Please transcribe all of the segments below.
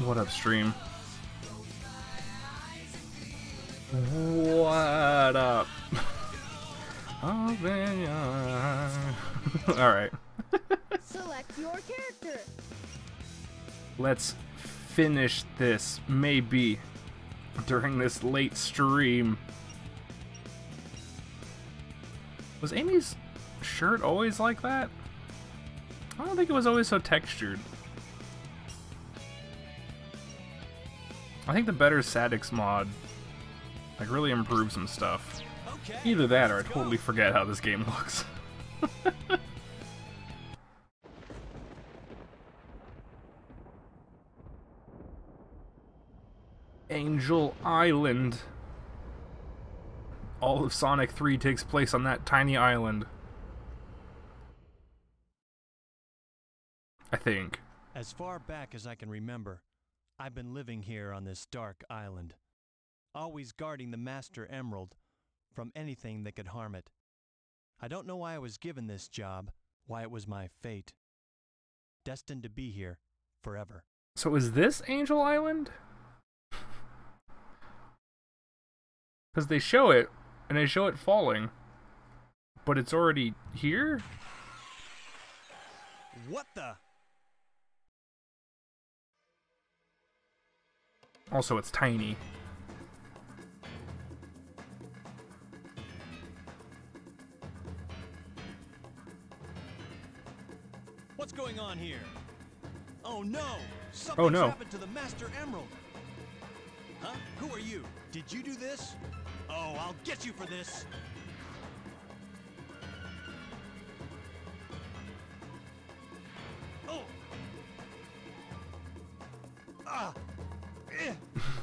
What up, stream? What up? Alright. Select your character. Let's finish this, maybe, during this late stream. Was Amy's shirt always like that? I don't think it was always so textured. I think the better Sadix mod like really improves some stuff. Either that or I totally forget how this game looks. Angel Island. All of Sonic 3 takes place on that tiny island. I think. As far back as I can remember, I've been living here on this dark island, always guarding the Master Emerald from anything that could harm it. I don't know why I was given this job, why it was my fate. Destined to be here forever. So is this Angel Island? Because they show it, and they show it falling, but it's already here? What the? Also, it's tiny. What's going on here? Oh no! Something's Oh no! happened to the Master Emerald! Huh? Who are you? Did you do this? Oh, I'll get you for this! Oh! Ah!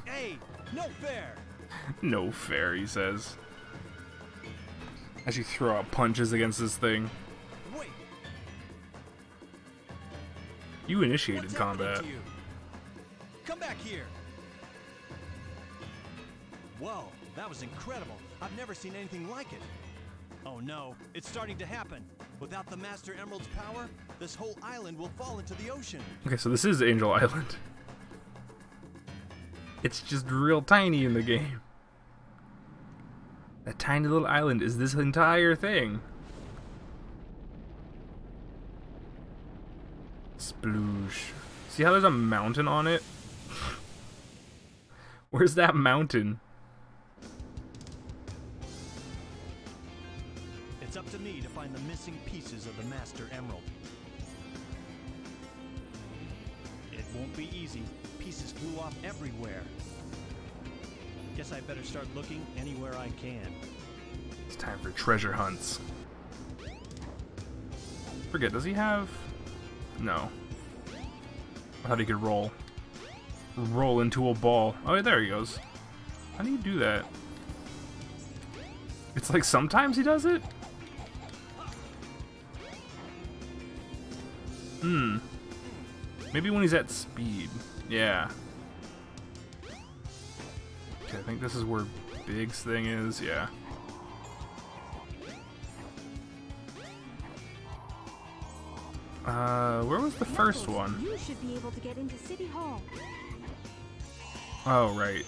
Hey! No fair! No fair, he says. As you throw out punches against this thing. Wait! You initiated What's combat. happening to you? Come back here! Whoa, that was incredible. I've never seen anything like it. Oh no, it's starting to happen. Without the Master Emerald's power, this whole island will fall into the ocean. Okay, so this is Angel Island. It's just real tiny in the game. That tiny little island is this entire thing. Sploosh. See how there's a mountain on it? Where's that mountain? It's up to me to find the missing pieces of the Master Emerald. It won't be easy. Pieces flew off everywhere. Guess I better start looking anywhere I can. It's time for treasure hunts. Forget, does he have... No. I thought he could roll. Roll into a ball. Oh, there he goes. How do you do that? It's like sometimes he does it? Maybe when he's at speed. Yeah. Okay, I think this is where Big's thing is. Yeah. Where was the first one? You should be able to get into City Hall. Oh, right.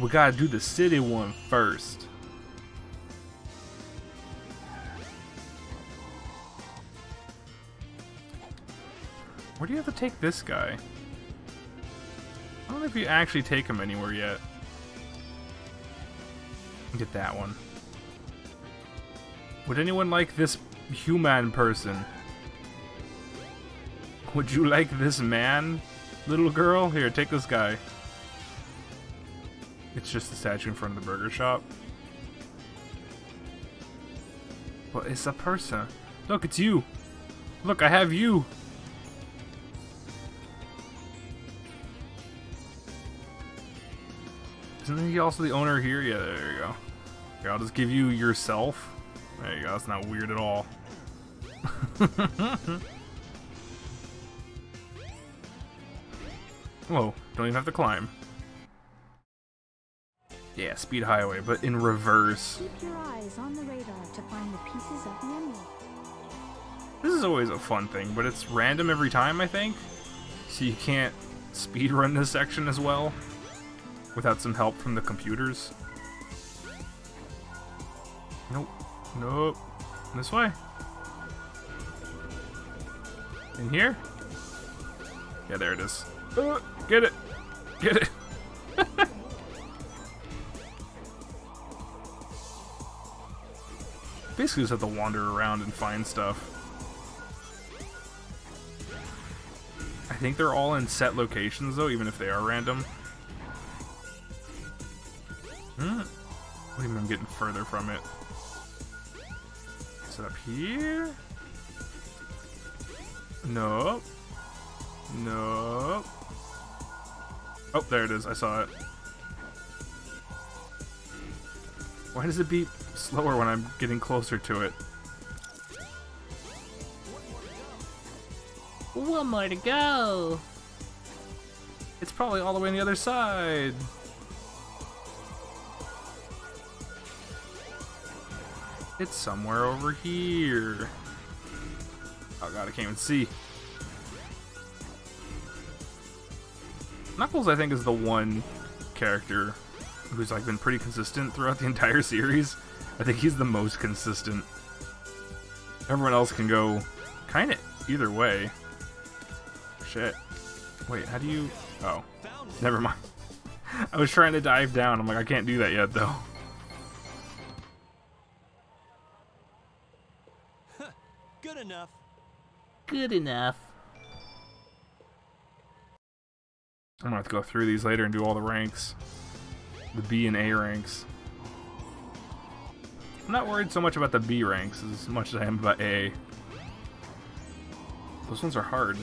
We gotta do the city one first. Where do you have to take this guy? I don't know if you actually take him anywhere yet. Get that one. Would anyone like this human person? Would you like this man, little girl? Here, take this guy. It's just a statue in front of the burger shop. Well, it's a person. Look, it's you. Look, I have you. Isn't he also the owner here? Yeah, there you go. Here, I'll just give you yourself. There you go. That's not weird at all. Whoa, don't even have to climb. Yeah, Speed Highway, but in reverse. Keep your eyes on the radar to find the pieces of the emerald. This is always a fun thing, but it's random every time, I think. So you can't speedrun this section as well without some help from the computers. Nope. Nope. This way. In here? Yeah, there it is. Get it! Get it! Basically just have to wander around and find stuff. I think they're all in set locations though, even if they are random. What do you mean I'm getting further from it? Is it up here? Nope. Nope. Oh, there it is. I saw it. Why does it beep slower when I'm getting closer to it? One more to go. It's probably all the way on the other side. It's somewhere over here. Oh god, I can't even see. Knuckles, I think, is the one character who's like been pretty consistent throughout the entire series. I think he's the most consistent. Everyone else can go kind of either way. Shit. Wait, how do you... Oh, never mind. I was trying to dive down. I'm like, I can't do that yet, though. Good enough. Good enough. I'm gonna have to go through these later and do all the ranks. The B and A ranks. I'm not worried so much about the B ranks as much as I am about A. Those ones are hard.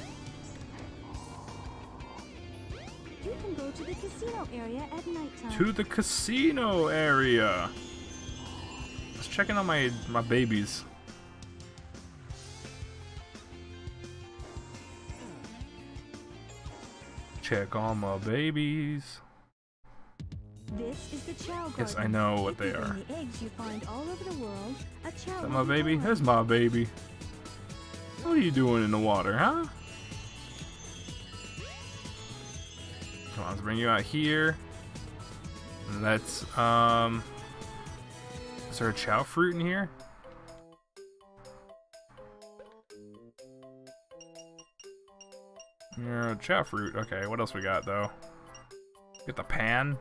You can go to the casino area at nighttime. To the casino area! Let's check in on my babies. Check on my babies. This is the Chow Garden. Yes, I know what they Hidden are. in the eggs you find all over the world, a chow Is that will my be baby? born. There's my baby. What are you doing in the water, huh? Come on, let's bring you out here. Let's, is there a chow fruit in here? Yeah, chow fruit. Okay, what else we got, though? Get the pan.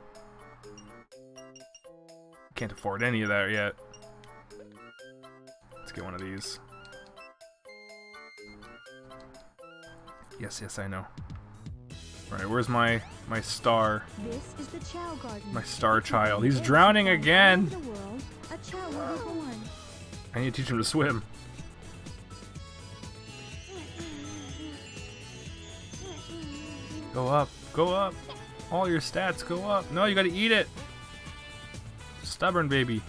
Can't afford any of that yet. Let's get one of these. Yes, yes, I know. Alright, where's my star? This is the Chow Garden. My star child. He's Eggs drowning you find again! all over the world, a chow will be born. I need to teach him to swim. Go up, go up. All your stats go up. No, you gotta eat it. Stubborn baby.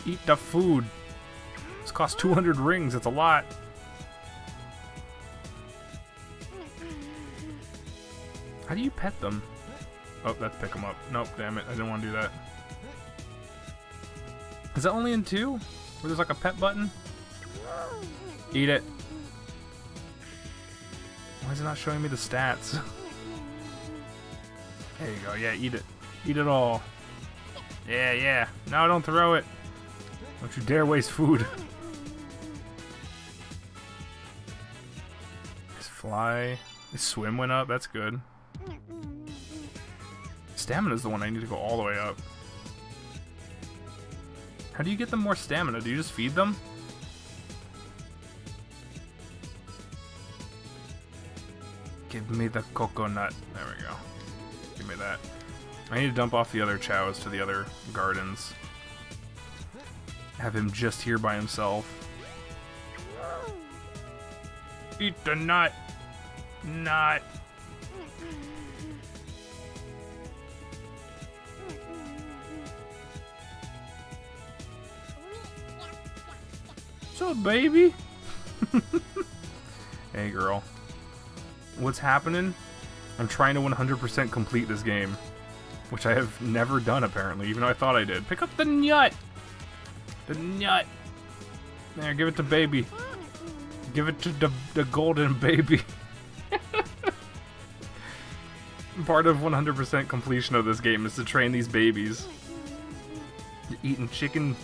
Eat the food. This costs 200 rings, it's a lot. How do you pet them? Oh, that's pick them up. Nope, damn it, I didn't want to do that. Is that only in 2? Where there's like a pet button? Eat it. Why is it not showing me the stats? There you go, yeah, eat it. Eat it all. Yeah, yeah. No, don't throw it. Don't you dare waste food. His fly. His swim went up, that's good. Stamina's the one I need to go all the way up. How do you get them more stamina? Do you just feed them? Give me the coconut. There we go. Give me that. I need to dump off the other chows to the other gardens. Have him just here by himself. Eat the nut! Nut! What's up, baby? Hey, girl. What's happening? I'm trying to 100% complete this game. which I have never done apparently, even though I thought I did. Pick up the nut! The nut! There, give it to baby. Give it to the golden baby. Part of 100% completion of this game is to train these babies. You're eating chicken.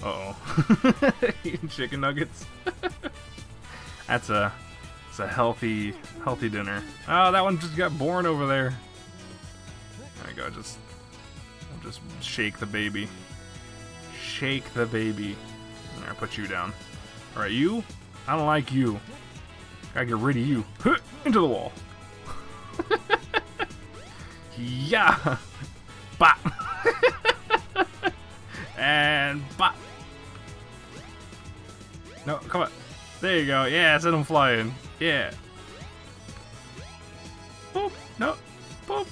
Uh-oh. Eating chicken nuggets. It's a healthy dinner. Oh, that one just got born over there. There we go. I'll just shake the baby. Shake the baby. There, put you down. All right, you. I don't like you. Gotta get rid of you. Into the wall. Yeah. Bop. And bop. No, come on. There you go. Yeah, send him flying. Yeah. Boop. No. Boop.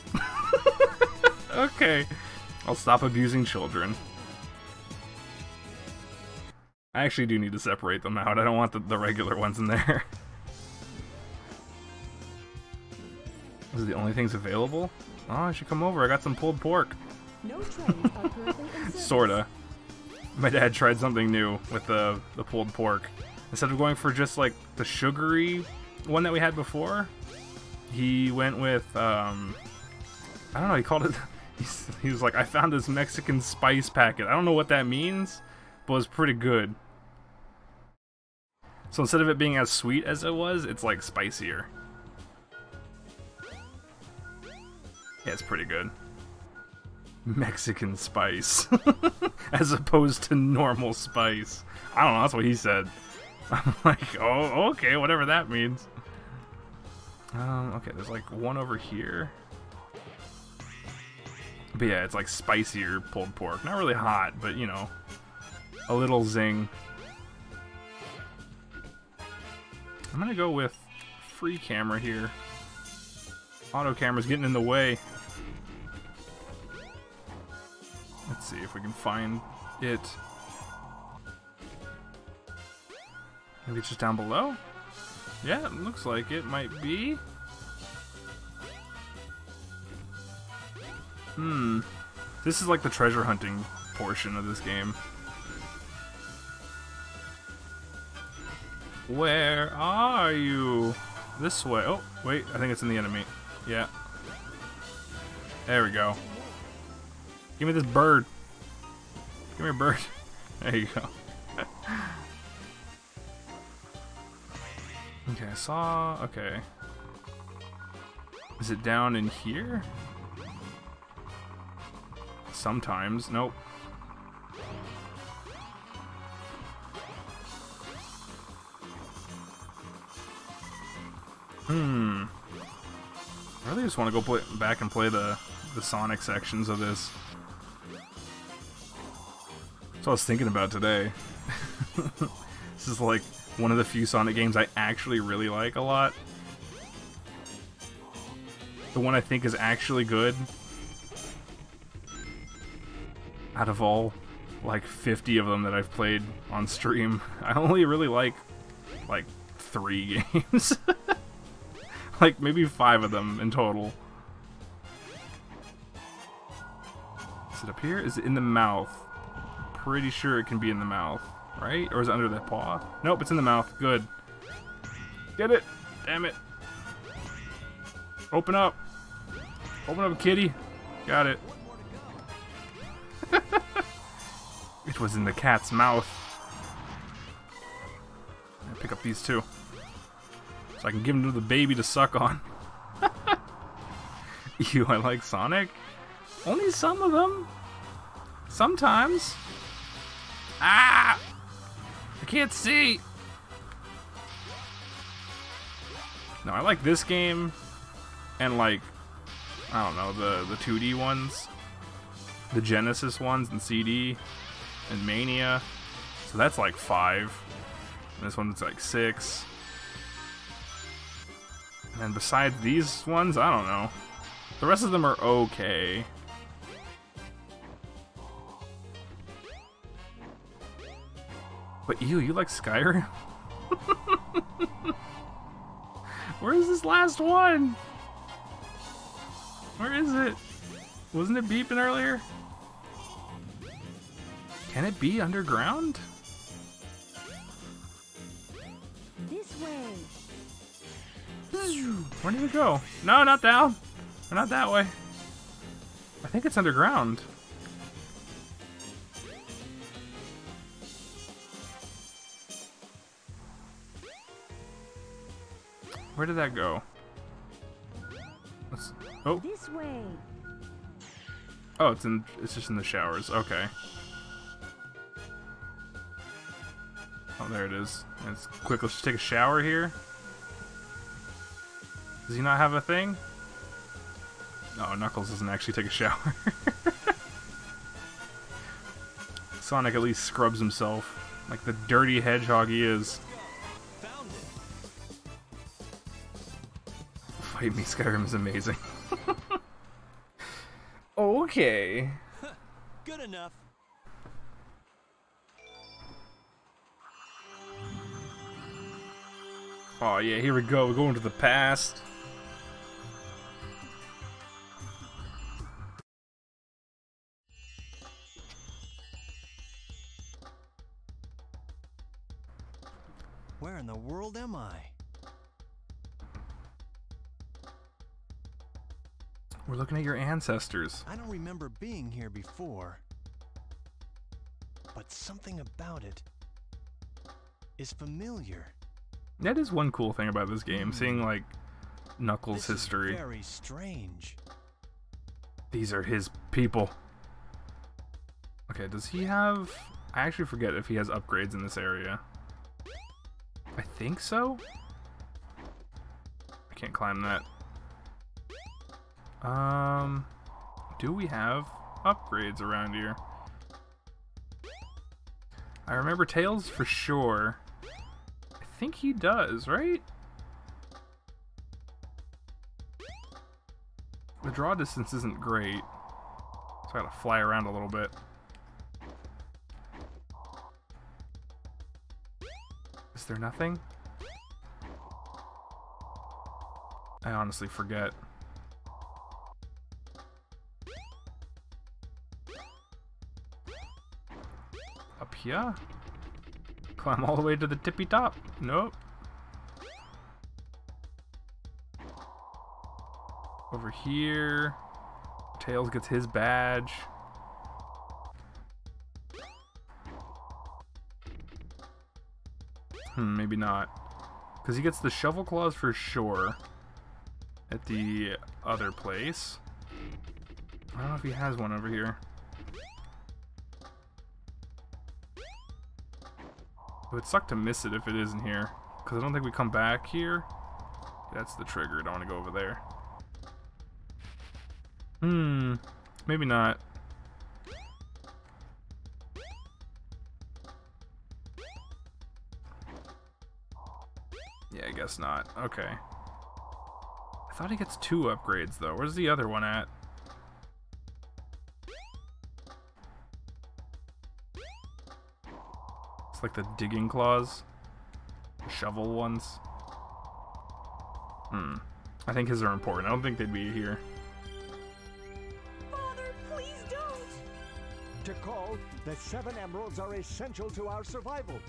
Okay. I'll stop abusing children. I actually do need to separate them out. I don't want the regular ones in there. Those are the only things available? Oh, I should come over. I got some pulled pork. No trains are currently in service. Sorta. My dad tried something new with the pulled pork. Instead of going for just like the sugary one that we had before, he went with I don't know, he called it he was like, I found this Mexican spice packet. I don't know what that means, but it was pretty good. So instead of it being as sweet as it was, it's like spicier. Yeah, it's pretty good. Mexican spice. As opposed to normal spice. I don't know, that's what he said. I'm like, oh, okay, whatever that means. Okay, there's like one over here. But yeah, it's like spicier pulled pork. Not really hot, but you know, a little zing. I'm gonna go with free camera here. Auto camera's getting in the way. Let's see if we can find it. Maybe it's just down below? Yeah, it looks like it might be. This is like the treasure hunting portion of this game. Where are you? This way. Oh, wait, I think it's in the enemy. Yeah. There we go. Give me this bird. Give me a bird. There you go. Okay, I saw... Okay. Is it down in here? Sometimes. Nope. I really just want to go back and play the Sonic sections of this. That's what I was thinking about today. This is like one of the few Sonic games I actually really like a lot. The one I think is actually good. Out of all, like, 50 of them that I've played on stream, I only really like 3 games. Like, maybe 5 of them in total. Is it up here? Is it in the mouth? Pretty sure it can be in the mouth, right? Or is it under the paw? Nope, it's in the mouth. Good. Get it! Damn it. Open up! Open up, kitty! Got it. It was in the cat's mouth. I'll pick up these two. So I can give them to the baby to suck on. Ew, I like Sonic. Only some of them. Sometimes. Ah! I can't see! No, I like this game. And like, I don't know, the 2D ones. The Genesis ones and CD. And Mania. So that's like 5. And this one's like 6. And then besides these ones, I don't know. The rest of them are okay. But you like Skyrim? Where is this last one? Where is it? Wasn't it beeping earlier? Can it be underground? This way. Where did it go? No, not down. Or not that way. I think it's underground. Where did that go? Oh. This way. Oh, it's just in the showers. Okay. Oh, there it is. It's quick. Let's just take a shower here. Does he not have a thing? No, Knuckles doesn't actually take a shower. Sonic at least scrubs himself like the dirty hedgehog he is. Found it. Fight Me Skyrim is amazing. Okay. Good enough. Oh yeah, here we go. We're going to the past. Where in the world am I? We're looking at your ancestors. I don't remember being here before. But something about it is familiar. That is one cool thing about this game, seeing like Knuckles' This history. is very strange. These are his people. Okay, does he have... I actually forget if he has upgrades in this area. I think so? I can't climb that. Do we have upgrades around here? I remember Tails for sure. I think he does, right? The draw distance isn't great, so I gotta fly around a little bit. Is there nothing? I honestly forget. Up here? Climb all the way to the tippy top. Nope. Over here. Tails gets his badge. Maybe not. Because he gets the shovel claws for sure at the other place. I don't know if he has one over here. It would suck to miss it if it isn't here. Because I don't think we come back here. That's the trigger. I don't want to go over there. Maybe not. Yeah, I guess not. Okay. I thought he gets 2 upgrades, though. Where's the other one at? It's like the digging claws. The shovel ones. I think his are important. I don't think they'd be here. Father, please don't! To call, the 7 emeralds are essential to our survival.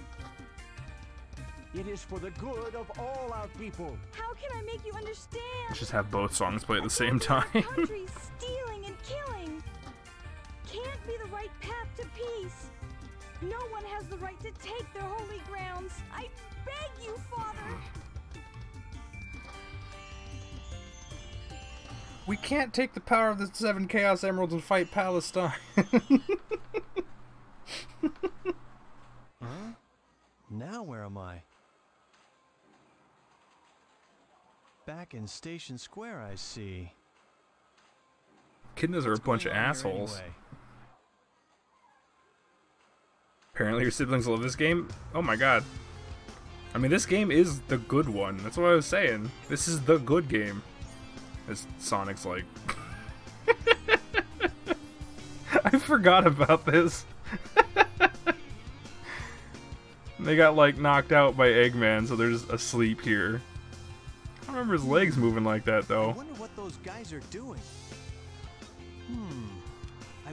It is for the good of all our people. How can I make you understand? Let's just have both songs play at the same time. Our country's stealing and killing. Can't be the right path to peace. No one has the right to take their holy grounds. I beg you, Father. We can't take the power of the 7 Chaos Emeralds and fight Palestine. Huh? Now where am I? Back in Station Square, I see. Kidnas are a bunch of assholes. Anyway? Apparently your siblings love this game? Oh my god. I mean, this game is the good one. That's what I was saying. This is the good game. As Sonic's like... I forgot about this. They got, like, knocked out by Eggman, so they're just asleep here. I don't remember his legs moving like that, I though. wonder what those guys are doing.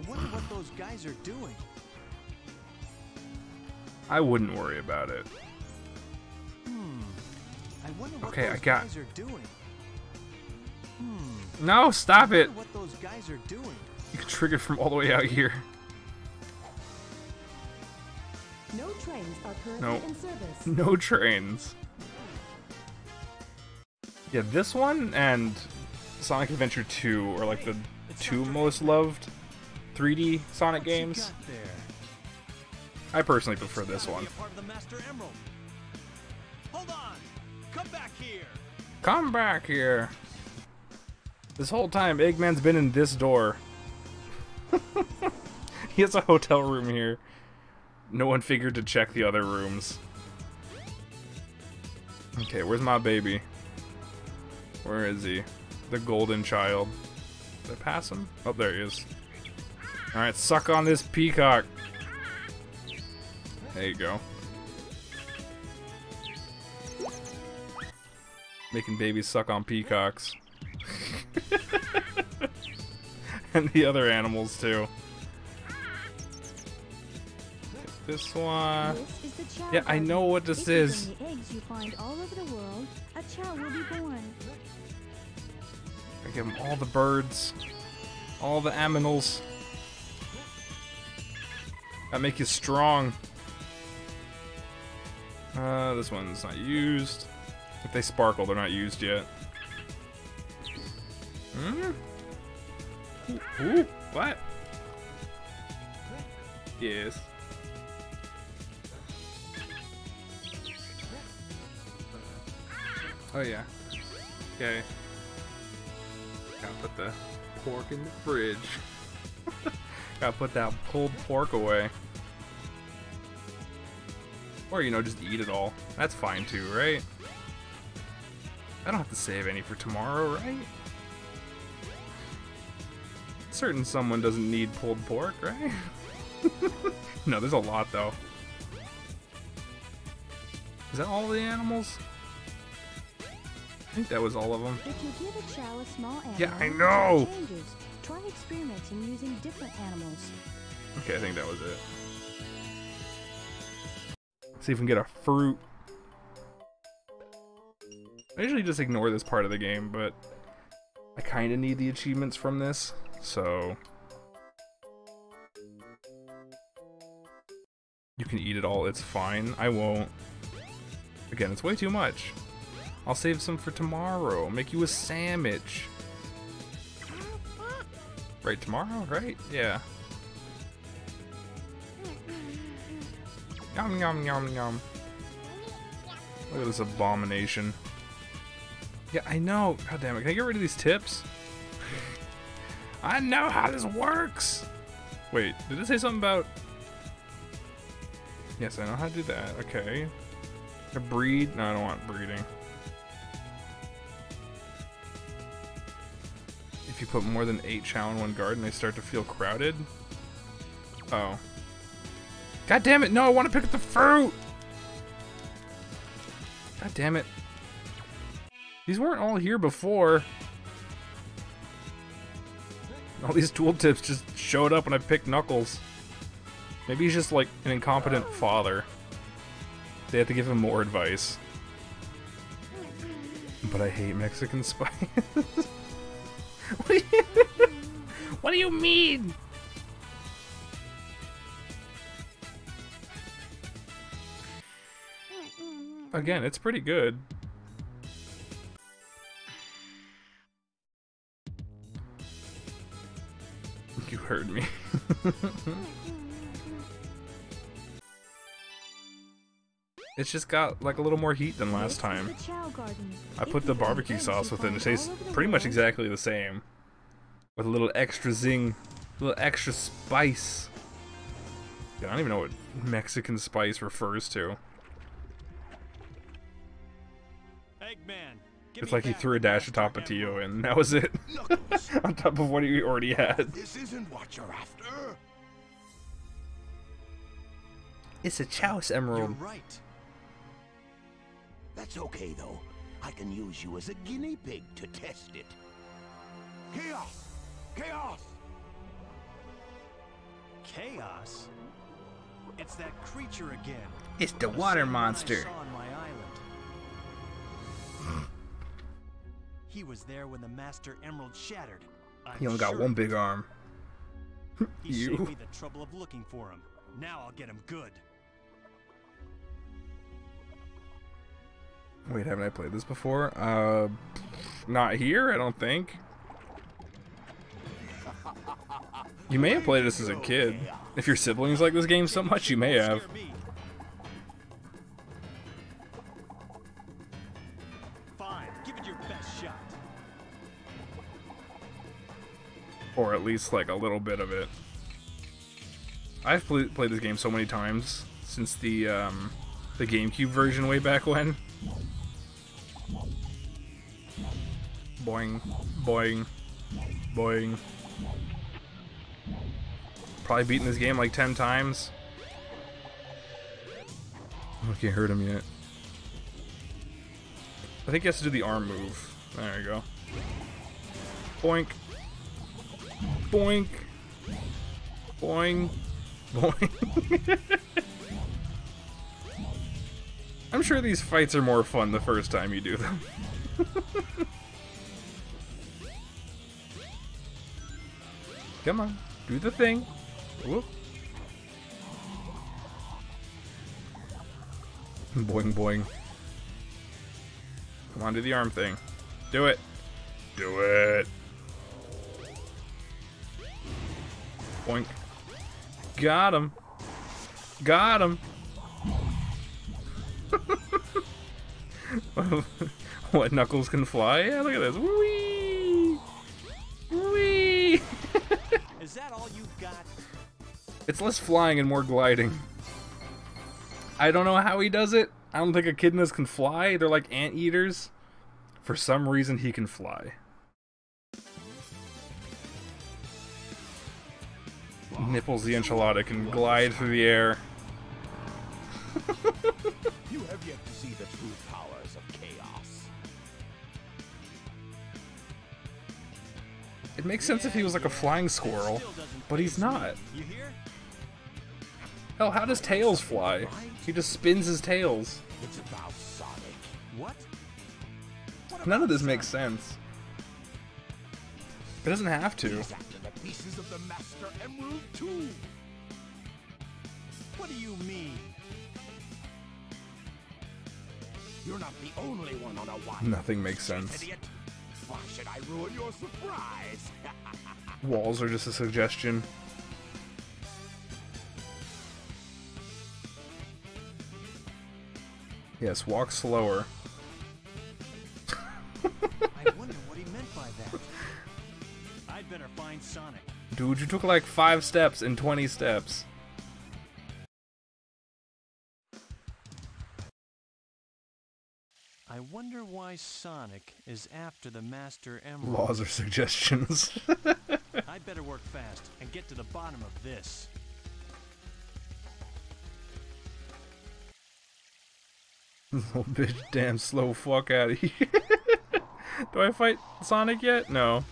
wonder what those guys are doing. I wouldn't worry about it. I wonder what Okay, those I got. guys are doing. No, stop I it! wonder what those guys are doing. You can trigger from all the way out here. No trains are currently No. in service. No trains. Yeah, this one and Sonic Adventure 2 are like the two most loved 3D Sonic What's he games. got there? I personally prefer this Gotta one. be a part of the Master Emerald. Hold on! Come back here! Come back here! This whole time, Eggman's been in this door. He has a hotel room here. No one figured to check the other rooms. Okay, where's my baby? Where is he? The golden child. Did I pass him? Oh, there he is. Alright, suck on this peacock. There you go. Making babies suck on peacocks. And the other animals too. This one. This is the Chow Yeah, I Garden. know what this If you is. bring the eggs you find all over the world, a Chow will be born. I give them all the birds, all the aminals. That make you strong. This one's not used. If they sparkle, they're not used yet. Hmm? Ooh, what? Yes. Oh yeah. Okay. Gotta put the pork in the fridge. Gotta put that pulled pork away. Or, you know, just eat it all. That's fine too, right? I don't have to save any for tomorrow, right? Certain someone doesn't need pulled pork, right? No, there's a lot though. Is that all the animals? I think that was all of them. If you give a Chow a small animal, Yeah, I the know. Chow changes. Try experimenting using different animals. Okay, I think that was it. See if we can get a fruit. I usually just ignore this part of the game, but I kind of need the achievements from this, so... You can eat it all, it's fine. I won't. Again, it's way too much. I'll save some for tomorrow. Make you a sandwich. Right, tomorrow, right? Yeah. Yum, yum, yum, yum. Look at this abomination. Yeah, I know. God damn it. Can I get rid of these tips? I know how this works! Wait, did it say something about... Yes, I know how to do that. Okay. A breed? No, I don't want breeding. If you put more than 8 Chow in one garden, they start to feel crowded? Oh. God damn it, no, I want to pick up the fruit! God damn it. These weren't all here before. All these tooltips just showed up when I picked Knuckles. Maybe he's just like an incompetent father. They have to give him more advice. But I hate Mexican spice. What do you mean? Again, it's pretty good. You heard me. It's just got like a little more heat than last time. This is the Chow Garden. I If put you the bring barbecue eggs sauce you with it and it find tastes all over the pretty much world, exactly the same. With a little extra zing, a little extra spice. Yeah, I don't even know what Mexican spice refers to. Eggman, give It's me like he back threw a the dash of Master Tapatio Emerald. in, and that was it. Knuckles, On top of what he already had. this isn't what you're after. It's a Chouse You're Emerald. right. That's okay, though. I can use you as a guinea pig to test it. Chaos! Chaos! Chaos? It's that creature again. It's the water same one monster. I saw on my island. He was there when the Master Emerald shattered. He only got sure one of big it. arm. He You. saved me the trouble of looking for him. Now I'll get him good. Wait, haven't I played this before? Not here, I don't think. You may have played this as a kid. If your siblings like this game so much, you may have. Scare me. Fine, give it your best shot. Or at least like a little bit of it. I've played this game so many times since the GameCube version way back when. Boing, boing, boing. Probably beaten this game like 10 times. I can't hurt him yet. I think he has to do the arm move. There you go. Boink. Boink. Boing. Boing. I'm sure these fights are more fun the first time you do them. Come on, do the thing. Whoop. Boing boing. Come on, do the arm thing. Do it. Do it. Boink. Got him. Got him. What, Knuckles can fly? Yeah, look at this. Whee! Whee! Is that all you got? It's less flying and more gliding. I don't know how he does it. I don't think echidnas can fly. They're like anteaters. For some reason, he can fly. Nipples the enchilada can glide through the air. You have yet to see the true powers of chaos. It makes sense if he was like a flying squirrel, but he's not. You hear? Hell, how does Tails fly? He just spins his tails. It's about Sonic. What? None of this makes sense. It doesn't have to. He's after the pieces of the Master Emerald too. What do you mean? You're not the only one on a wild. Nothing makes sense. Idiot. Why should I ruin your surprise? Walls are just a suggestion. Yes, walk slower. I wonder what he meant by that. I'd better find Sonic. Dude, you took like 5 steps in 20 steps. I wonder why Sonic is after the Master Emerald. Laws are suggestions. I'd better work fast and get to the bottom of this. Little bitch, damn slow fuck out of here. Do I fight Sonic yet? No.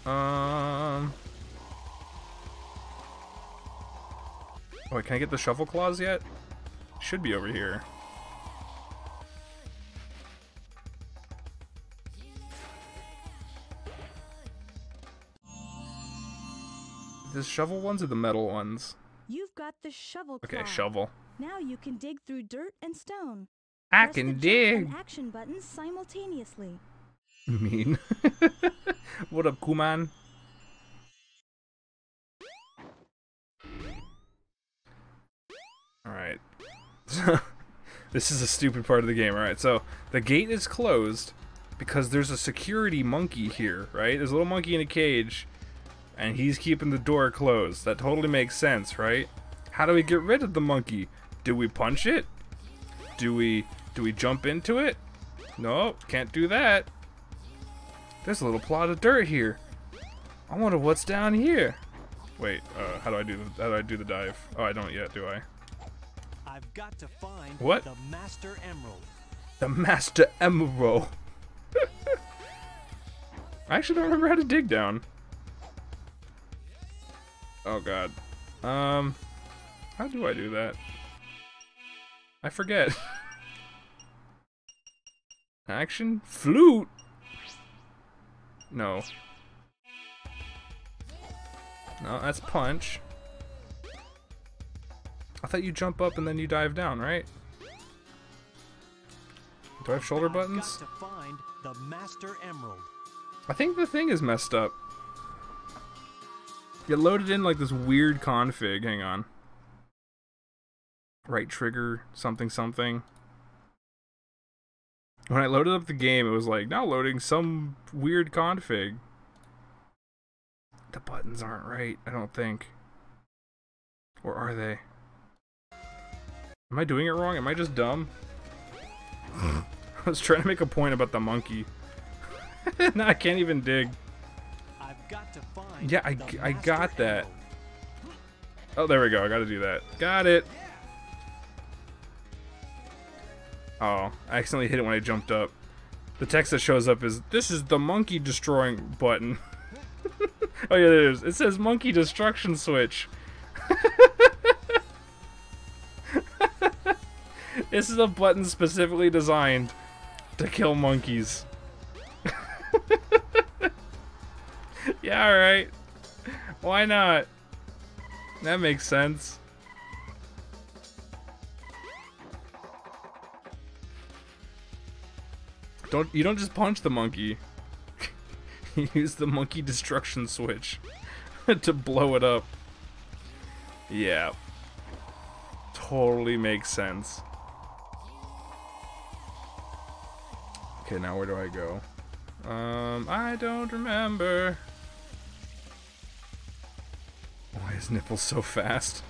Oh, wait, can I get the shovel claws yet? Should be over here. The shovel ones or the metal ones? You've got the shovel Okay, claw. shovel. Now you can dig through dirt and stone. I Press the can jump dig. and action buttons simultaneously. Mean. What up, Kuman? Alright. This is a stupid part of the game. Alright, so the gate is closed because there's a security monkey here, right? There's a little monkey in a cage, and he's keeping the door closed. That totally makes sense, right? How do we get rid of the monkey? Do we punch it? Do we jump into it? No, can't do that. There's a little plot of dirt here. I wonder what's down here. Wait, how do I do the dive? Oh, I don't yet, do I? I've got to find What? the Master Emerald. The Master Emerald. I actually don't remember how to dig down. Oh god. How do I do that? I forget. Action? Flute? No. No, that's punch. I thought you jump up and then you dive down, right? Do I have shoulder buttons? Got to find the Master Emerald. I think the thing is messed up. It loaded in like this weird config. Hang on. Right trigger, something, something. When I loaded up the game, it was like, now loading some weird config. The buttons aren't right, I don't think. Or are they? Am I doing it wrong? Am I just dumb? I was trying to make a point about the monkey. Now I can't even dig. I've got to find Yeah, I got that. Oh, there we go. I gotta do that. Got it. Oh, I accidentally hit it when I jumped up. The text that shows up is, this is the monkey destroying button. Oh yeah, there it is. It says monkey destruction switch. This is a button specifically designed to kill monkeys. Yeah, alright. Why not? That makes sense. You don't just punch the monkey. You use the monkey destruction switch to blow it up. Yeah. Totally makes sense. Okay, now where do I go? I don't remember. Why is Nipple so fast?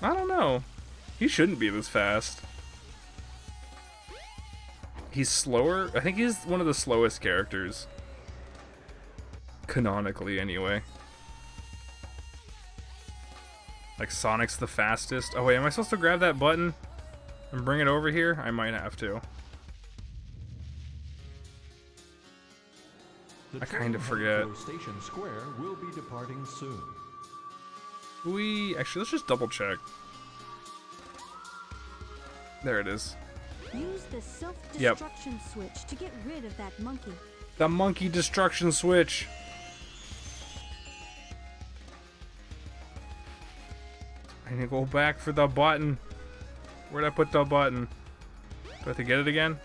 I don't know. He shouldn't be this fast. He's slower. I think he's one of the slowest characters. Canonically, anyway. Like, Sonic's the fastest. Oh wait, am I supposed to grab that button and bring it over here? I might have to. I kind of forget. Station Square will be departing soon. Actually, let's just double check. There it is. Use the self-destruction switch to get rid of that monkey. The monkey destruction switch. I need to go back for the button. Where'd I put the button? Do I have to get it again?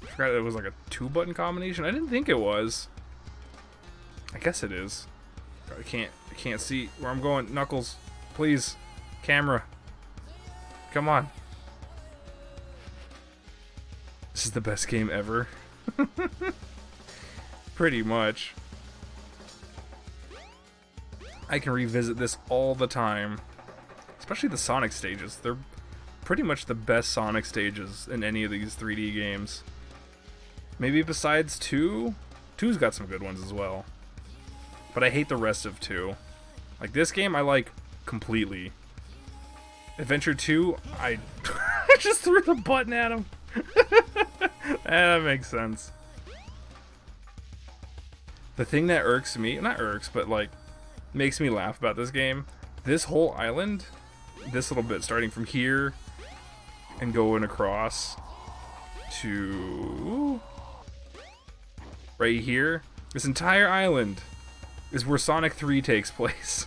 I forgot it was like a 2-button combination. I didn't think it was. I guess it is. I can't see where I'm going. Knuckles, please. Camera. Come on. This is the best game ever. Pretty much. I can revisit this all the time. Especially the Sonic stages. They're pretty much the best Sonic stages in any of these 3D games. Maybe besides 2? 2's got some good ones as well. But I hate the rest of 2. Like, this game I like completely. Adventure 2, I just threw the button at him. That makes sense. The thing that irks me, not irks, but like, makes me laugh about this game, this whole island, this little bit, starting from here and going across to right here, this entire island is where Sonic 3 takes place.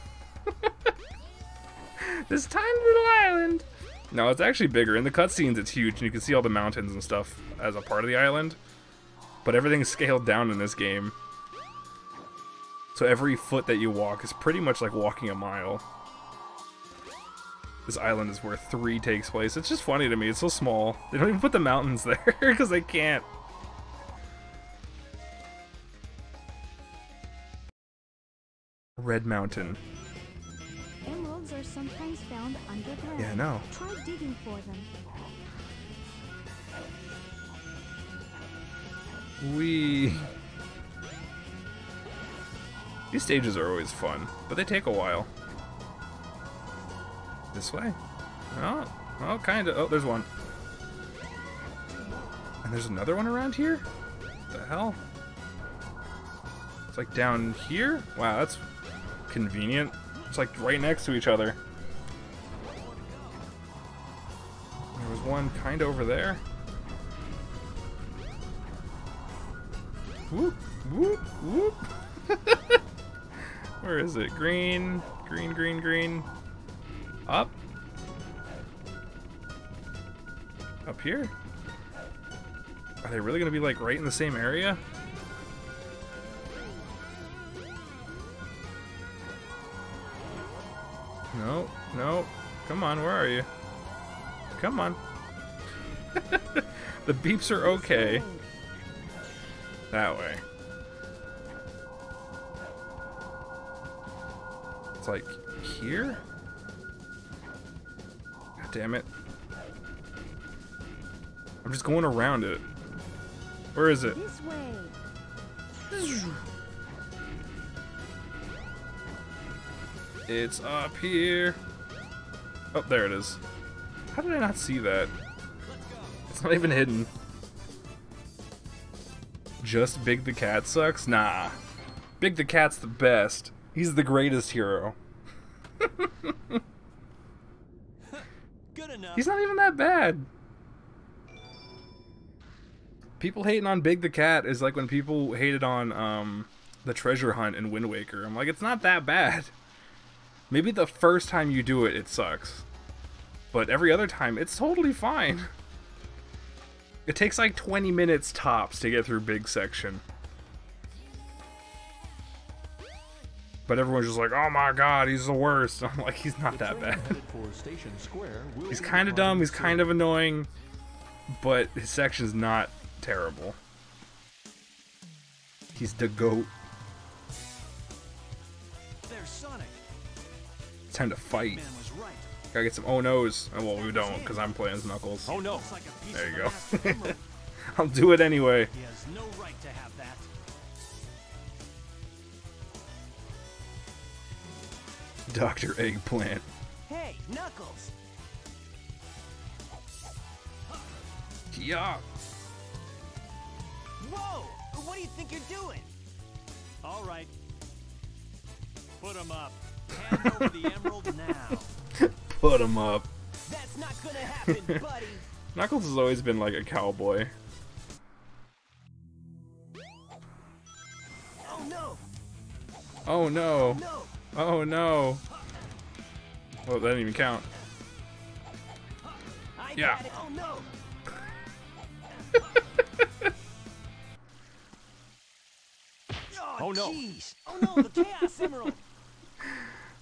This tiny little island. No, it's actually bigger. In the cutscenes, it's huge, and you can see all the mountains and stuff as a part of the island. But everything's scaled down in this game. So every foot that you walk is pretty much like walking a mile. This island is where 3 takes place. It's just funny to me. It's so small. They don't even put the mountains there because they can't. Red Mountain. Emeralds are sometimes found underground. Yeah, I know. Try digging for them. These stages are always fun, but they take a while. This way? Oh, kind of. Oh, there's one. And there's another one around here? The hell? It's like down here? Wow, that's convenient. It's like right next to each other. There was one kind of over there. Whoop, whoop, whoop. Where is it? Green, green, green, green. Up. Up here? Are they really gonna be like right in the same area? No, no. Come on, where are you? Come on. The beeps are okay. That way. It's like here? God damn it. I'm just going around it. Where is it? This way. It's up here. Oh, there it is. How did I not see that? It's not even hidden. Just Big the Cat sucks? Nah. Big the Cat's the best. He's the greatest hero. Good enough. He's not even that bad. People hating on Big the Cat is like when people hated on the treasure hunt in Wind Waker. I'm like, it's not that bad. Maybe the first time you do it, it sucks. But every other time, it's totally fine. It takes like 20 minutes tops to get through Big Section. But everyone's just like, oh my god, he's the worst. I'm like, he's not that bad. He's kind of dumb, he's kind of annoying, but his section's not terrible. He's the GOAT. There's Sonic. It's time to fight. Man was right. Gotta get some oh no's. Oh, well, we don't, because I'm playing as Knuckles. Oh no. Like a piece There you of go. the master emerald. I'll do it anyway. He has no right to have that. Dr. Eggplant. Hey, Knuckles! Yeah. Whoa! What do you think you're doing? All right. Put him up. Hand over the emerald now. Put him up. That's not gonna happen, buddy! Knuckles has always been like a cowboy. Oh no! Oh no. No! Oh no. Well, that didn't even count. I Yeah. got it! Oh no! Oh, no. Jeez! Oh no, the Chaos Emerald!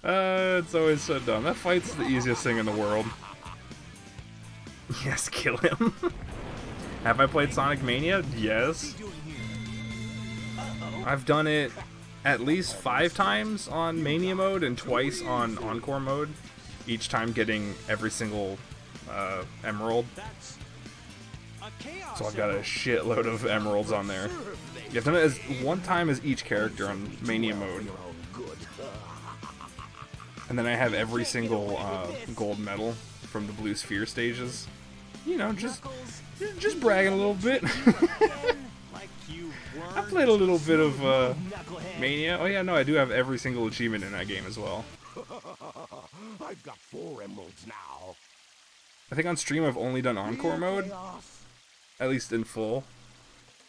It's always so dumb. That fight's the easiest thing in the world. Yes, kill him. Have I played Sonic Mania? Yes. I've done it at least 5 times on Mania mode and twice on Encore mode. Each time getting every single emerald. That's a chaos. So I've got a shitload of emeralds on there. I've done it as one time as each character on Mania mode. And then I have every single gold medal from the Blue Sphere stages. You know, just bragging a little bit. Like you I weren't. played a little bit of Mania. Oh yeah, no, I do have every single achievement in that game as well. I've got 4 emeralds now. I think on stream I've only done Encore mode, at least in full.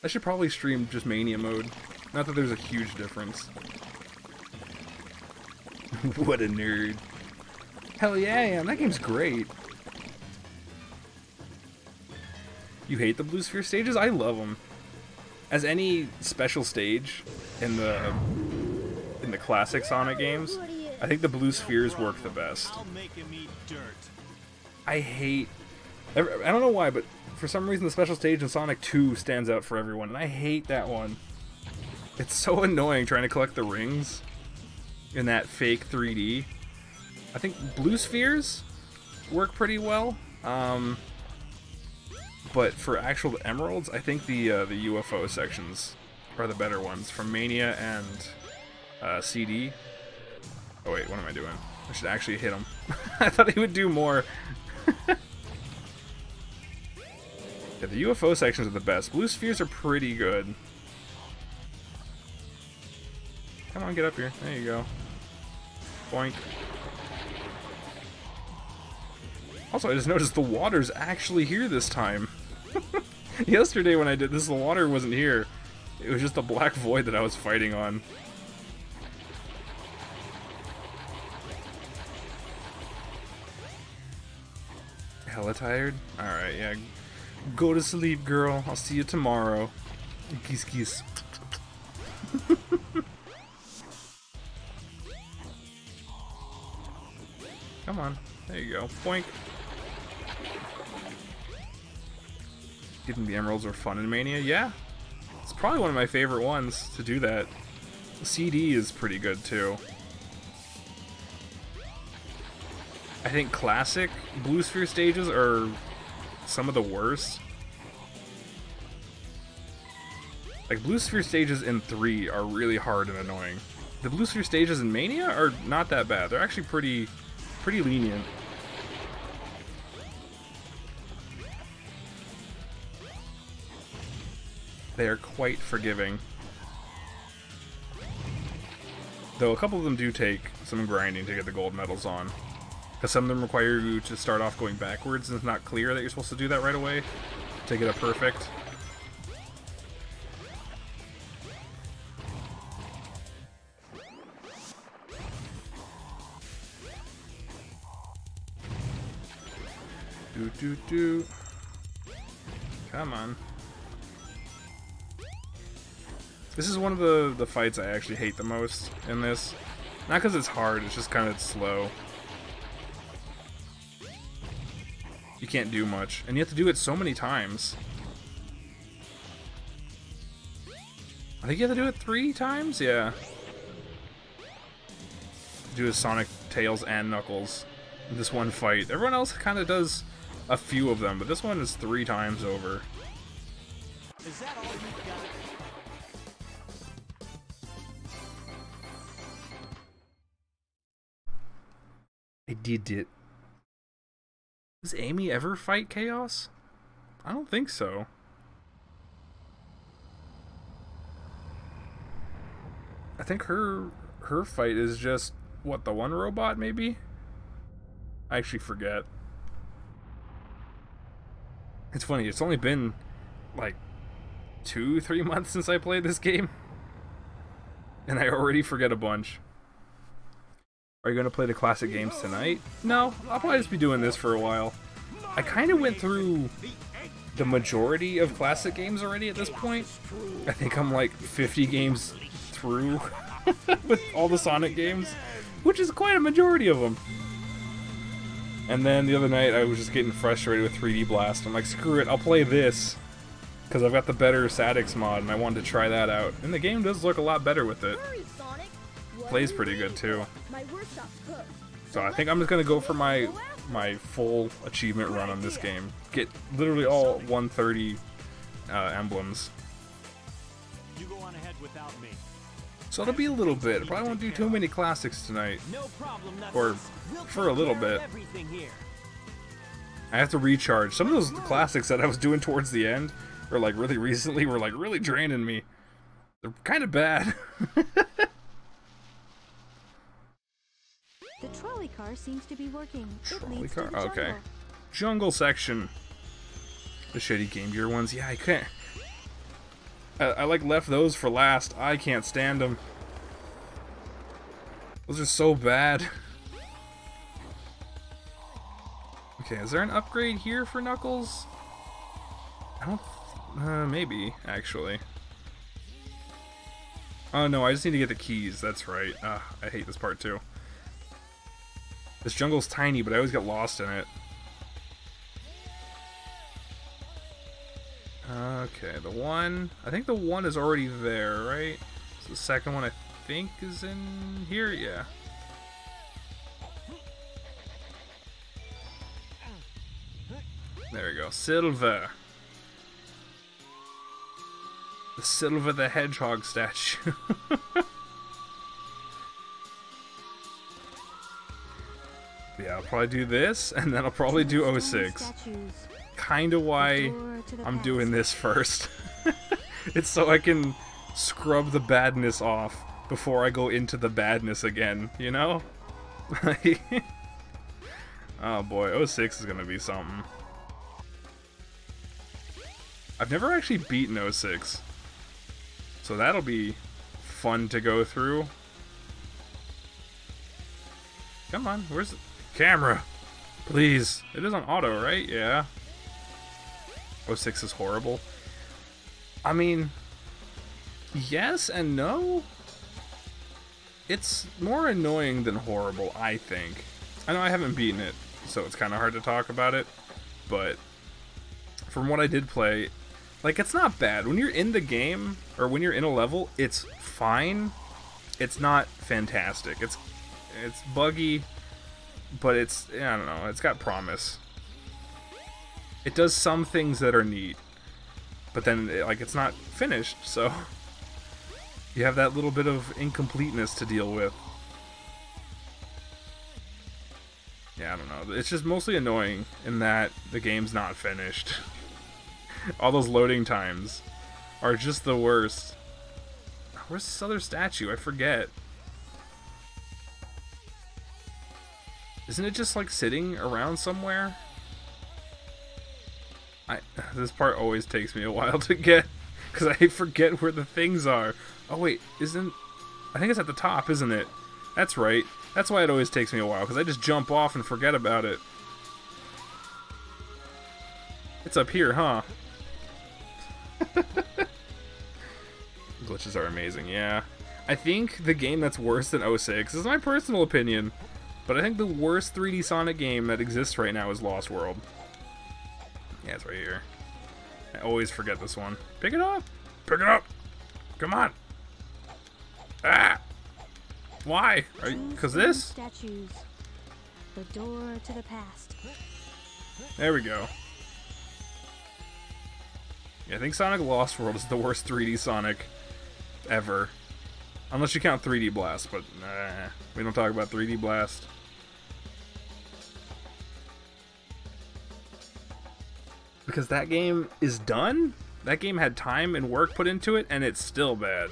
I should probably stream just Mania mode. Not that there's a huge difference. What a nerd. Hell yeah, I am. That game's great. You hate the Blue Sphere stages? I love them. As any special stage in the classic Sonic games, I think the Blue Spheres work the best. I'll make him eat dirt. I don't know why, but for some reason the special stage in Sonic 2 stands out for everyone, and I hate that one. It's so annoying trying to collect the rings in that fake 3D. I think Blue Spheres work pretty well, but for actual emeralds, I think the UFO sections are the better ones from Mania and CD. Oh wait, what am I doing? I should actually hit him. I thought he would do more. Yeah, the UFO sections are the best. Blue Spheres are pretty good. Come on, get up here. There you go. Boink. Also, I just noticed the water's actually here this time. Yesterday when I did this, the water wasn't here. It was just a black void that I was fighting on. Hella tired? Alright, yeah. Go to sleep, girl. I'll see you tomorrow. Kiss, kiss. Come on. There you go. Boink. Getting the emeralds are fun in Mania? Yeah. It's probably one of my favorite ones to do that. The CD is pretty good too. I think classic Blue Sphere stages are some of the worst. Like, Blue Sphere stages in 3 are really hard and annoying. The Blue Sphere stages in Mania are not that bad. They're actually pretty lenient. They are quite forgiving. Though a couple of them do take some grinding to get the gold medals on. Because some of them require you to start off going backwards, and it's not clear that you're supposed to do that right away to get a perfect. Do. Come on. This is one of the fights I actually hate the most in this. Not because it's hard, it's just kind of slow. You can't do much, and you have to do it so many times. I think you have to do it 3 times? Yeah. Do a Sonic, Tails, and Knuckles in this one fight. Everyone else kind of does a few of them, but this one is 3 times over. Is that all you've got? I did it. Does Amy ever fight Chaos? I don't think so. I think her fight is just, what, the one robot maybe? I actually forget. It's funny, it's only been like 2-3 months since I played this game, and I already forget a bunch. Are you going to play the classic games tonight? No, I'll probably just be doing this for a while. I kind of went through the majority of classic games already at this point. I think I'm like 50 games through with all the Sonic games, which is quite a majority of them. And then the other night I was just getting frustrated with 3D Blast. I'm like, screw it, I'll play this, because I've got the better Sadix mod and I wanted to try that out. And the game does look a lot better with it. Plays pretty good too. So I think I'm just gonna go for my full achievement run on this game. Get literally all 130 emblems. You go on ahead without me. So it'll be a little bit. I probably won't do too many classics tonight. No problem, Or for a little bit. I have to recharge. Some of those classics that I was doing towards the end, or like really recently, were like really draining me. They're kind of bad. The trolley car seems to be working. Trolley car? Okay. Jungle section. The shitty Game Gear ones. Yeah, I can't. I like left those for last. I can't stand them. Those are so bad. Okay, is there an upgrade here for Knuckles? I don't... maybe, actually. Oh no, I just need to get the keys. That's right. I hate this part too. This jungle's tiny, but I always get lost in it. Okay, the one... I think the one is already there, right? So the second one I think is in here? Yeah. There we go. Silva. The Silva the Hedgehog statue. Yeah, I'll probably do this, and then I'll probably do 06. Kinda why I'm doing this first. It's so I can scrub the badness off before I go into the badness again, you know? Oh boy, 06 is gonna be something. I've never actually beaten 06, so that'll be fun to go through. Come on, where's the camera? Please. It is on auto, right? Yeah. 06 is horrible. I mean, yes and no. It's more annoying than horrible, I think. I know I haven't beaten it, so it's kind of hard to talk about it, but from what I did play, like, it's not bad. When you're in the game, or when you're in a level, it's fine. It's not fantastic. It's buggy, but it's, I don't know, it's got promise. It does some things that are neat, but then, like, it's not finished, so you have that little bit of incompleteness to deal with. Yeah, I don't know. It's just mostly annoying in that the game's not finished. All those loading times are just the worst. Where's this other statue? I forget. Isn't it just like sitting around somewhere? This part always takes me a while to get, because I forget where the things are. Oh wait, I think it's at the top, isn't it? That's right. That's why it always takes me a while, because I just jump off and forget about it. It's up here, huh? Glitches are amazing, yeah. I think the game that's worse than 06, this is my personal opinion, but I think the worst 3D Sonic game that exists right now is Lost World. Yeah, it's right here. I always forget this one. Pick it up! Pick it up! Come on! Ah! Why? Because this? Statues. The door to the past. There we go. Yeah, I think Sonic Lost World is the worst 3D Sonic ever. Unless you count 3D Blast, but nah, we don't talk about 3D Blast. Because that game is done? That game had time and work put into it, and it's still bad.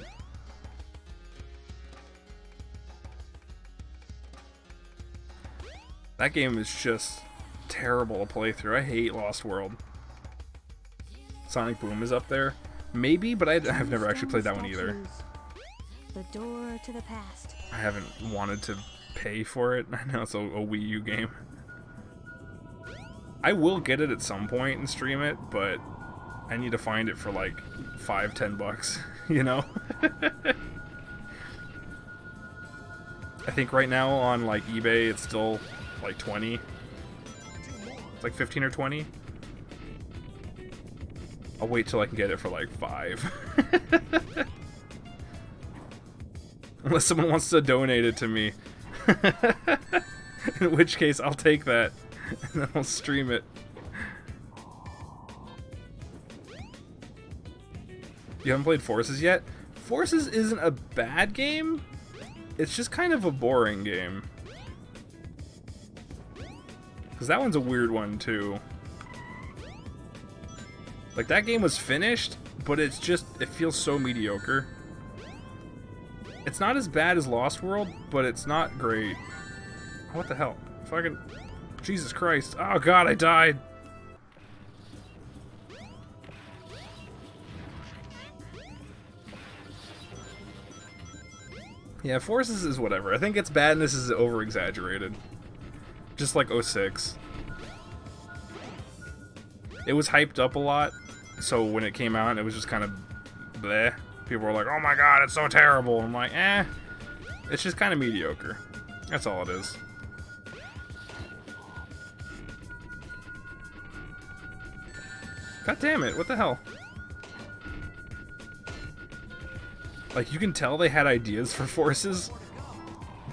That game is just terrible to play through. I hate Lost World. Sonic Boom is up there. Maybe, but I've never actually played that one either. The door to the past. I haven't wanted to pay for it. I know it's a Wii U game. I will get it at some point and stream it, but I need to find it for like $5-10 bucks, you know? I think right now on like eBay it's still like 20. It's like 15 or 20. I'll wait till I can get it for like 5. Unless someone wants to donate it to me. In which case I'll take that and then I'll stream it. You haven't played Forces yet? Forces isn't a bad game. It's just kind of a boring game. Because that one's a weird one too. Like, that game was finished, but it's just, it feels so mediocre. It's not as bad as Lost World, but it's not great. What the hell? Fucking, Jesus Christ. Oh god, I died. Yeah, Forces is whatever. I think its badness is over-exaggerated. Just like 06. It was hyped up a lot, so when it came out, it was just kind of bleh. People were like, oh my god, it's so terrible. I'm like, eh. It's just kind of mediocre. That's all it is. God damn it, what the hell? Like, you can tell they had ideas for Forces,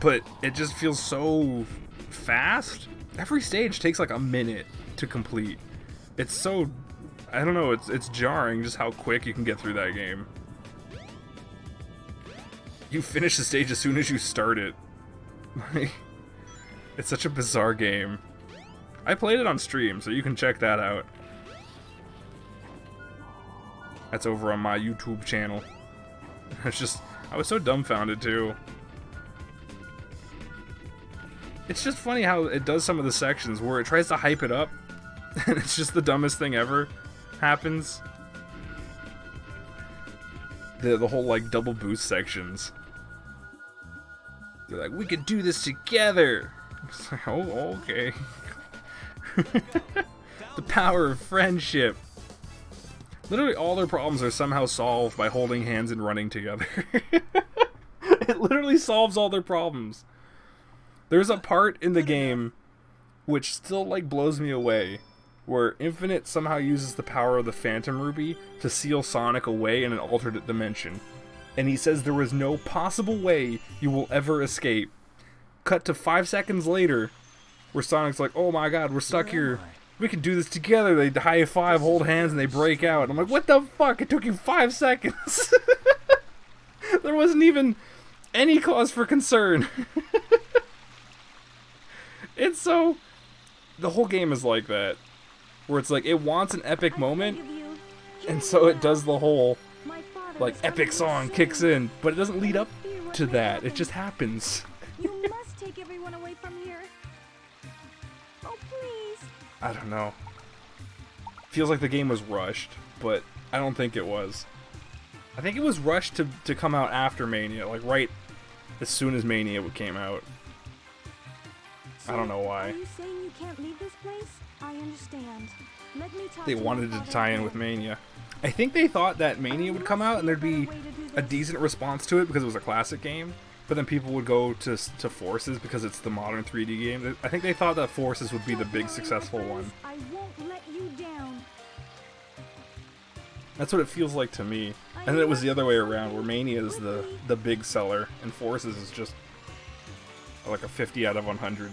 but it just feels so fast. Every stage takes like a minute to complete. It's so, I don't know, it's jarring just how quick you can get through that game. You finish the stage as soon as you start it. Like, it's such a bizarre game. I played it on stream, so you can check that out. That's over on my YouTube channel. It's just I was so dumbfounded too. It's just funny how it does some of the sections where it tries to hype it up, and it's just the dumbest thing ever happens. The whole like double boost sections. They're like, we could do this together. It's like, oh, okay. The power of friendship. Literally all their problems are somehow solved by holding hands and running together. It literally solves all their problems. There's a part in the game which still like blows me away, where Infinite somehow uses the power of the Phantom Ruby to seal Sonic away in an alternate dimension. And he says there was no possible way you will ever escape. Cut to 5 seconds later, where Sonic's like, oh my god, we're stuck here. We can do this together. They high five, hold hands, and they break out. And I'm like, what the fuck? It took you 5 seconds. There wasn't even any cause for concern. It's so... The whole game is like that. Where it's like, it wants an epic moment, and so it does the whole, like, epic song kicks in, but it doesn't lead up to that. It just happens. You must take everyone away from here. Oh, please. I don't know. Feels like the game was rushed, but I don't think it was. I think it was rushed to come out after Mania, like right as soon as Mania came out. I don't know why. Are you saying you can't leave this place? I understand. Let me talk They to wanted my to father tie in again. with Mania. I think they thought that Mania would come out and there'd be a decent response to it because it was a classic game, but then people would go to Forces because it's the modern 3D game. I think they thought that Forces would be the big successful one. I won't let you down. That's what it feels like to me. And then it was the other way around, where Mania is the big seller and Forces is just like a 50 out of 100.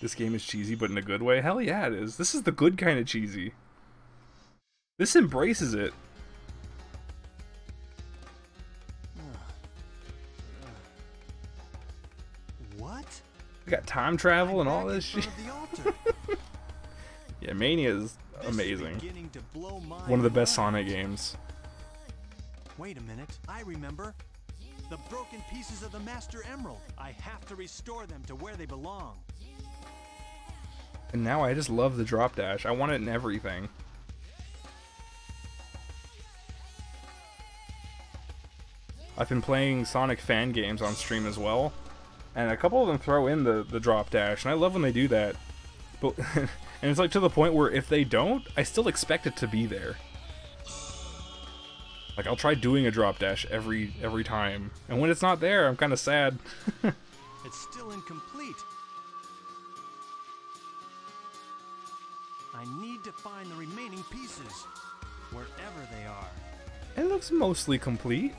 This game is cheesy, but in a good way? Hell yeah, it is. This is the good kind of cheesy. This embraces it. What? We got time travel and all this shit. The altar. Yeah, Mania is This is amazing. beginning to blow my One of the best mind. Sonic games. Wait a minute, I remember. The broken pieces of the Master Emerald. I have to restore them to where they belong. And now I just love the drop dash. I want it in everything. I've been playing Sonic fan games on stream as well, and a couple of them throw in the drop dash, and I love when they do that. But and it's like to the point where if they don't, I still expect it to be there. Like I'll try doing a drop dash every time, and when it's not there, I'm kind of sad. It's still incomplete. I need to find the remaining pieces, wherever they are. It looks mostly complete.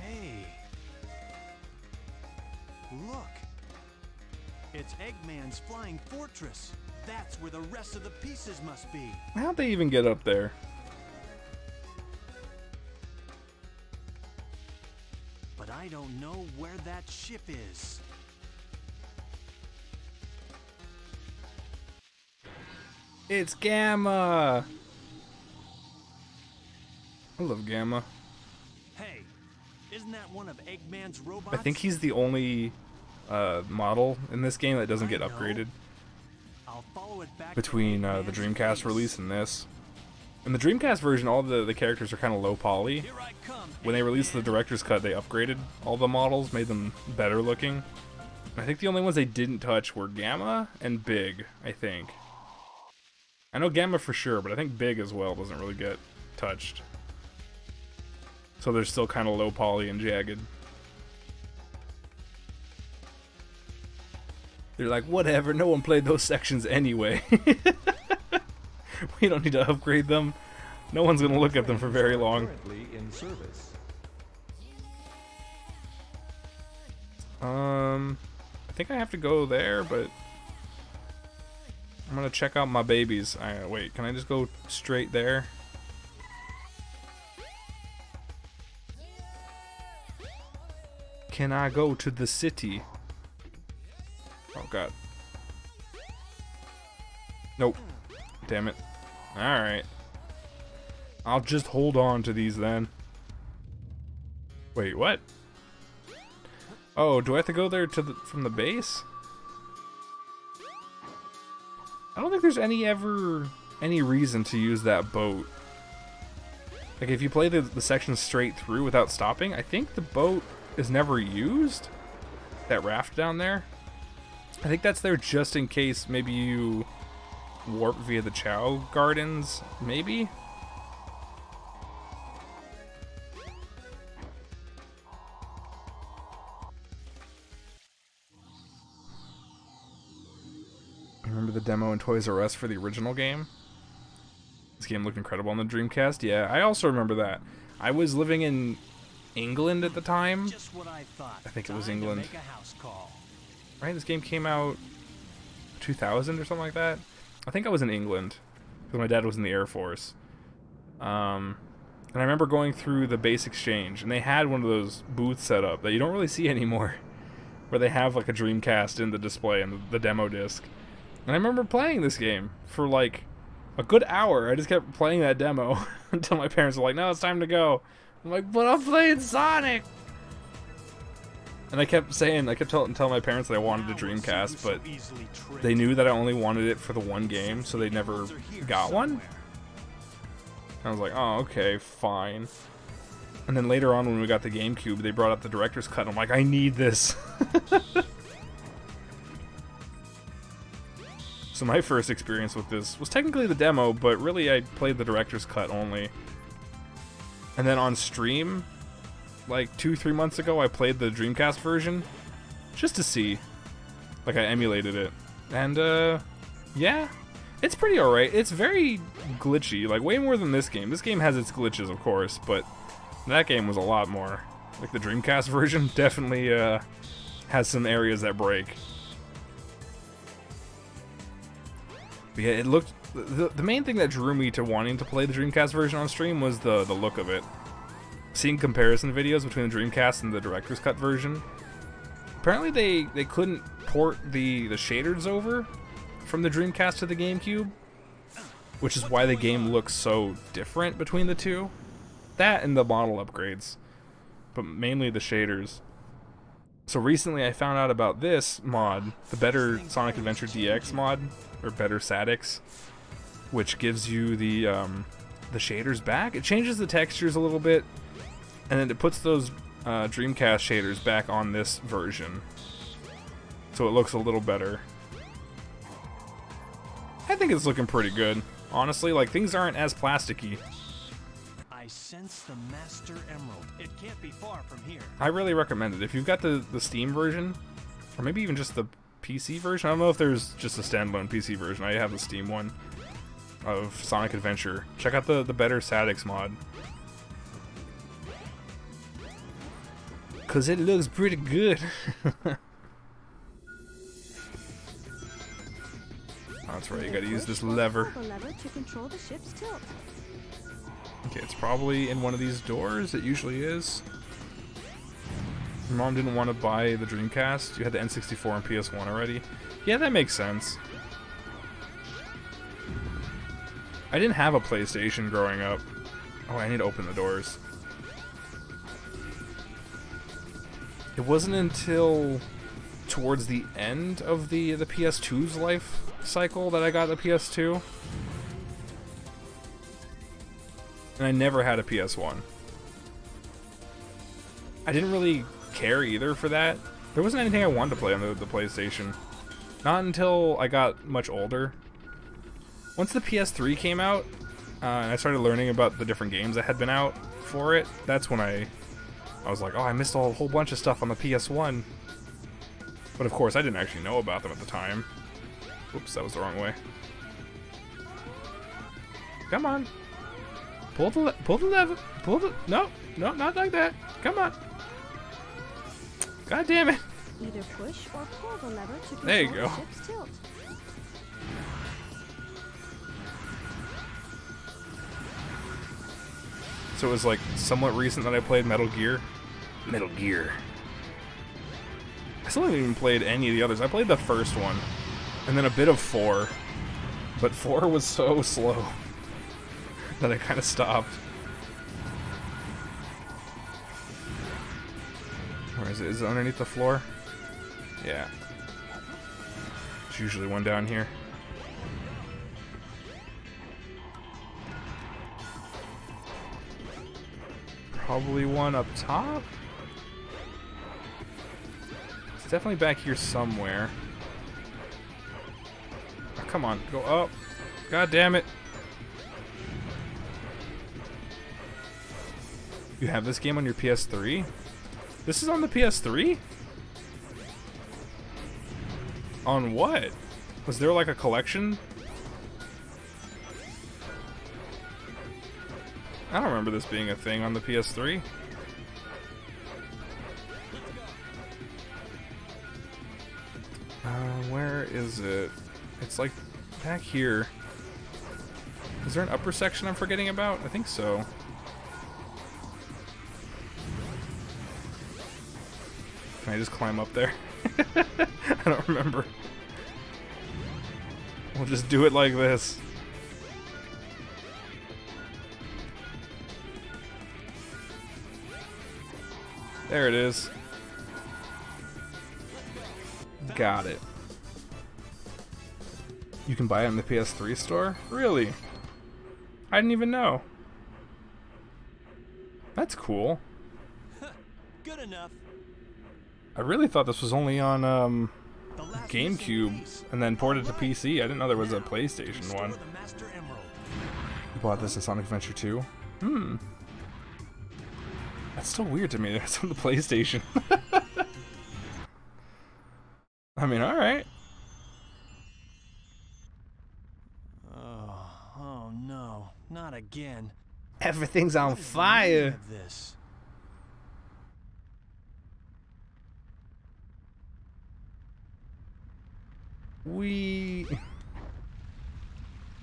Hey! Look! It's Eggman's flying fortress. That's where the rest of the pieces must be. How'd they even get up there? But I don't know where that ship is. It's Gamma! I love Gamma. Hey, isn't that one of Eggman's robots? I think he's the only model in this game that doesn't get I know. upgraded I'll follow it back between to the Eggman's Dreamcast base. release and this. In the Dreamcast version, all the characters are kind of low poly. Here I come, When they released the Eggman. director's cut, they upgraded all the models, made them better looking. I think the only ones they didn't touch were Gamma and Big, I think. I know Gamma for sure, but I think Big as well doesn't really get touched. So they're still kind of low poly and jagged. They're like, whatever, no one played those sections anyway. We don't need to upgrade them. No one's gonna look at them for very long. Currently in service. I think I have to go there, but I'm gonna check out my babies. Wait, can I just go straight there? Can I go to the city? Oh god. Nope. Damn it. Alright. I'll just hold on to these then. Wait, what? Oh, do I have to go there from the base? I don't think there's any reason to use that boat. Like, if you play the section straight through without stopping, I think the boat is never used. That raft down there. I think that's there just in case maybe you warp via the Chow Gardens, maybe? Remember the demo in Toys R Us for the original game? This game looked incredible on the Dreamcast. Yeah, I also remember that. I was living in England at the time. Just what I thought. I think it was England. Make a house call. Right, this game came out 2000 or something like that. I think I was in England because my dad was in the Air Force. And I remember going through the base exchange, and they had one of those booths set up that you don't really see anymore, where they have like a Dreamcast in the display and the demo disc. And I remember playing this game for like a good hour. I just kept playing that demo until my parents were like, "No, it's time to go." I'm like, "But I'm playing Sonic." And I kept telling my parents that I wanted a Dreamcast, but they knew that I only wanted it for the one game, so they never got one. And I was like, "Oh, okay, fine." And then later on, when we got the GameCube, they brought up the director's cut. And I'm like, "I need this." So my first experience with this was technically the demo, but really I played the director's cut only. And then on stream, like 2-3 months ago, I played the Dreamcast version just to see. Like, I emulated it. And, yeah, it's pretty alright. It's very glitchy, like way more than this game. This game has its glitches, of course, but that game was a lot more. Like, the Dreamcast version definitely has some areas that break. But yeah, it looked... The main thing that drew me to wanting to play the Dreamcast version on stream was the look of it. Seeing comparison videos between the Dreamcast and the Director's Cut version. Apparently they couldn't port the shaders over from the Dreamcast to the GameCube, which is why the game looks so different between the two. That and the model upgrades, but mainly the shaders. So recently I found out about this mod, the Better Sonic Adventure DX mod, or Better SADX, which gives you the shaders back. It changes the textures a little bit, and then it puts those Dreamcast shaders back on this version, so it looks a little better. I think it's looking pretty good, honestly. Like, things aren't as plasticky. I sense the Master Emerald. It can't be far from here. I really recommend it. If you've got the Steam version, or maybe even just the PC version. I don't know if there's just a standalone PC version. I have the Steam one of Sonic Adventure. Check out the Better SADX mod. Cause it looks pretty good. That's right, you gotta use this lever. Okay, it's probably in one of these doors. It usually is. Your mom didn't want to buy the Dreamcast. You had the N64 and PS1 already. Yeah, that makes sense. I didn't have a PlayStation growing up. Oh, I need to open the doors. It wasn't until towards the end of the PS2's life cycle that I got the PS2. And I never had a PS1. I didn't really care either for that. There wasn't anything I wanted to play on the PlayStation. Not until I got much older. Once the PS3 came out, and I started learning about the different games that had been out for it, that's when I was like, oh, I missed a whole bunch of stuff on the PS1. But of course, I didn't actually know about them at the time. Oops, that was the wrong way. Come on. Pull the lever. No, not like that. Come on. God damn it. Either push or pull the lever to control there you go. the ship's tilt. So it was like somewhat recent that I played Metal Gear. Metal Gear. I still haven't even played any of the others. I played the first one, and then a bit of 4, but 4 was so slow. Then I kind of stopped. Where is it? Is it underneath the floor? Yeah. There's usually one down here. Probably one up top? It's definitely back here somewhere. Oh, come on, go up. God damn it. You have this game on your PS3? This is on the PS3? On what? Was there like a collection? I don't remember this being a thing on the PS3. Where is it? It's like back here. Is there an upper section I'm forgetting about? I think so. Can I just climb up there? I don't remember. We'll just do it like this. There it is. Got it. You can buy it in the PS3 store? Really? I didn't even know. That's cool. Good enough. I really thought this was only on GameCube and then ported to PC. I didn't know there was a PlayStation one. You bought this in Sonic Adventure 2? Hmm. That's still weird to me. That's on the PlayStation. I mean, alright. Oh no, not again. Everything's on What is the fire. meaning of this?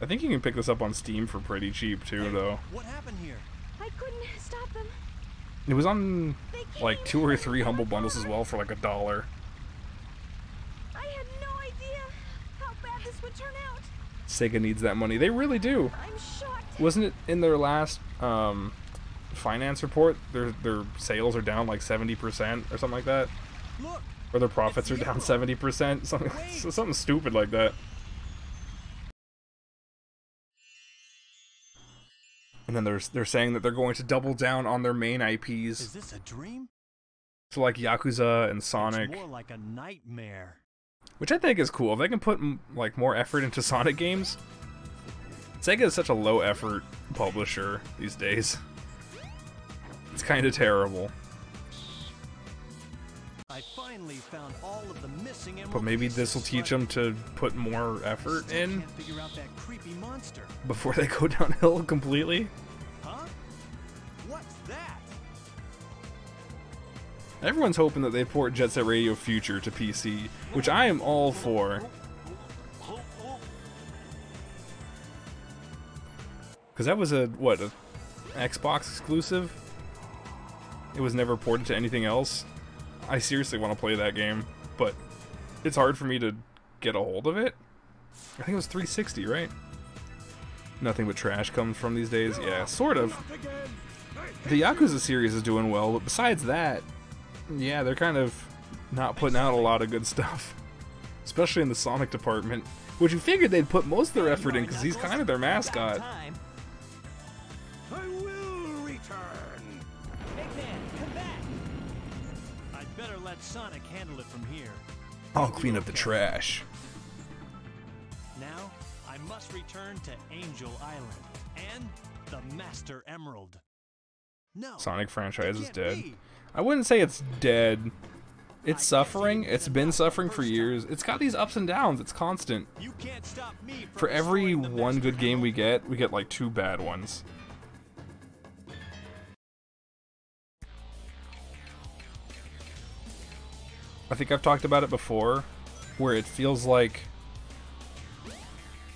I think you can pick this up on Steam for pretty cheap too, though. What happened here? I couldn't stop them. It was on They like came 2 or in 3 my Humble Bundles as car. well for like $1. I had no idea how bad this would turn out. Sega needs that money. They really do. I'm shocked. Wasn't it in their last finance report? Their sales are down like 70% or something like that, Look, or their profits are down 70%. Something stupid like that. And then they're saying that they're going to double down on their main IPs. is this a dream? So like Yakuza and Sonic, It's more like a nightmare. which I think is cool. If they can put like more effort into Sonic games. Sega is such a low effort publisher these days. It's kind of terrible. I finally found all of the missing emerald But maybe pieces, this will teach but them to put more effort still in can't figure out that creepy monster. before they go downhill completely. Huh? What's that? Everyone's hoping that they port Jet Set Radio Future to PC, which I am all for. Because that was a Xbox exclusive? It was never ported to anything else. I seriously want to play that game, but it's hard for me to get a hold of it. I think it was 360, right? Nothing but trash comes from these days. Yeah, sort of. The Yakuza series is doing well, but besides that, yeah, they're kind of not putting out a lot of good stuff. Especially in the Sonic department, which you figured they'd put most of their effort in because he's kind of their mascot. I will return. I'd better let Sonic handle it from here. I'll clean up the trash. Now, I must return to Angel Island and the Master Emerald. No, Sonic franchise is can't dead. be. I wouldn't say it's dead. It's suffering. It's been suffering for years. It's got these ups and downs. It's constant. You can't stop me from For every destroying the one Master good game we Emerald. get like 2 bad ones. I think I've talked about it before, where it feels like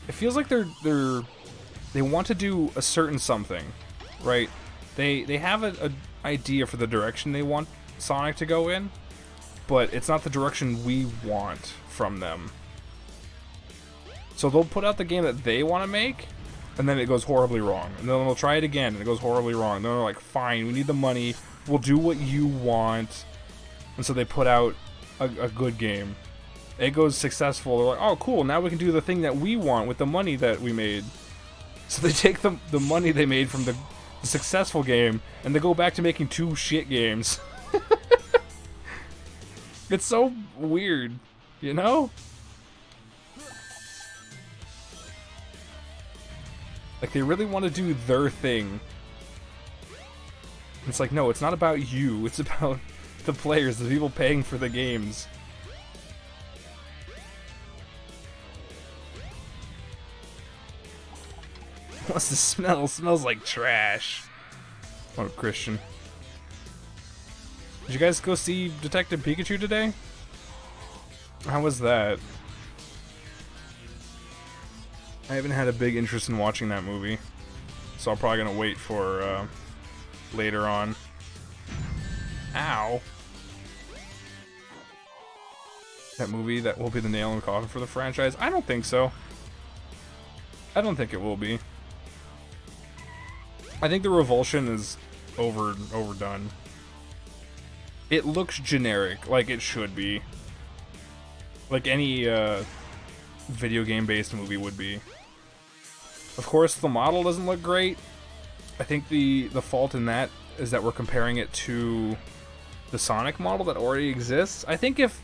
they want to do a certain something, right? They have an idea for the direction they want Sonic to go in, but it's not the direction we want from them. So they'll put out the game that they want to make, and then it goes horribly wrong. And then they'll try it again, and it goes horribly wrong. And then they're like, fine, we need the money. We'll do what you want. And so they put out a good game. It goes successful. They're like, oh, cool, now we can do the thing that we want with the money that we made. So they take the money they made from the successful game, and they go back to making 2 shit games. It's so weird, you know? Like, they really want to do their thing. It's like, no, it's not about you. It's about the players, the people paying for the games. What's the smell? It smells like trash. Oh, Christian. Did you guys go see Detective Pikachu today? How was that? I haven't had a big interest in watching that movie, so I'm probably gonna wait for later on. Ow. That movie that will be the nail in the coffin for the franchise? I don't think so. I don't think it will be. I think the revulsion is overdone. It looks generic, like it should be. Like any video game based movie would be. Of course, the model doesn't look great. I think the fault in that is that we're comparing it to the Sonic model that already exists. I think if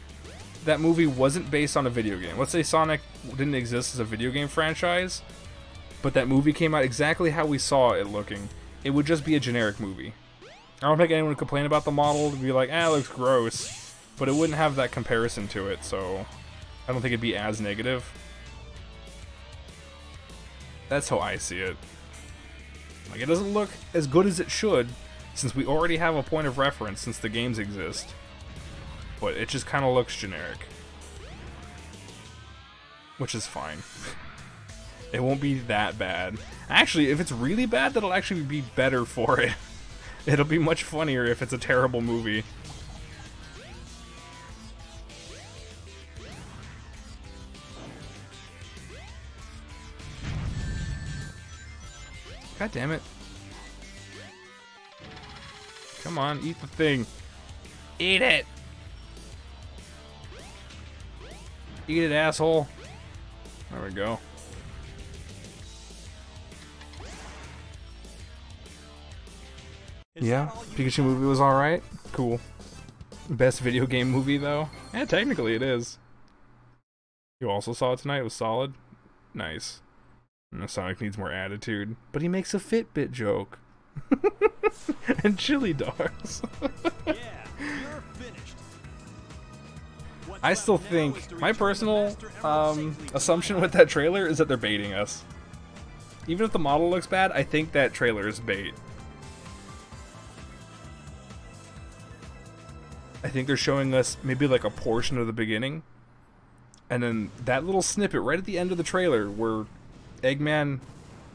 that movie wasn't based on a video game, let's say Sonic didn't exist as a video game franchise, but that movie came out exactly how we saw it looking, it would just be a generic movie. I don't think anyone would complain about the model to be like, it looks gross, but it wouldn't have that comparison to it, so I don't think it'd be as negative. That's how I see it. Like, it doesn't look as good as it should, since we already have a point of reference since the games exist. But it just kind of looks generic. Which is fine. It won't be that bad. Actually, if it's really bad, that'll actually be better for it. It'll be much funnier if it's a terrible movie. God damn it. Come on, eat the thing. Eat it! Eat it, asshole. There we go. Yeah, Pikachu movie was alright. Cool. Best video game movie, though? Yeah, technically it is. You also saw it tonight? It was solid? Nice. And Sonic needs more attitude. But he makes a Fitbit joke. And chili dogs. Yeah, you're finished. I still think, my personal assumption with that trailer is that they're baiting us. Even if the model looks bad, I think that trailer is bait. I think they're showing us maybe like a portion of the beginning, and then that little snippet right at the end of the trailer where Eggman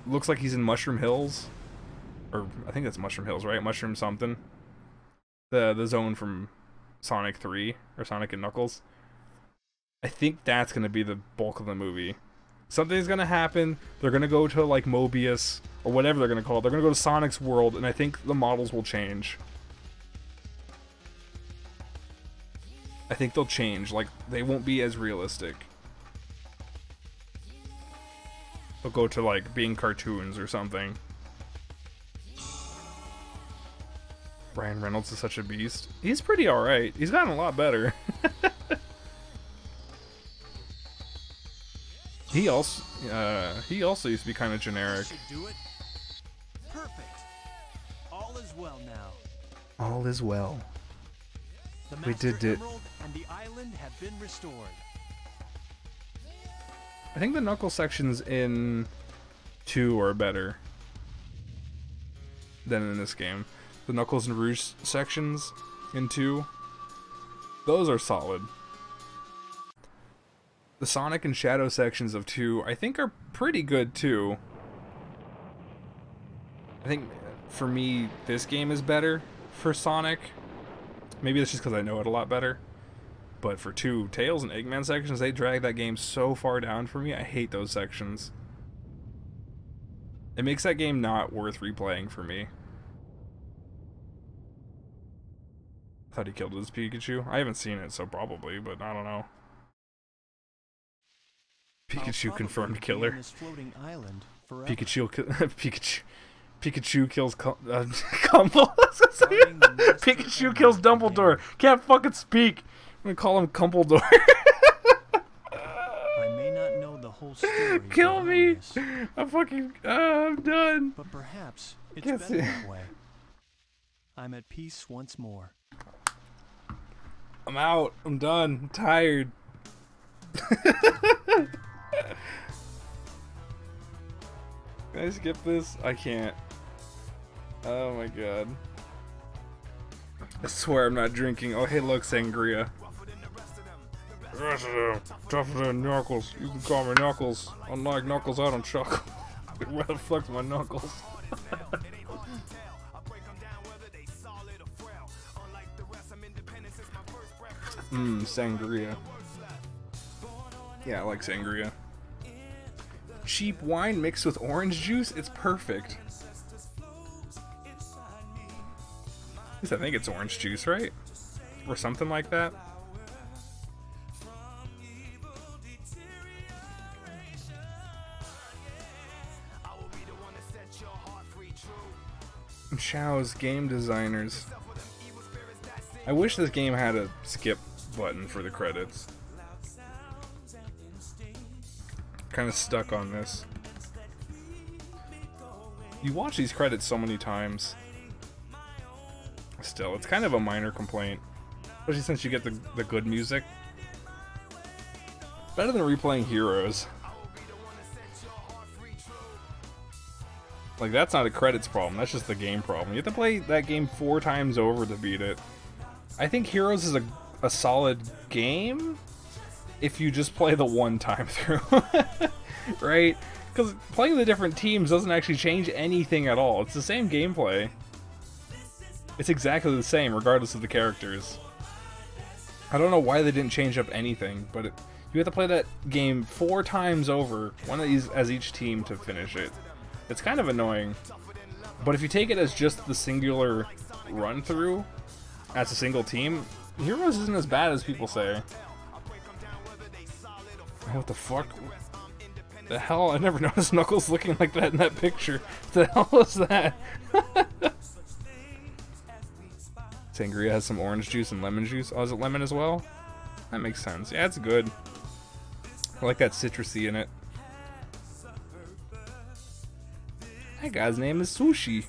looks like he's in Mushroom Hills, or I think that's Mushroom Hills, right? Mushroom something. The zone from Sonic 3 or Sonic and Knuckles. I think that's gonna be the bulk of the movie. Something's gonna happen. They're gonna go to like Mobius or whatever they're gonna call it. They're gonna go to Sonic's world, and I think the models will change. I think they'll change, like, they won't be as realistic. They'll go to, like, being cartoons or something. Ryan Reynolds is such a beast. He's pretty alright. He's gotten a lot better. He also used to be kind of generic. Do it. Perfect. All is well now. All is well. The We did Master it. Emerald and the island have been restored. I think the Knuckles sections in 2 are better than in this game. The Knuckles and Rouge sections in 2, those are solid. The Sonic and Shadow sections of 2, I think, are pretty good too. I think, for me, this game is better for Sonic. Maybe that's just because I know it a lot better. But for 2, Tails and Eggman sections, they drag that game so far down for me. I hate those sections. It makes that game not worth replaying for me. I thought he killed his Pikachu. I haven't seen it, so probably, but I don't know. Pikachu confirmed killer. Pikachu kills Cumble. Pikachu kills Dumbledore. Can't fucking speak. I'm gonna call him Cumbledore. I may not know the whole story. Kill me. I'm fucking. I'm done. But perhaps it's better that way. I'm at peace once more. I'm out. I'm done. I'm tired. Can I skip this? I can't. Oh my god. I swear I'm not drinking. Oh, hey, look, sangria. Tougher than Knuckles. You can call me Knuckles. Unlike Knuckles, I don't chuckle. Where the fuck's my Knuckles? Sangria. Yeah, I like sangria. Cheap wine mixed with orange juice? It's perfect. At least I think it's orange juice, right? Or something like that. Chao's game designers. I wish this game had a skip button for the credits. Kind of stuck on this. You watch these credits so many times. Still, it's kind of a minor complaint. Especially since you get the good music. Better than replaying Heroes. Like, that's not a credits problem, that's just the game problem. You have to play that game 4 times over to beat it. I think Heroes is a solid game if you just play the one time through. Right? Because playing the different teams doesn't actually change anything at all. It's the same gameplay. It's exactly the same, regardless of the characters. I don't know why they didn't change up anything, but you have to play that game 4 times over, one of these as each team to finish it. It's kind of annoying, but if you take it as just the singular run-through, as a single team, Heroes isn't as bad as people say. What the fuck? The hell? I never noticed Knuckles looking like that in that picture. What the hell was that? Sangria has some orange juice and lemon juice. Oh, is it lemon as well? That makes sense. Yeah, it's good. I like that citrusy in it. That guy's name is Sushi.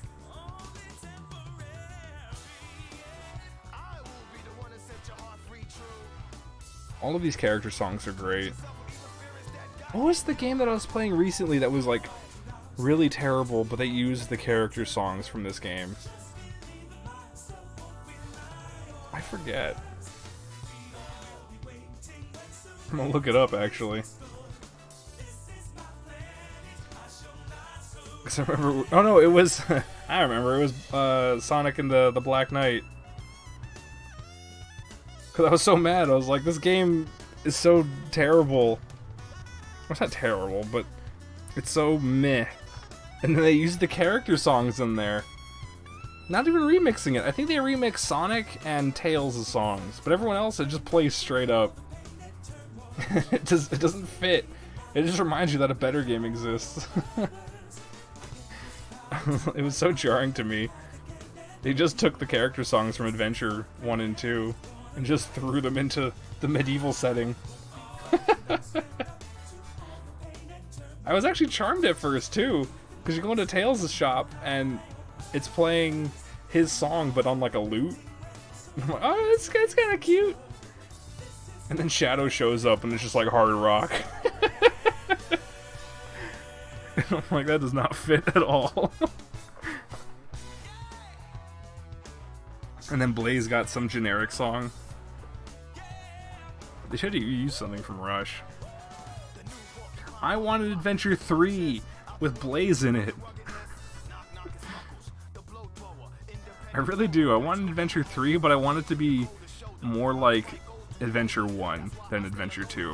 All of these character songs are great. What was the game that I was playing recently that was like really terrible, but they used the character songs from this game? I forget. I'm gonna look it up actually. I remember. Oh no, it was. I remember it was Sonic and the Black Knight. Cause I was so mad. I was like, this game is so terrible. Well, it's not terrible, but it's so meh. And then they used the character songs in there. Not even remixing it. I think they remixed Sonic and Tails' songs, but everyone else, it just plays straight up. It doesn't fit. It just reminds you that a better game exists. It was so jarring to me. They just took the character songs from Adventure 1 and 2 and just threw them into the medieval setting. I was actually charmed at first too, because you go into Tails' shop and it's playing his song but on like a lute. I'm like, oh, it's kind of cute. And then Shadow shows up and it's just like hard rock. I'm like, that does not fit at all. And then Blaze got some generic song. They should have used something from Rush. I wanted Adventure 3 with Blaze in it. I really do. I wanted Adventure 3, but I want it to be more like Adventure 1 than Adventure 2.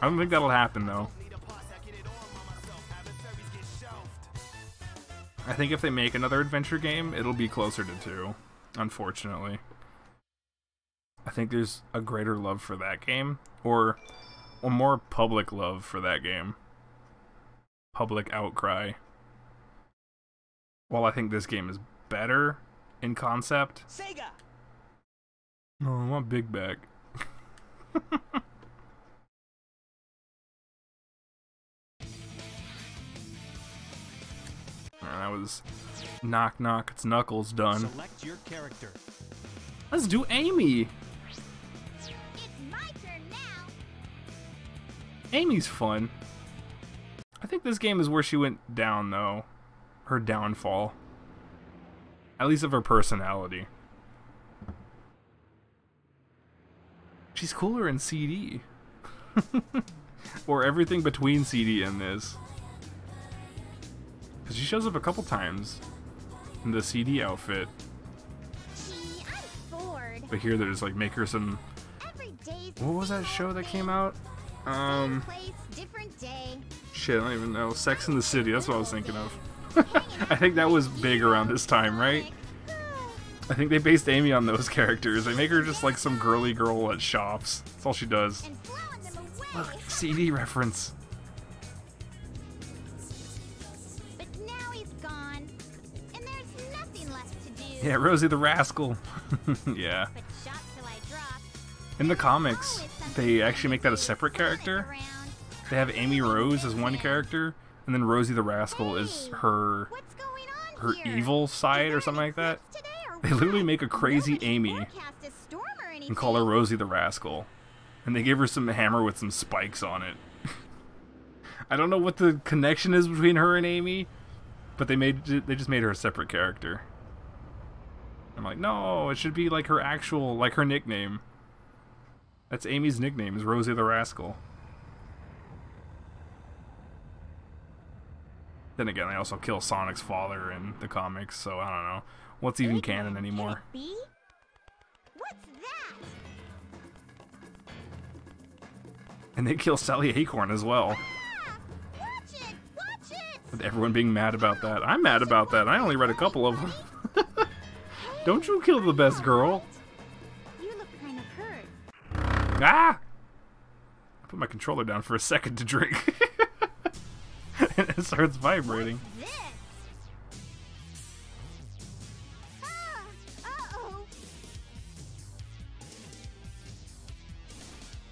I don't think that'll happen, though. I think if they make another adventure game, it'll be closer to 2, unfortunately. I think there's a greater love for that game, or more public love for that game. Public outcry. While I think this game is better in concept. Sega! No, I want Big Back. That was knock knock, it's Knuckles done. Select your character. Let's do Amy. It's my turn now. Amy's fun. I think this game is where she went down though. Her downfall. At least of her personality. She's cooler in CD. Or everything between CD and this. Because she shows up a couple times in the CD outfit. Gee, I'm bored. But here they just like make her some... Every day's What was that show that came out? same place, different day. Shit, I don't even know. Sex in the City, that's what I was thinking of. I think that was big around this time, right? I think they based Amy on those characters. They make her just like some girly girl at shops. That's all she does. And blowing them away. Look, CD reference. But now he's gone. And there's nothing left to do. Yeah, Rosie the Rascal. Yeah. But shot till I drop. In the comics, they actually make that a separate character. They have Amy Rose as one character, and then Rosie the Rascal is her What's going on here? evil side or something like that. They literally make a crazy Amy and call her Rosie the Rascal. And they give her some hammer with some spikes on it. I don't know what the connection is between her and Amy, but they just made her a separate character. I'm like, no, it should be like her actual, like her nickname. That's Amy's nickname, is Rosie the Rascal. Then again, they also kill Sonic's father in the comics, so I don't know. What's even canon anymore? What's that? And they kill Sally Acorn as well. Watch it! Watch it! With everyone being mad about that. I'm mad about that. I only read a couple of them. Don't you kill the best girl. You look kind of hurt. Ah! I put my controller down for a second to drink. And it starts vibrating. This. Uh-oh.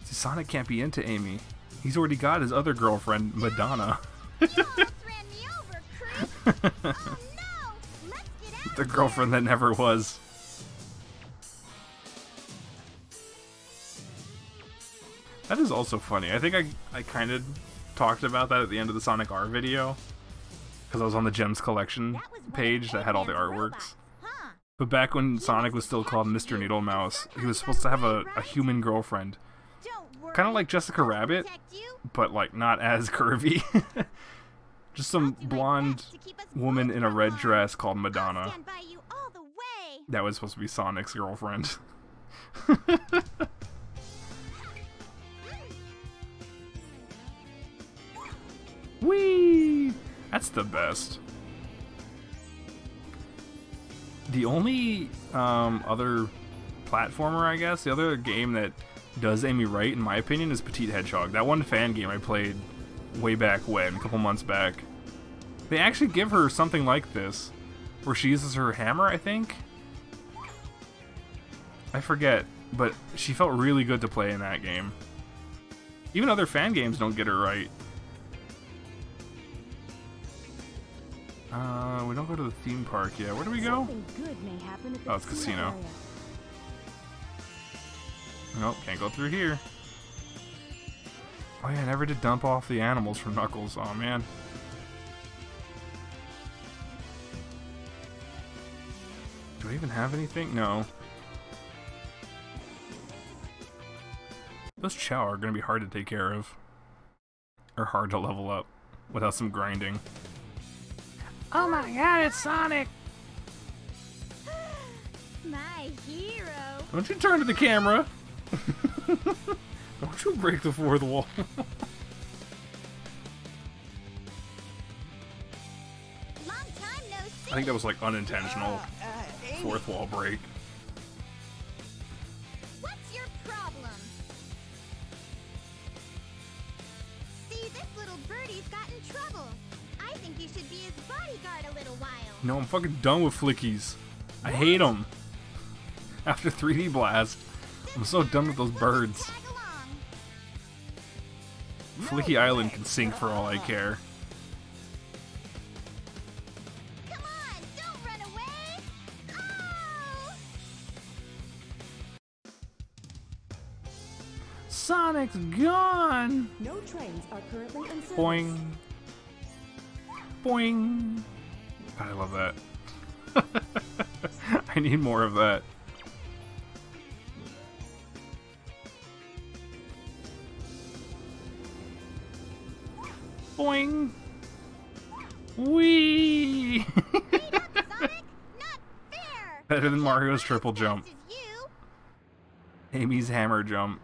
See, Sonic can't be into Amy. He's already got his other girlfriend, Madonna. You almost ran me over, Chris. Oh no! Let's get out The of girlfriend that never was. That is also funny. I think I kind of talked about that at the end of the Sonic R video. Because I was on the Gems Collection page that had all the artworks. Huh? But back when Sonic was still called Mr. Needlemouse, he was supposed to have a human girlfriend. Don't worry. Kind of like Jessica I'll Rabbit, protect you. but like not as curvy. Just some blonde woman in a red dress called I'll Madonna. stand by you all the way. That was supposed to be Sonic's girlfriend. Whee! That's the best. The only other platformer, I guess, the other game that does Amy right, in my opinion, is Petite Hedgehog. That one fan game I played way back when, a couple months back. They actually give her something like this, where she uses her hammer, I think? I forget, but she felt really good to play in that game. Even other fan games don't get her right. We don't go to the theme park yet. Where do we go? Something good may happen at the Oh, it's casino. area. Nope, can't go through here. Oh yeah, I never did dump off the animals from Knuckles. Oh man. Do I even have anything? No. Those Chow are going to be hard to take care of. Or hard to level up without some grinding. Oh my god, it's Sonic! My hero. Don't you turn to the camera! Don't you break the fourth wall. Long time no I think that was like unintentional Amy. fourth wall break. What's your problem? See, this little birdie's got in trouble. I think you should be his bodyguard a little while. No, I'm fucking done with flickies. I hate them. After 3D Blast, I'm so done with those birds. Tag along. Flicky Island can sink for all I care. Come on, don't run away. Oh! Sonic's gone! No trains are currently in service. Boing. Boing. God, I love that. I need more of that. Boing. Whee! Wait up, Sonic! Not fair! Better than Mario's Not triple as jump. fast as you. Amy's hammer jump.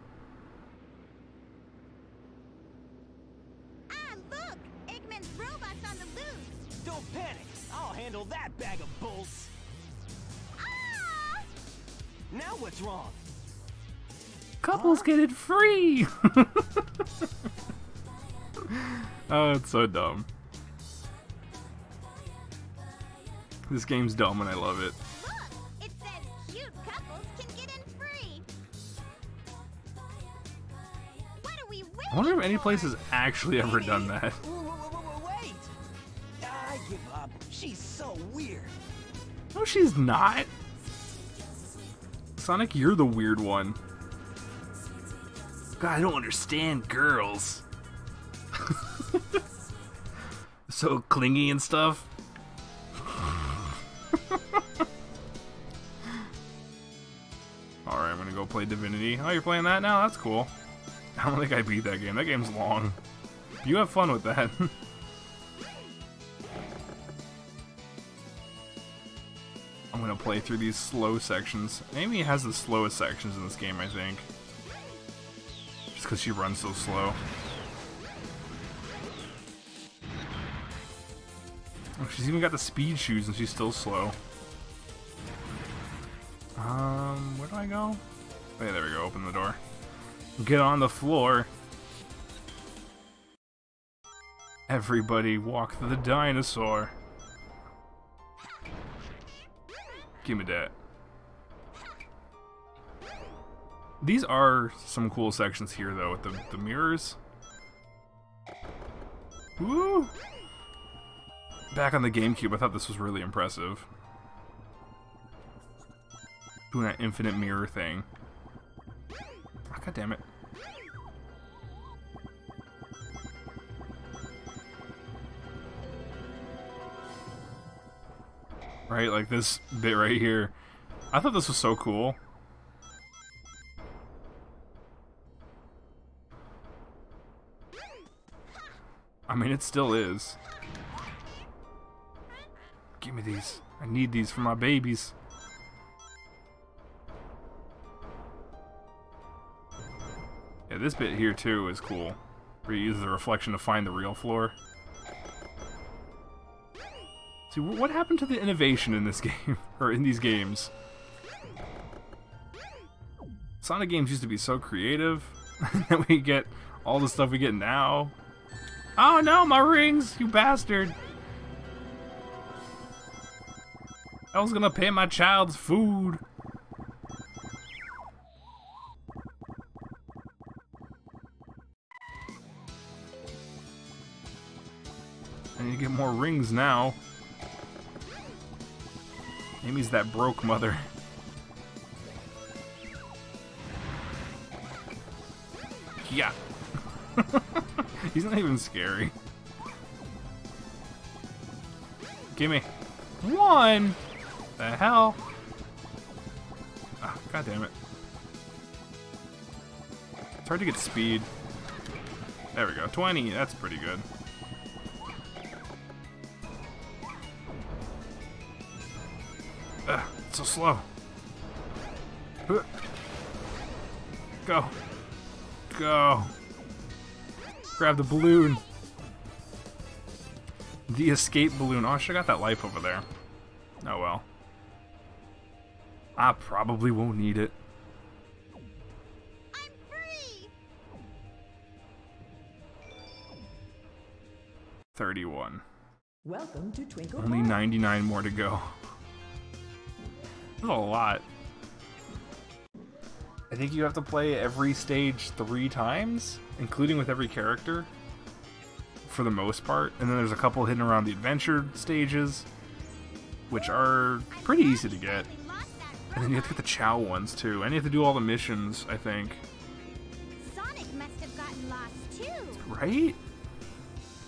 Ah, look! Eggman's robot's on the loose. Don't panic. I'll handle that bag of bolts. Ah! Now what's wrong? Couples get it free! Oh, it's so dumb. This game's dumb and I love it. Look! It says cute couples can get in free. What are we waiting I wonder if any for? place has actually ever done that. Wait! I give up. She's so weird. No, she's not. Sonic, you're the weird one. God, I don't understand girls. So clingy and stuff. Alright, I'm gonna go play Divinity. Oh, you're playing that now? That's cool. I don't think I beat that game. That game's long. You have fun with that. I'm gonna play through these slow sections. Amy has the slowest sections in this game, I think. Just because she runs so slow. Oh, she's even got the speed shoes and she's still slow. Where do I go? Hey, there we go. Open the door. Get on the floor. Everybody walk the dinosaur. Give me that. These are some cool sections here, though, with the mirrors. Woo! Back on the GameCube, I thought this was really impressive. Doing that infinite mirror thing. Oh, God damn it. Right, like this bit right here. I thought this was so cool. I mean, it still is. Give me these. I need these for my babies. Yeah, this bit here too is cool. Where you use the reflection to find the real floor. See, what happened to the innovation in this game? Or in these games? Sonic games used to be so creative. And then we get all the stuff we get now. Oh no, my rings, you bastard! I was gonna pay my child's food. I need to get more rings now. Amy's that broke mother. Yeah. He's not even scary. Gimme. One! The hell? Oh, God damn it. It's hard to get speed. There we go. 20. That's pretty good. Ugh, it's so slow. Go. Go. Grab the balloon. The escape balloon. Oh, I should've got that life over there. Oh well. I probably won't need it. I'm free! 31. Welcome to Twinkle Only Park. 99 more to go. That's a lot. I think you have to play every stage 3 times, including with every character, for the most part. And then there's a couple hidden around the adventure stages, which are pretty easy to get. And then you have to get the Chow ones too, and you have to do all the missions, I think. Sonic must have gotten lost too. Right?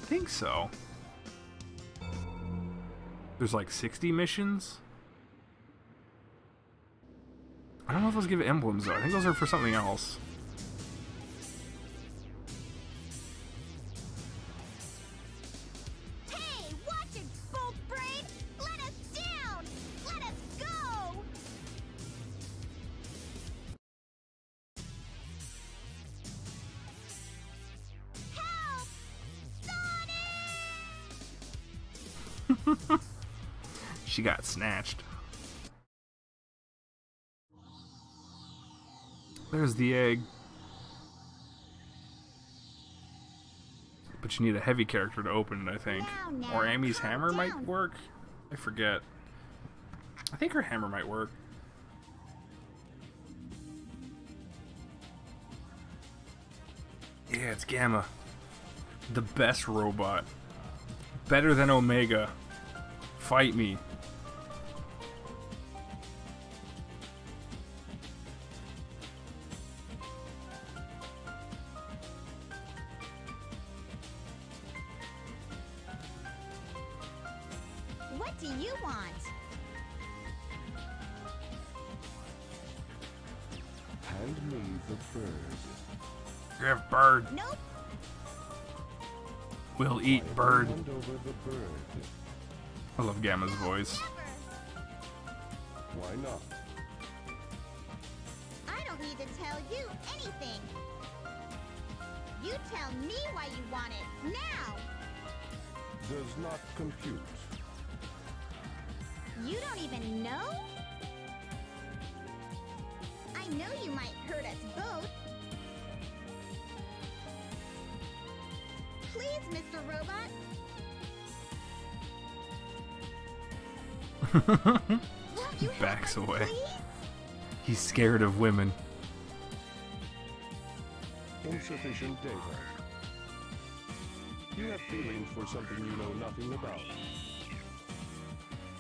I think so. There's like 60 missions. I don't know if those give emblems though. I think those are for something else. Hey, watch it, Bolt Brain! Let us down! Let us go! Help! Sonic! She got snatched. There's the egg. But you need a heavy character to open it, I think. Now, Or Amy's calm hammer might down. work? I forget. I think her hammer might work. Yeah, it's Gamma. The best robot. Better than Omega. Fight me. What do you want? Hand me the bird. Give bird. Nope. We'll eat bird. Hand over the bird. I love Gamma's voice. Why not? I don't need to tell you anything. You tell me why you want it now. Does not compute. You don't even know? I know you might hurt us both. Please, Mr. Robot. Won't you help Backs us, away. please? He's scared of women. Insufficient data. You have feelings for something you know nothing about.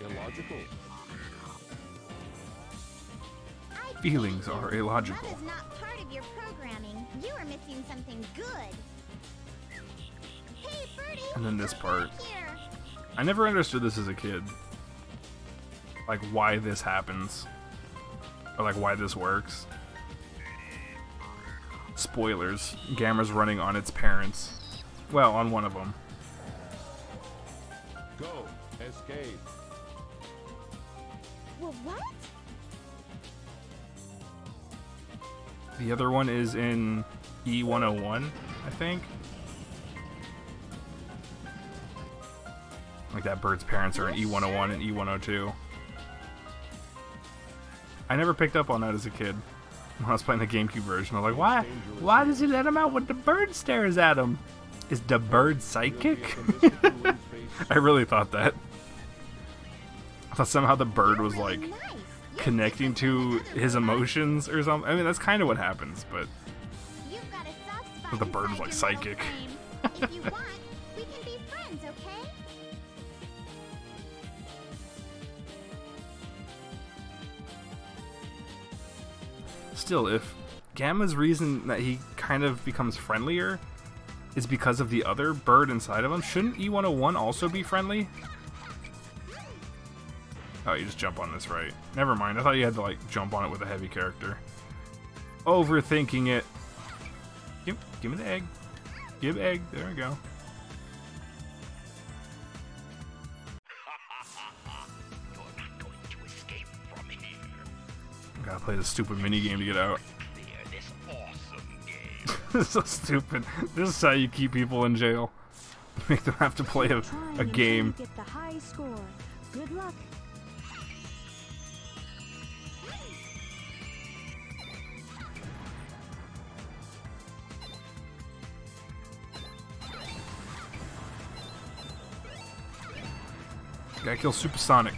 Illogical. I Feelings beg you. are illogical. Love is not part of your programming. You are missing something good. Hey, Birdie. And then this part. Here. I never understood this as a kid. Like, why this happens. Or, like, why this works. Spoilers. Gamma's running on its parents. Well, on one of them. Go. Escape. Well, what? The other one is in E101, I think. Like, that bird's parents are in E101 and E102. I never picked up on that as a kid. When I was playing the GameCube version, I was like, why does he let him out when the bird stares at him? Is the bird psychic? I really thought that. I thought somehow the bird was like Nice. You're connecting to different from his other robots. emotions or something. I mean, that's kind of what happens, but You've got a soft spot But the bird inside was, like, your psychic. metal frame. If you want, we can be friends, okay? still, if Gamma's reason that he kind of becomes friendlier is because of the other bird inside of him, shouldn't E101 also be friendly? Oh, you just jump on this, right? Never mind, I thought you had to, like, jump on it with a heavy character. Overthinking it. Give me the egg. Give egg. There we go. Gotta play this stupid mini game to get out. This is so stupid. This is how you keep people in jail. Make them have to play a Trying until game. you get the high score. Good luck. Gotta kill Supersonic.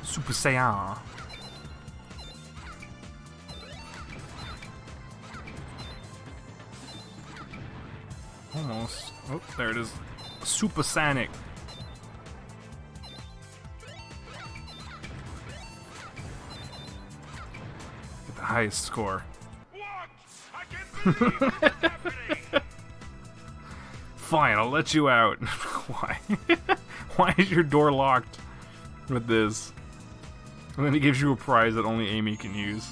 Super Saiyan. Almost. Oh, there it is. Supersonic. Get the highest score. Fine, I'll let you out. Why? Why is your door locked with this? And then he gives you a prize that only Amy can use.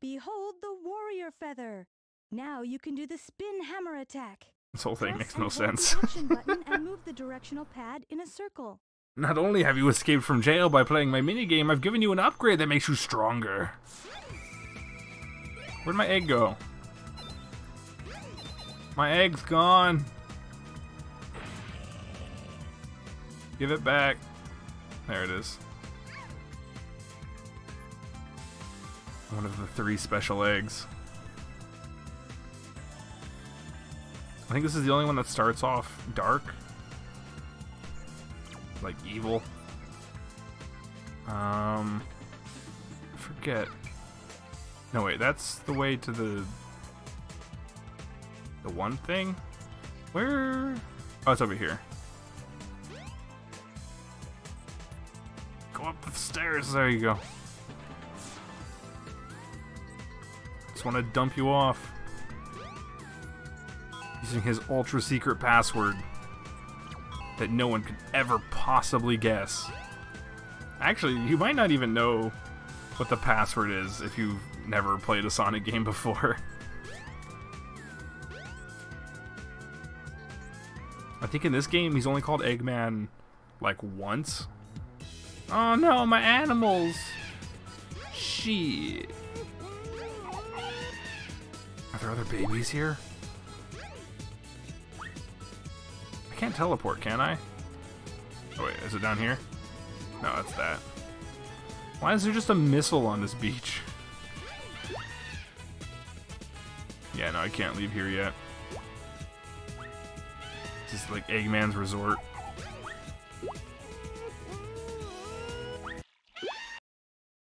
Behold the warrior feather. Now you can do the spin hammer attack. This whole thing makes Press no and hold sense. the action button and move the directional pad in a circle. Not only have you escaped from jail by playing my minigame, I've given you an upgrade that makes you stronger. Where'd my egg go? My egg's gone. Give it back. There it is. One of the 3 special eggs. I think this is the only one that starts off dark. Like evil. I forget. No wait, that's the way to the one thing? Where? Oh, it's over here. Go up the stairs. There you go. Just want to dump you off. Using his ultra secret password that no one could ever possibly guess. Actually, you might not even know what the password is if you've never played a Sonic game before. I think in this game he's only called Eggman like once. Oh no, my animals! Shit. Are there other babies here? I can't teleport, can I? Oh wait, is it down here? No, that's that. Why is there just a missile on this beach? Yeah, no, I can't leave here yet. This is like Eggman's resort.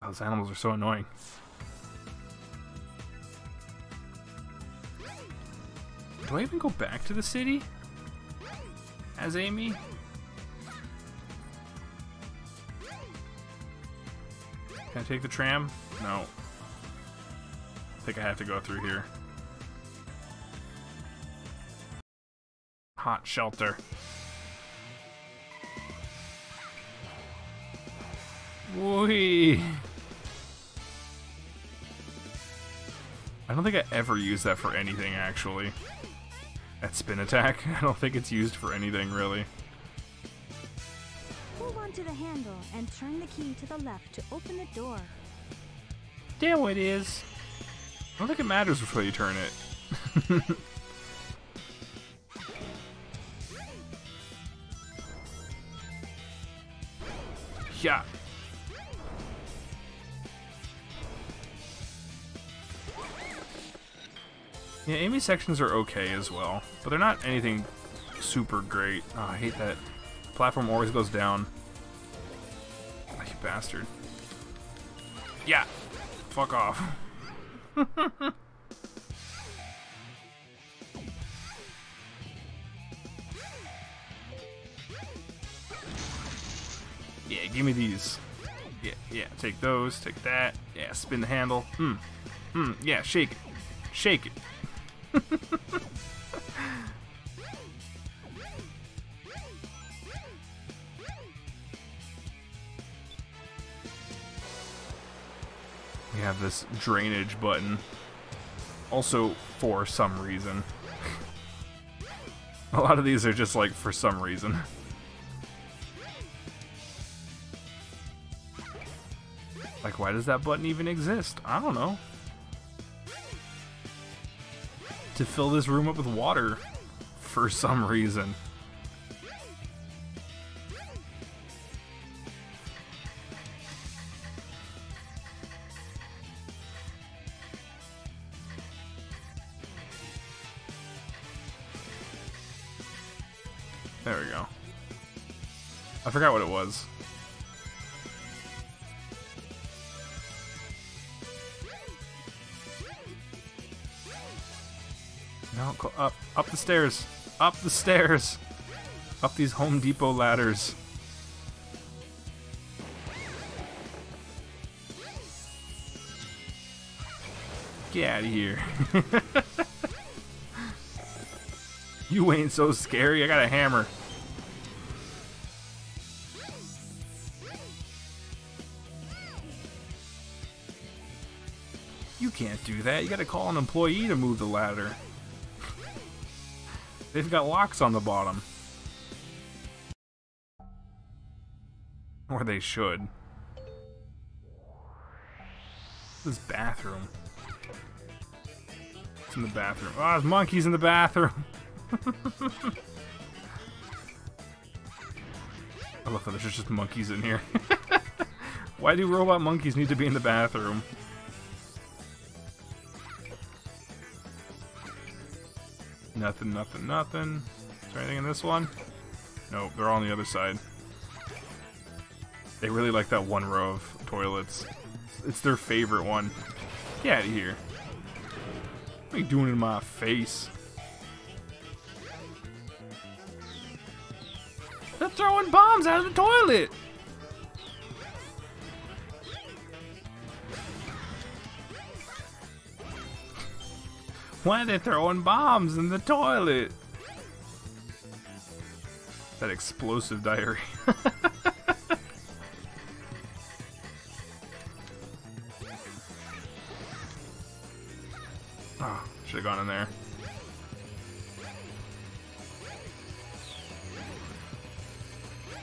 Oh, those animals are so annoying. Do I even go back to the city? As Amy? Can I take the tram? No. I think I have to go through here. Hot shelter. Whee! I don't think I ever use that for anything, actually. That spin attack, I don't think it's used for anything, really. Hold on to the handle and turn the key to the left to open the door. There it is. I don't think it matters which way you turn it. Yeah. Yeah, Amy's sections are okay as well, but they're not anything super great. Oh, I hate that. Platform always goes down. Oh, you bastard. Yeah. Fuck off. Yeah, give me these. Yeah, take those, take that. Yeah, spin the handle. Yeah, shake it. Shake it. We have this drainage button. Also, for some reason. A lot of these are just like, for some reason. Like, why does that button even exist? I don't know. To fill this room up with water. For some reason. There we go. I forgot what it was. No, go up. Up the stairs. Up the stairs. Up these Home Depot ladders. Get out of here. You ain't so scary. I got a hammer. You can't do that. You gotta call an employee to move the ladder. They've got locks on the bottom. Or they should. This bathroom. It's in the bathroom. Oh, there's monkeys in the bathroom. I love that there's just monkeys in here. Why do robot monkeys need to be in the bathroom? Nothing, nothing, nothing. Is there anything in this one? Nope, they're all on the other side. They really like that one row of toilets. It's their favorite one. Get out of here. What are you doing in my face? They're throwing bombs out of the toilet! Why are they throwing bombs in the toilet? That explosive diarrhea. Oh, should have gone in there.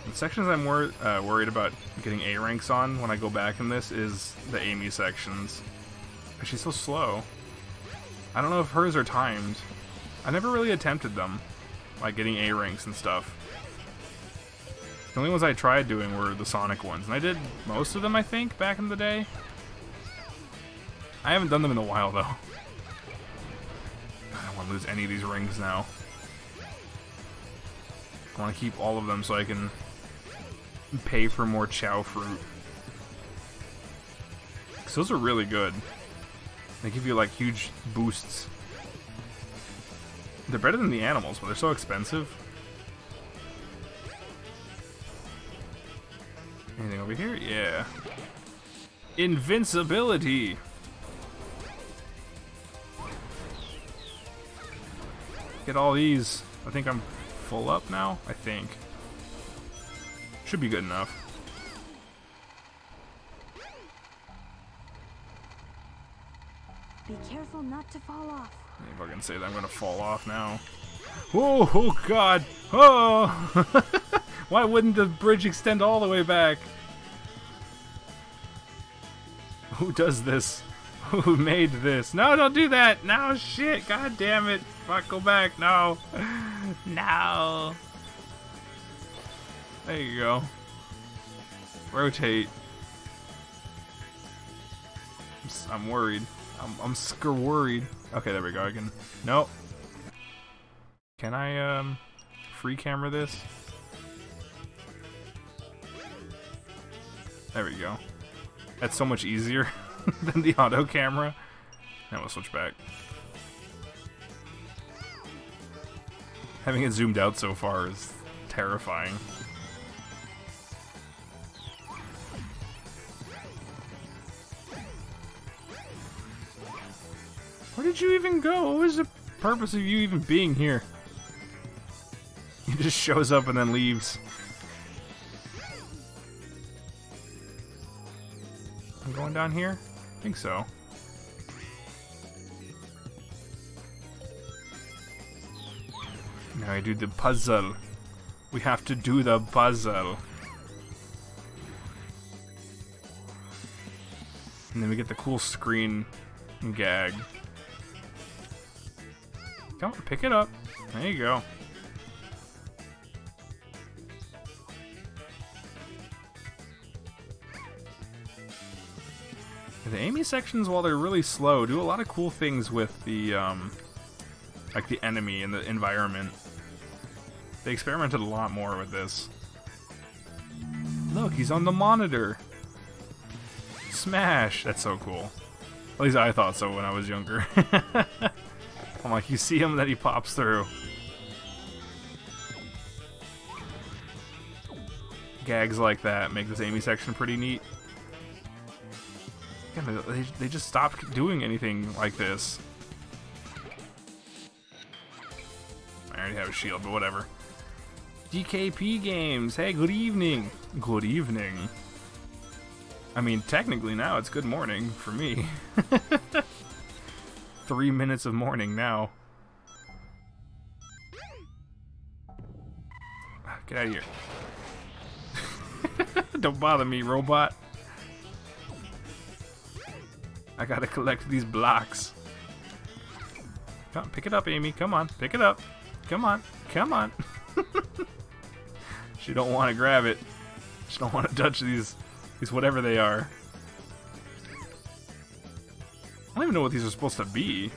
The sections I'm worried about getting A ranks on when I go back in this is the Amy sections. She's so slow. I don't know if hers are timed. I never really attempted them, like getting A ranks and stuff. The only ones I tried doing were the Sonic ones, and I did most of them, I think, back in the day. I haven't done them in a while, though. I don't want to lose any of these rings now. I want to keep all of them so I can pay for more Chow Fruit. 'Cause those are really good. They give you, like, huge boosts. They're better than the animals, but they're so expensive. Anything over here? Yeah. Invincibility! Get all these. I think I'm full up now, I think. Should be good enough. Be careful not to fall off. If I can say that I'm gonna fall off now. Whoa, oh god! Oh! Why wouldn't the bridge extend all the way back? Who does this? Who made this? No, don't do that! No, shit! God damn it! Fuck, go back! No! No! There you go. Rotate. I'm worried. I'm worried. Okay, there we go. I can. Nope. Can I free camera this? There we go. That's so much easier than the auto camera. Now we'll switch back. Having it zoomed out so far is terrifying. Where did you even go? What was the purpose of you even being here? He just shows up and then leaves. I'm going down here? I think so. Now I do the puzzle. We have to do the puzzle. And then we get the cool screen gag. Come on, pick it up. There you go. The Amy sections, while they're really slow, do a lot of cool things with the, like the enemy and the environment. They experimented a lot more with this. Look, he's on the monitor. Smash! That's so cool. At least I thought so when I was younger. I'm like, you see him, then he pops through. Gags like that make this Amy section pretty neat. Again, they just stopped doing anything like this. I already have a shield, but whatever. DKP Games, hey, good evening. Good evening. I mean, technically now it's good morning for me. 3 minutes of morning now. Get out of here. Don't bother me, robot. I gotta collect these blocks. Come, pick it up, Amy. Come on, pick it up. Come on, come on. She don't want to grab it. She don't want to touch these whatever they are. I don't even know what these are supposed to be.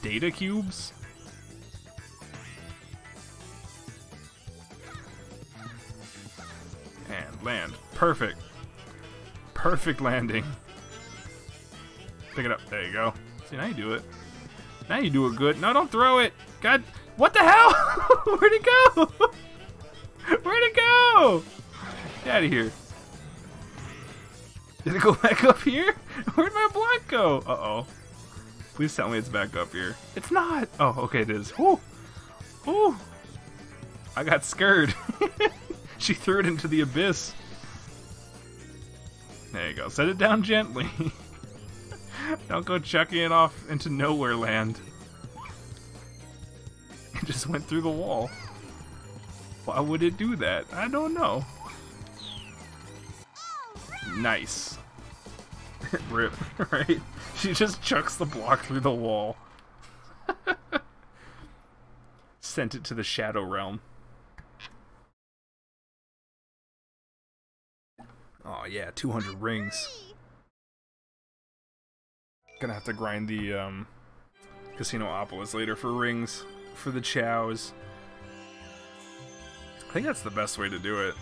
Data cubes? And land. Perfect. Perfect landing. Pick it up. There you go. See, now you do it. Now you do it good. No, don't throw it. God, what the hell? Where'd it go? Where'd it go? Get out of here. Did it go back up here? Where'd my block go? Uh-oh. Please tell me it's back up here. It's not. Oh, okay, it is. Woo. Woo. I got scared. She threw it into the abyss. There you go. Set it down gently. Don't go chucking it off into nowhere land. It just went through the wall. Why would it do that? I don't know. Nice. Rip, right? She just chucks the block through the wall. Sent it to the Shadow Realm. Oh yeah, 200 rings. Gonna have to grind the Casinopolis later for rings for the chows. I think that's the best way to do it.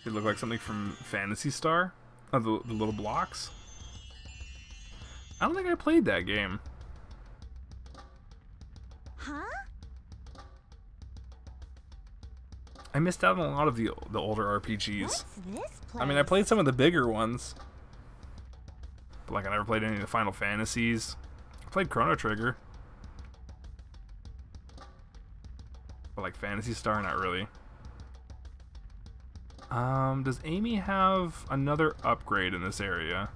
It look like something from Phantasy Star? Oh, the little blocks? I don't think I played that game. Huh? I missed out on a lot of the older RPGs. What's this place? I mean, I played some of the bigger ones. But like, I never played any of the Final Fantasies. I played Chrono Trigger. But like Phantasy Star, not really. Does Amy have another upgrade in this area?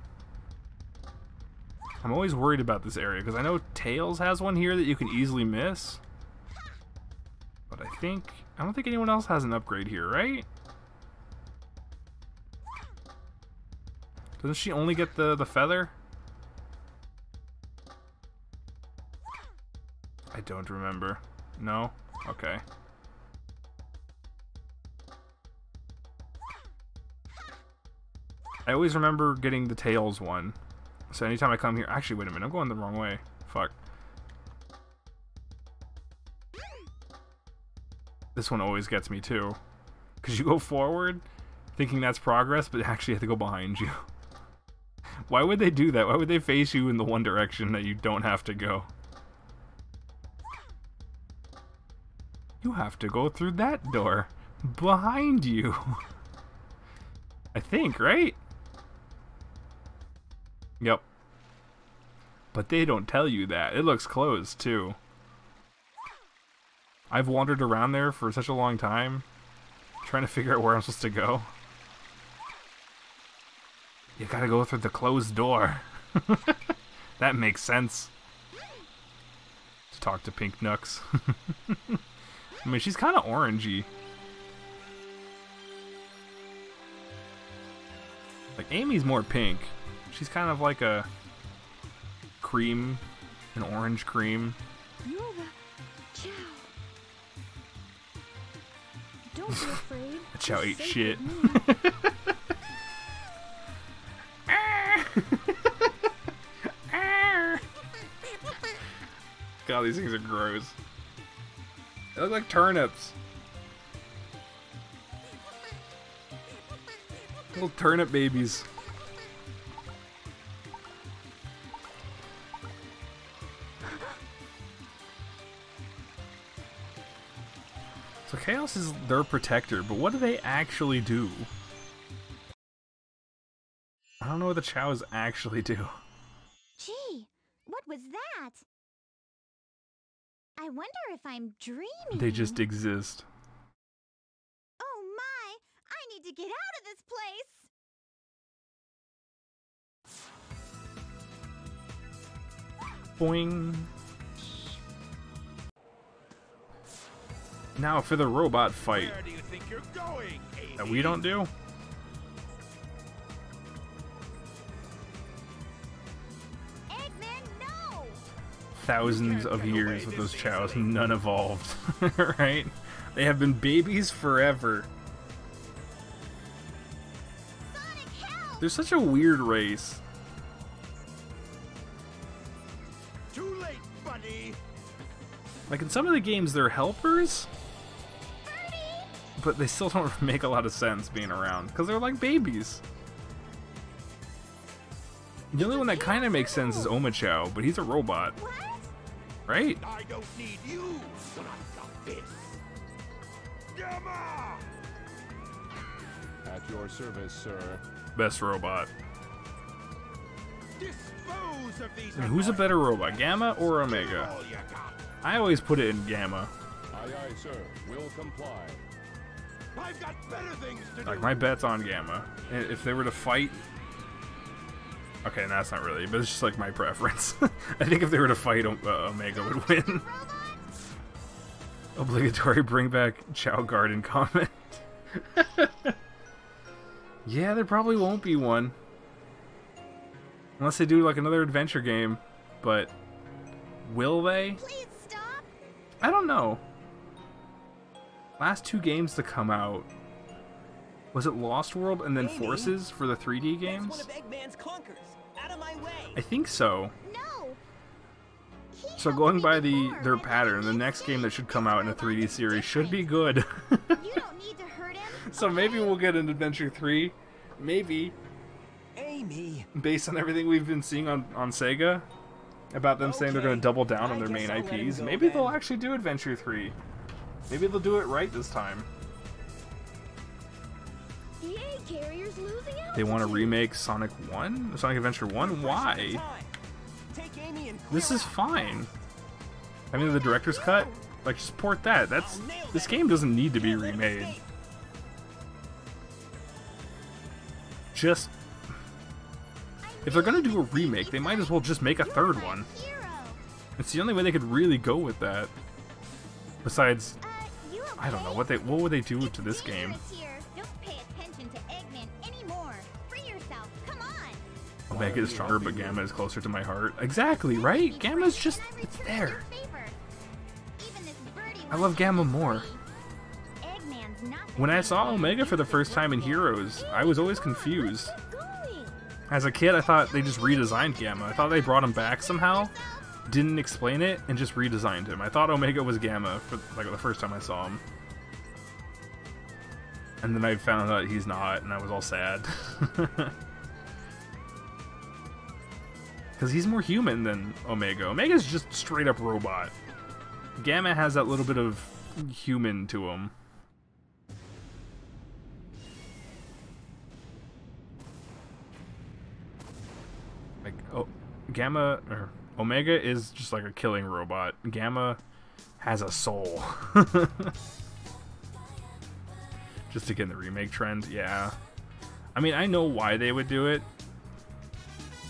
I'm always worried about this area, because I know Tails has one here that you can easily miss. But I don't think anyone else has an upgrade here, right? Doesn't she only get the feather? I don't remember. No? Okay. I always remember getting the Tails one. So anytime I come here... Actually, wait a minute. I'm going the wrong way. Fuck. This one always gets me, too. Because you go forward, thinking that's progress, but actually you have to go behind you. Why would they do that? Why would they face you in the one direction that you don't have to go? You have to go through that door. Behind you. I think, right? Yep. But they don't tell you that. It looks closed, too. I've wandered around there for such a long time, trying to figure out where I'm supposed to go. You gotta go through the closed door. That makes sense. To talk to Pink Nux. I mean, she's kind of orangey. Like, Amy's more pink. She's kind of like a cream, an orange cream. You're the Chow. Don't be afraid. The Chow ate shit. God, these things are gross. They look like turnips. Little turnip babies. So Chaos is their protector, but what do they actually do? I don't know what the Chows actually do. Gee, what was that? I wonder if I'm dreaming. They just exist. Oh my! I need to get out of this place! Boing. Now for the robot fight. Where do you think you're going, Amy? That we don't do? Eggman, no! Thousands of years with those Chows, none evolved. Right? They have been babies forever. Sonic, help! They're such a weird race. Too late, buddy. Like in some of the games, they're helpers, but they still don't make a lot of sense being around because they're like babies. The only one that kind of makes sense is Omachow, but he's a robot. What? Right? I don't need you when I've got this. Gamma! At your service, sir. Best robot. Dispose of these. And who's a better robot, Gamma or Omega? All you got. I always put it in Gamma. Aye, aye, sir. Will comply. I've got better things to do. Like, my bet's on Gamma. And if they were to fight... Okay, that's not really, but it's just like my preference. I think if they were to fight, Omega would win. Obligatory bring back Chow Garden comment. Yeah, there probably won't be one. Unless they do like another adventure game. But will they? Please stop! I don't know. Last two games to come out. Was it Lost World and then Forces for the 3D games? That's one of Eggman's clunkers. Out of my way. I think so. No! So going by their pattern, the next game that should come out in a 3D series should be good. You don't need to hurt him. So maybe we'll get an Adventure 3. Maybe. Amy. Based on everything we've been seeing on Sega. About them saying they're going to double down on their main IPs. Maybe they'll actually do Adventure 3. Maybe they'll do it right this time. The egg carrier's losing out. They want to remake Sonic 1? Sonic Adventure 1? Why? Take Amy and This is fine. I mean, the director's cut? Like, just port that. This game doesn't need to be remade. Just... If they're gonna do a remake, they might as well just make a third one. It's the only way they could really go with that. Besides, I don't know, what would they do to this game? Don't pay attention to Eggman anymore. Free yourself. Come on. Omega is stronger, but Gamma is closer to my heart. Exactly, right? Gamma's just, it's there. I love Gamma more. When I saw Omega for the first time in Heroes, I was always confused. As a kid, I thought they just redesigned Gamma. I thought they brought him back somehow, didn't explain it, and just redesigned him. I thought Omega was Gamma for like the first time I saw him. And then I found out he's not, and I was all sad. Because he's more human than Omega. Omega's just straight up robot. Gamma has that little bit of human to him. Like, oh, Gamma, or Omega is just like a killing robot. Gamma has a soul. Just to get in the remake trend, yeah. I mean, I know why they would do it.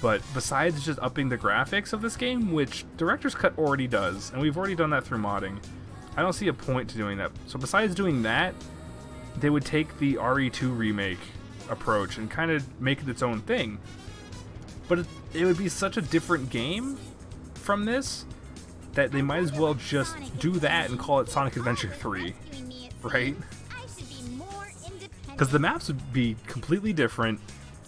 But besides just upping the graphics of this game, which Director's Cut already does, and we've already done that through modding, I don't see a point to doing that. So besides doing that, they would take the RE2 remake approach and kind of make it its own thing. But it would be such a different game from this that they might as well just do that and call it Sonic Adventure 3, right? Because the maps would be completely different.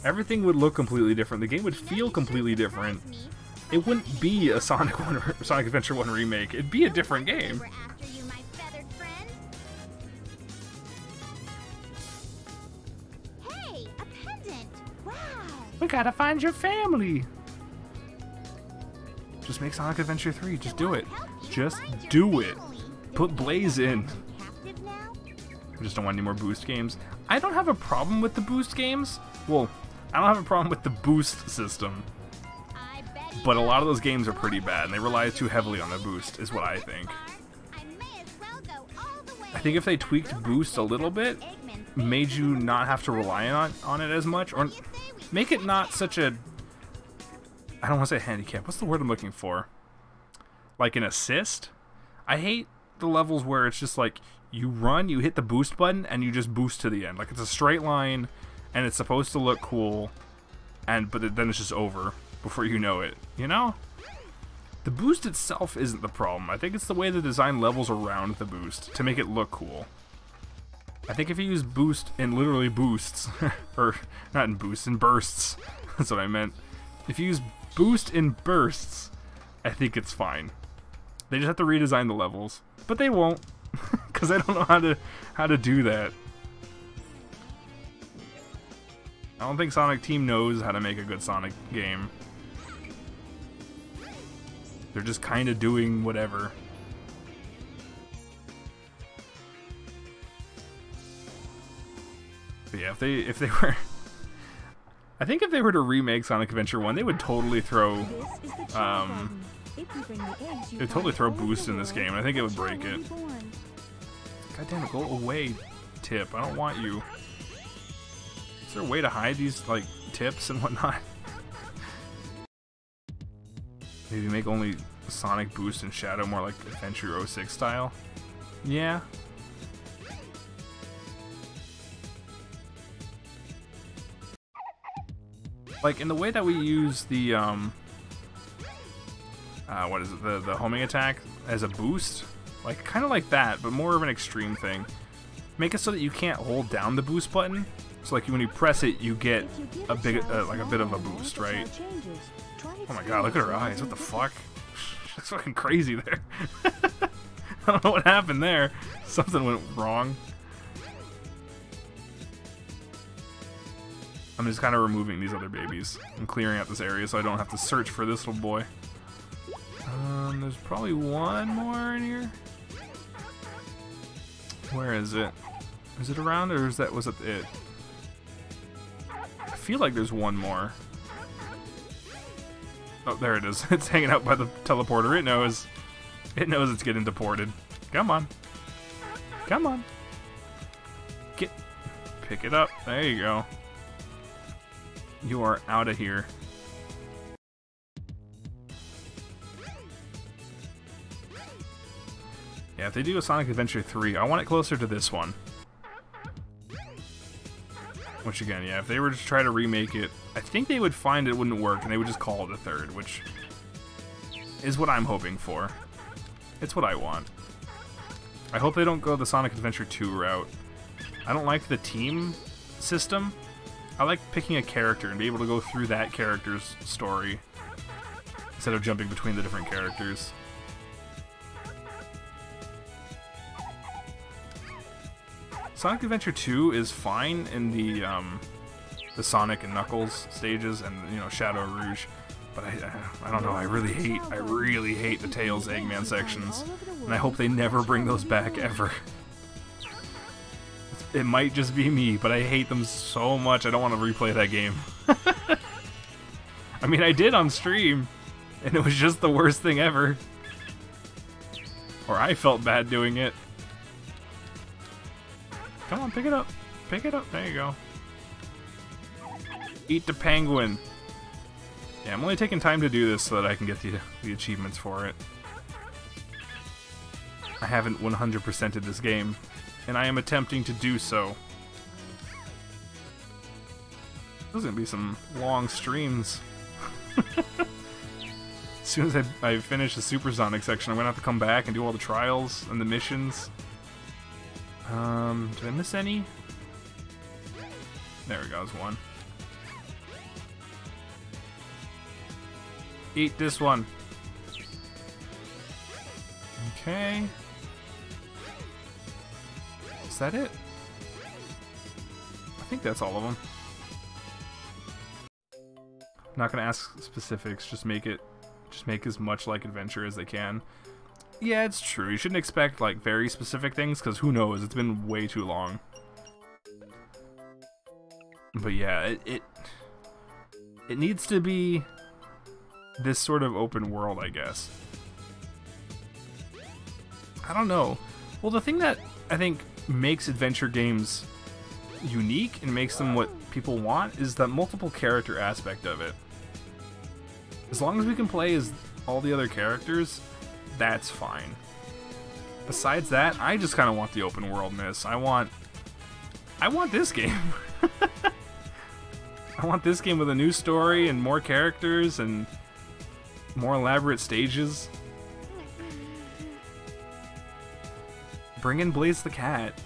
Everything would look completely different. The game would feel completely different. It wouldn't be a Sonic Adventure 1 remake. It'd be a different game. Wow. We gotta find your family. Just make Sonic Adventure 3. Just do it. Just do it. Put Blaze in. I just don't want any more boost games. I don't have a problem with the boost games. Well, I don't have a problem with the boost system. But a lot of those games are pretty bad, and they rely too heavily on the boost, is what I think. I think if they tweaked boost a little bit, made you not have to rely on it as much, or make it not such a... I don't want to say handicap. What's the word I'm looking for? Like an assist? I hate the levels where it's just like, you run, you hit the boost button, and you just boost to the end. Like, it's a straight line, and it's supposed to look cool, but then it's just over before you know it, you know? The boost itself isn't the problem. I think it's the way they design levels around the boost to make it look cool. I think if you use boost in literally boosts, or not in boosts, in bursts, that's what I meant. If you use boost in bursts, I think it's fine. They just have to redesign the levels, but they won't, because I don't know how to do that. I don't think Sonic Team knows how to make a good Sonic game. They're just kind of doing whatever. But yeah, if they were, I think if they were to remake Sonic Adventure 1, they would totally throw they'd totally throw boost in this game. I think it would break it. God damn it, go away, Tip. I don't want you. Is there a way to hide these, like, tips and whatnot? Maybe make only Sonic Boost and Shadow more like Adventure 06 style? Yeah. Like, in the way that we use the, what is it, the homing attack as a boost? Like, kind of like that, but more of an extreme thing. Make it so that you can't hold down the boost button. So, like, when you press it, you get a big, like a bit of a boost, right? Oh my god, look at her eyes. What the fuck? She's fucking crazy there. I don't know what happened there. Something went wrong. I'm just kind of removing these other babies and clearing out this area so I don't have to search for this little boy. There's probably one more in here. Where is it? Is it around, or was it it? I feel like there's one more. Oh, there it is. It's hanging out by the teleporter. It knows. It knows it's getting deported. Come on. Come on. Pick it up. There you go. You are out of here. Yeah, if they do a Sonic Adventure 3, I want it closer to this one. Which again, yeah, if they were to try to remake it, I think they would find it wouldn't work and they would just call it a third, which is what I'm hoping for. It's what I want. I hope they don't go the Sonic Adventure 2 route. I don't like the team system. I like picking a character and be able to go through that character's story instead of jumping between the different characters. Sonic Adventure 2 is fine in the Sonic and Knuckles stages and, you know, Shadow Rouge, but I don't know, I really hate the Tails Eggman sections, and I hope they never bring those back ever. It might just be me, but I hate them so much I don't want to replay that game. I mean, I did on stream, and it was just the worst thing ever. Or I felt bad doing it. Come on, pick it up. Pick it up. There you go. Eat the penguin. Yeah, I'm only taking time to do this so that I can get the achievements for it. I haven't 100%ed this game, and I am attempting to do so. There's gonna be some long streams. As soon as I finish the Supersonic section, I'm gonna have to come back and do all the trials and the missions. Did I miss any? There we go, there's one. Eat this one. Okay. Is that it? I think that's all of them. not gonna ask specifics. Just make as much like adventure as they can. Yeah, it's true. You shouldn't expect like very specific things because who knows? It's been way too long. But yeah, it needs to be this sort of open world, I guess. I don't know. Well, the thing that I think makes adventure games unique and makes them what people want is the multiple character aspect of it. As long as we can play as all the other characters, that's fine. Besides that, I just kind of want the open worldness. I want this game. I want this game with a new story and more characters and more elaborate stages. Bring in Blaze the Cat.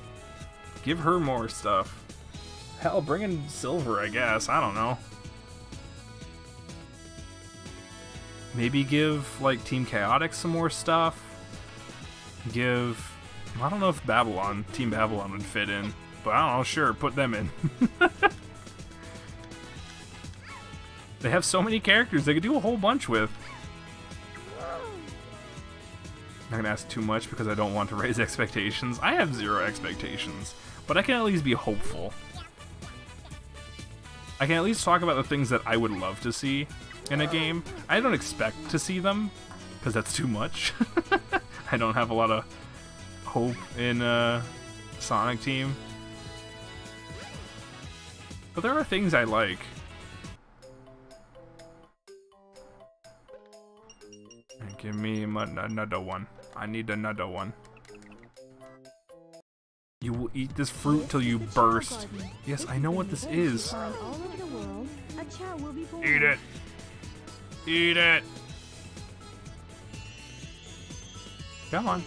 Give her more stuff. Hell, bring in Silver, I guess. I don't know. Maybe give, like, Team Chaotic some more stuff. Give... I don't know if Team Babylon would fit in. But I don't know, sure, put them in. They have so many characters they could do a whole bunch with. I'm not gonna ask too much because I don't want to raise expectations. I have 0 expectations, but I can at least be hopeful. I can at least talk about the things that I would love to see in a game. I don't expect to see them, because that's too much. I don't have a lot of hope in Sonic Team. But there are things I like. Give me another one. I need another one. You will eat this fruit till you burst. Yes, I know what this is. Eat it. Eat it. Come on.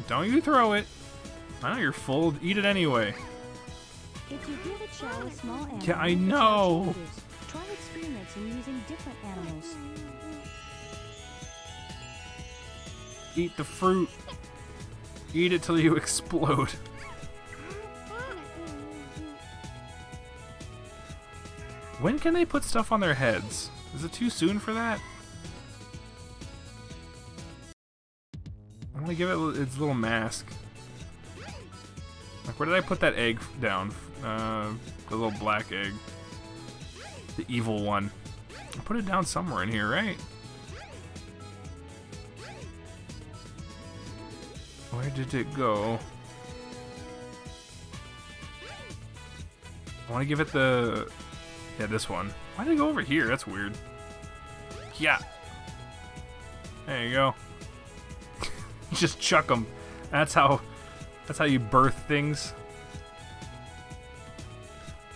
Don't you throw it. I know you're full. Eat it anyway. If you give a chow a small animal, yeah, I know. Try experiments in using different animals. Eat the fruit. Eat it till you explode. When can they put stuff on their heads? Is it too soon for that? I'm gonna give it its little mask. Like, where did I put that egg down? The little black egg. The evil one. I put it down somewhere in here, right? Where did it go? I want to give it the... Yeah, this one. Why did it go over here? That's weird. Yeah. There you go. Just chuck them. That's how you birth things.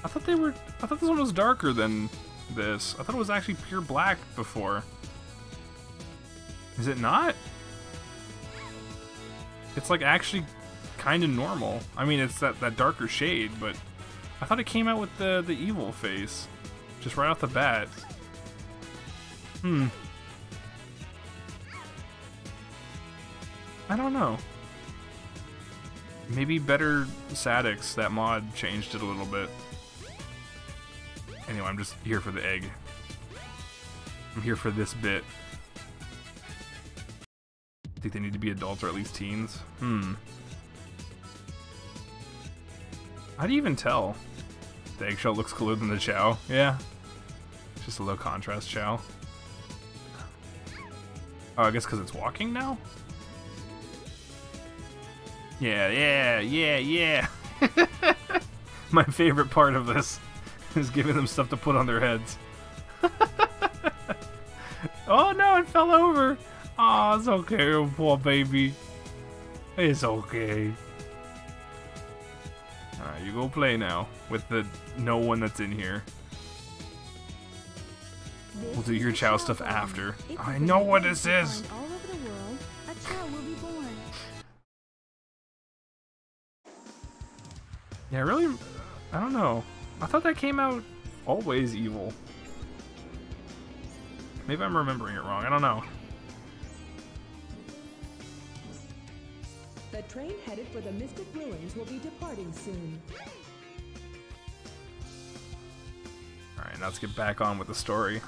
I thought this one was darker than this. I thought it was actually pure black before. Is it not? It's like actually kind of normal. I mean, it's that darker shade, but I thought it came out with the evil face. Just right off the bat. I don't know. Maybe better Sadix, that mod changed it a little bit. Anyway, I'm just here for the egg. I'm here for this bit. I think they need to be adults or at least teens. How do you even tell? The eggshell looks cooler than the Chow. Yeah. It's just a low contrast Chow. Oh, I guess because it's walking now? Yeah. My favorite part of this is giving them stuff to put on their heads. Oh no, it fell over. Oh, it's okay, oh, poor baby. It's okay. Alright, you go play now with the no one that's in here. We'll do your Chow stuff after. I know what this is. All over the world, a Chow will be born. Yeah, really, I don't know. I thought that came out always evil. Maybe I'm remembering it wrong. I don't know. The train headed for the Mystic Ruins will be departing soon. now let's get back on with the story.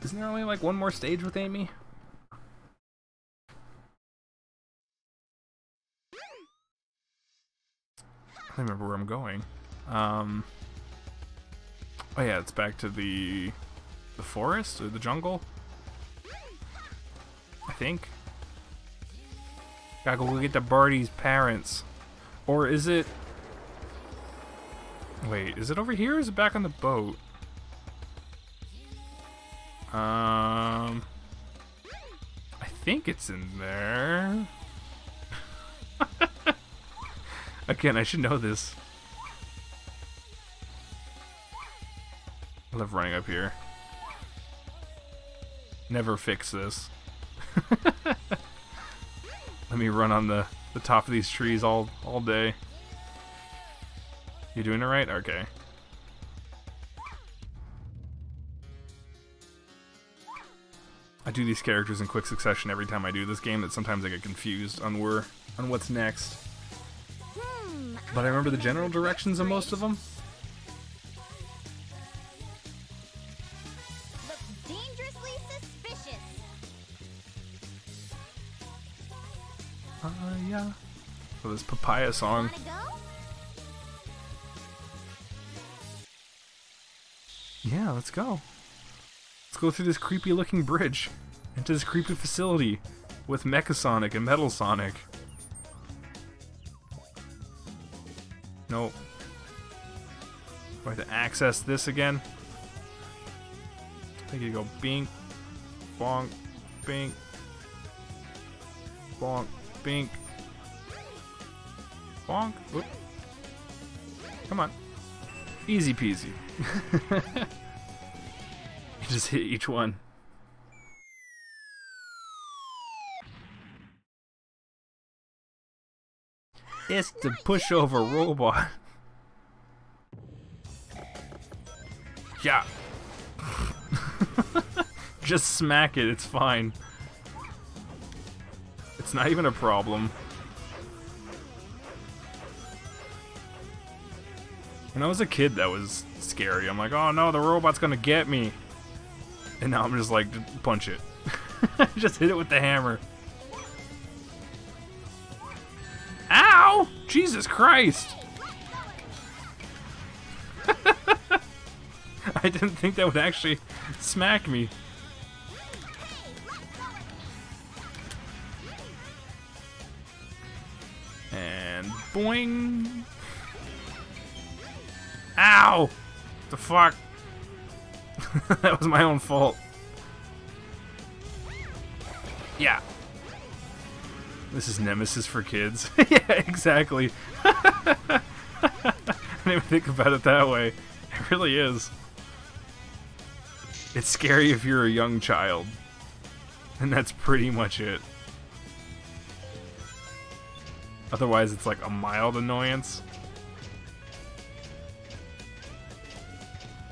Isn't there only like one more stage with Amy? I don't remember where I'm going. Oh yeah, it's back to the forest or the jungle. I think. Gotta go get the birdie's parents. Or is it... Wait, is it over here or is it back on the boat? I think it's in there. Again, I should know this. I love running up here. Never fix this. Let me run on the top of these trees all day. You doing it right? Okay. I do these characters in quick succession every time I do this game that sometimes I get confused on what's next. But I remember the general directions of most of them. Looks dangerously suspicious. Yeah. So this papaya song. Wanna go? Yeah, let's go. Let's go through this creepy looking bridge into this creepy facility with Mecha Sonic and Metal Sonic. Nope. Do I have to access this again? I think you go bink, bonk, bink, bonk, bink, bonk. Oop. Come on. Easy peasy. You just hit each one. It's the pushover robot. Yeah. Just smack it, it's fine. It's not even a problem. When I was a kid, that was scary. I'm like, oh no, the robot's gonna get me. And now I'm just like, punch it. Just hit it with the hammer. Ow! Jesus Christ! I didn't think that would actually smack me. And boing! Ow! The fuck? That was my own fault. Yeah. This is Nemesis for kids. Yeah, exactly. I didn't even think about it that way. It really is. It's scary if you're a young child. And that's pretty much it. Otherwise, it's like a mild annoyance.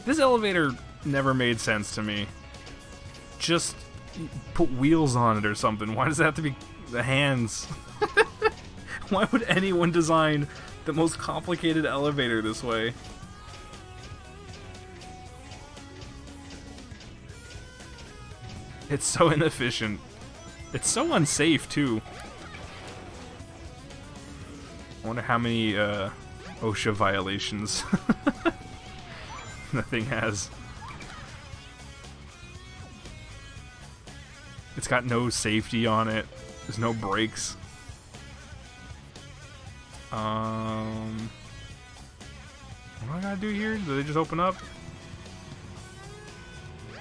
This elevator never made sense to me. Just put wheels on it or something. Why does it have to be the hands? Why would anyone design the most complicated elevator this way? It's so inefficient. It's so unsafe, too. I wonder how many OSHA violations that thing has. It's got no safety on it. There's no brakes. What do I gotta do here? Do they just open up?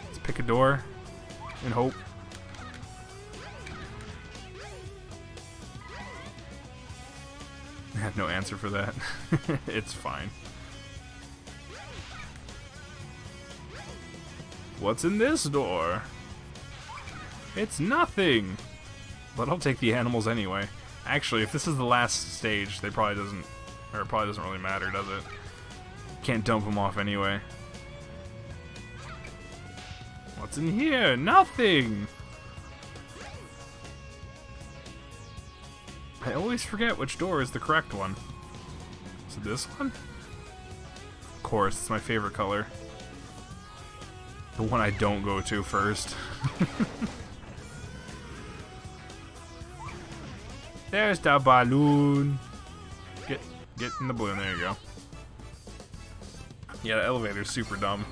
Let's pick a door and hope. I have no answer for that. It's fine. What's in this door? It's nothing! But I'll take the animals anyway. Actually, if this is the last stage, it probably doesn't really matter, does it? Can't dump them off anyway. What's in here? Nothing! I always forget which door is the correct one. Is it this one? Of course, it's my favorite color. The one I don't go to first. There's the balloon. Get in the balloon. There you go. Yeah, the elevator's super dumb.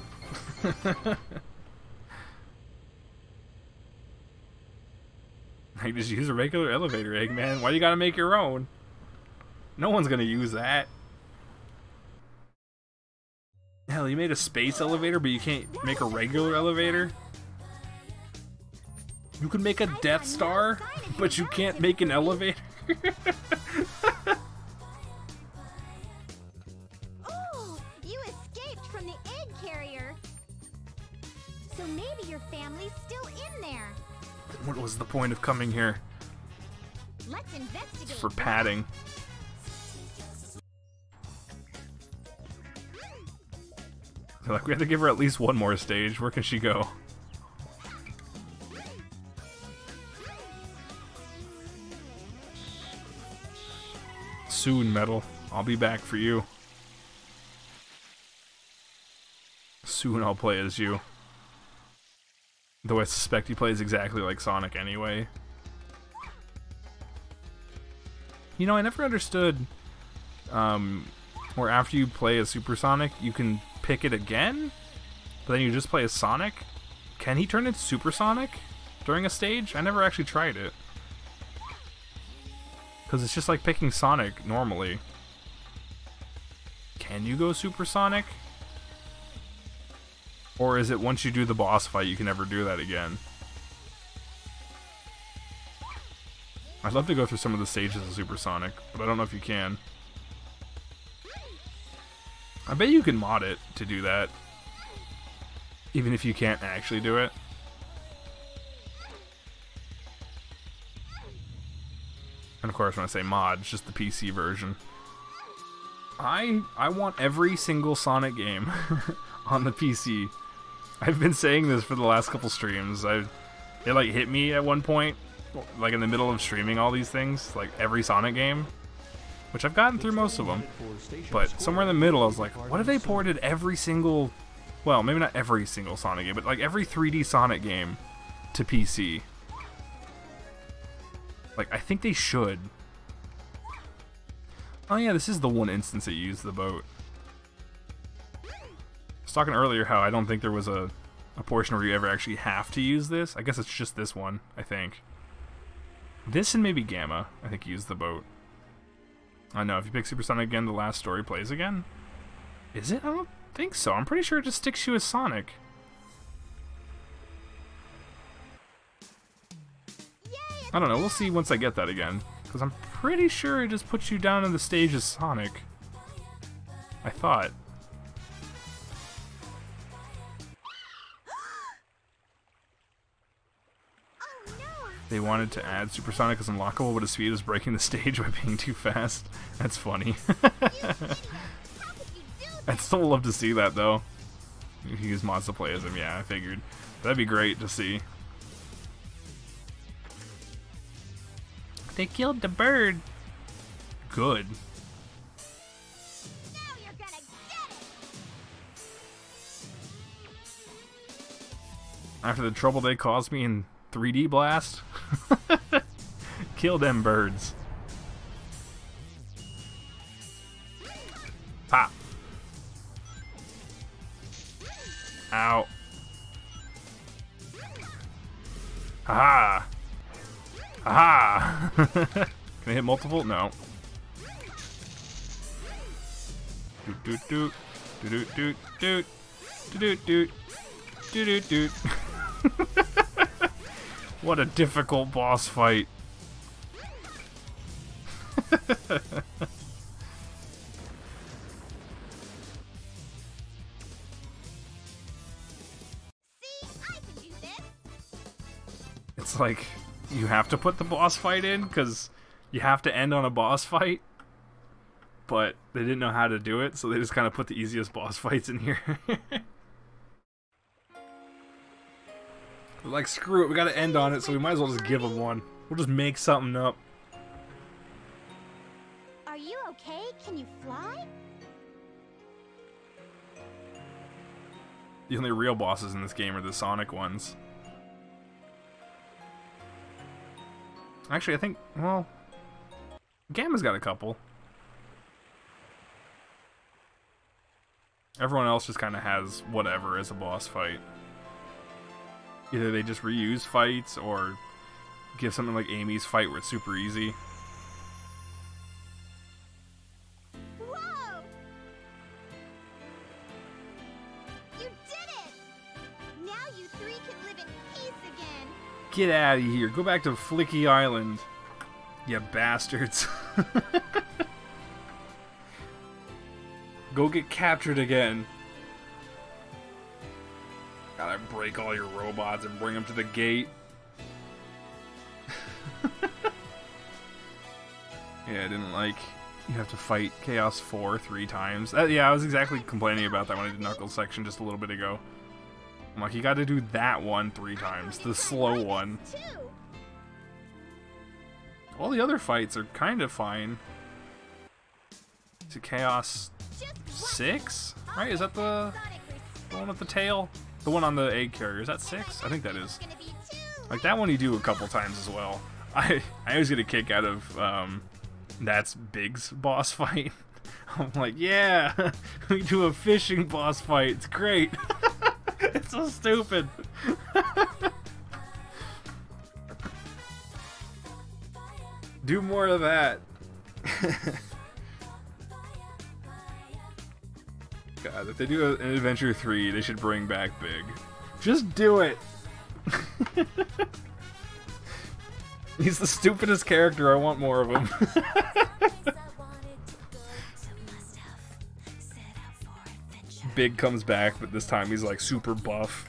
Like, just use a regular elevator, Eggman. Why do you gotta make your own? No one's gonna use that. Hell, you made a space elevator, but you can't make a regular elevator? You can make a Death Star, but you can't make an elevator? Oh, you escaped from the egg carrier. So maybe your family's still in there. What was the point of coming here? Let's investigate. It's for padding. They're like, we have to give her at least one more stage. Where can she go? Soon, Metal. I'll be back for you. Soon I'll play as you. Though I suspect he plays exactly like Sonic anyway. You know, I never understood where after you play as Super Sonic, you can pick it again, but then you just play as Sonic. Can he turn into Super Sonic during a stage? I never actually tried it. Because it's just like picking Sonic normally. Can you go Super Sonic? Or is it once you do the boss fight, you can never do that again? I'd love to go through some of the stages of Super Sonic, but I don't know if you can. I bet you can mod it to do that. Even if you can't actually do it. And of course when I say mod, it's just the PC version. I want every single Sonic game on the PC. I've been saying this for the last couple streams. It like hit me at one point, like in the middle of streaming all these things, like every Sonic game, which I've gotten through most of them. But somewhere in the middle, I was like, what if they ported every single, well, maybe not every single Sonic game, but like every 3D Sonic game to PC? Like, I think they should. Oh yeah, this is the one instance that you use the boat. I was talking earlier how I don't think there was a portion where you ever actually have to use this. I guess it's just this one, I think. This and maybe Gamma, I think, use the boat. I know, if you pick Super Sonic again, the last story plays again? Is it? I don't think so. I'm pretty sure it just sticks you as Sonic. I don't know, we'll see once I get that again. Because I'm pretty sure it just puts you down on the stage as Sonic. I thought. They wanted to add Super Sonic as unlockable, but his speed is breaking the stage by being too fast. That's funny. I'd still love to see that, though. You can use mods to play as him, yeah, I figured. That'd be great to see. They killed the bird. Good. Now you're gonna get it. After the trouble they caused me in 3D Blast, kill them birds. Pop. Ow. Haha. Aha! Can I hit multiple? No. Doot doot doot. Doot doot doot. Doot doot doot. Doot doot. What a difficult boss fight. It's like you have to put the boss fight in because you have to end on a boss fight, but they didn't know how to do it, so they just kind of put the easiest boss fights in here. Like, screw it, we gotta end on it, so we might as well just give them one. We'll just make something up. Are you okay? Can you fly? The only real bosses in this game are the Sonic ones. Actually, I think, well, Gamma's got a couple. Everyone else just kind of has whatever as a boss fight. Either they just reuse fights or give something like Amy's fight where it's super easy. Whoa! You did it! Now you three can live in peace again. Get out of here. Go back to Flicky Island. You bastards. Go get captured again. Gotta break all your robots and bring them to the gate. Yeah, I didn't like you have to fight Chaos 4 3 times. Yeah, I was exactly complaining about that when I did Knuckles section just a little bit ago. I'm like, you gotta do that one 3 times, the slow one. All the other fights are kind of fine. Is it Chaos 6? Right, is that the one with the tail? The one on the egg carrier, is that 6? I think that is. Like, that one you do a couple times as well. I always get a kick out of, that's Big's boss fight. I'm like, yeah, we do a fishing boss fight, it's great. It's so stupid. Do more of that. God, if they do an Adventure 3, they should bring back Big. Just do it! He's the stupidest character, I want more of him. Big comes back, but this time he's like super buff.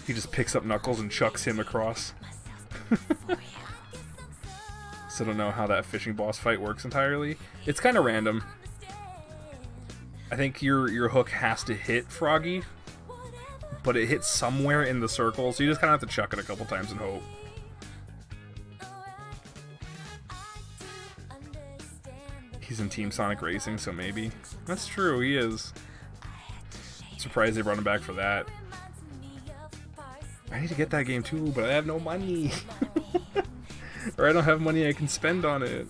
He just picks up Knuckles and chucks him across. So I don't know how that fishing boss fight works entirely. It's kind of random. I think your hook has to hit Froggy, but it hits somewhere in the circle, so you just kind of have to chuck it a couple times and hope. He's in Team Sonic Racing, so maybe. That's true, he is. Surprised they brought him back for that. I need to get that game too, but I have no money. Or I don't have money I can spend on it.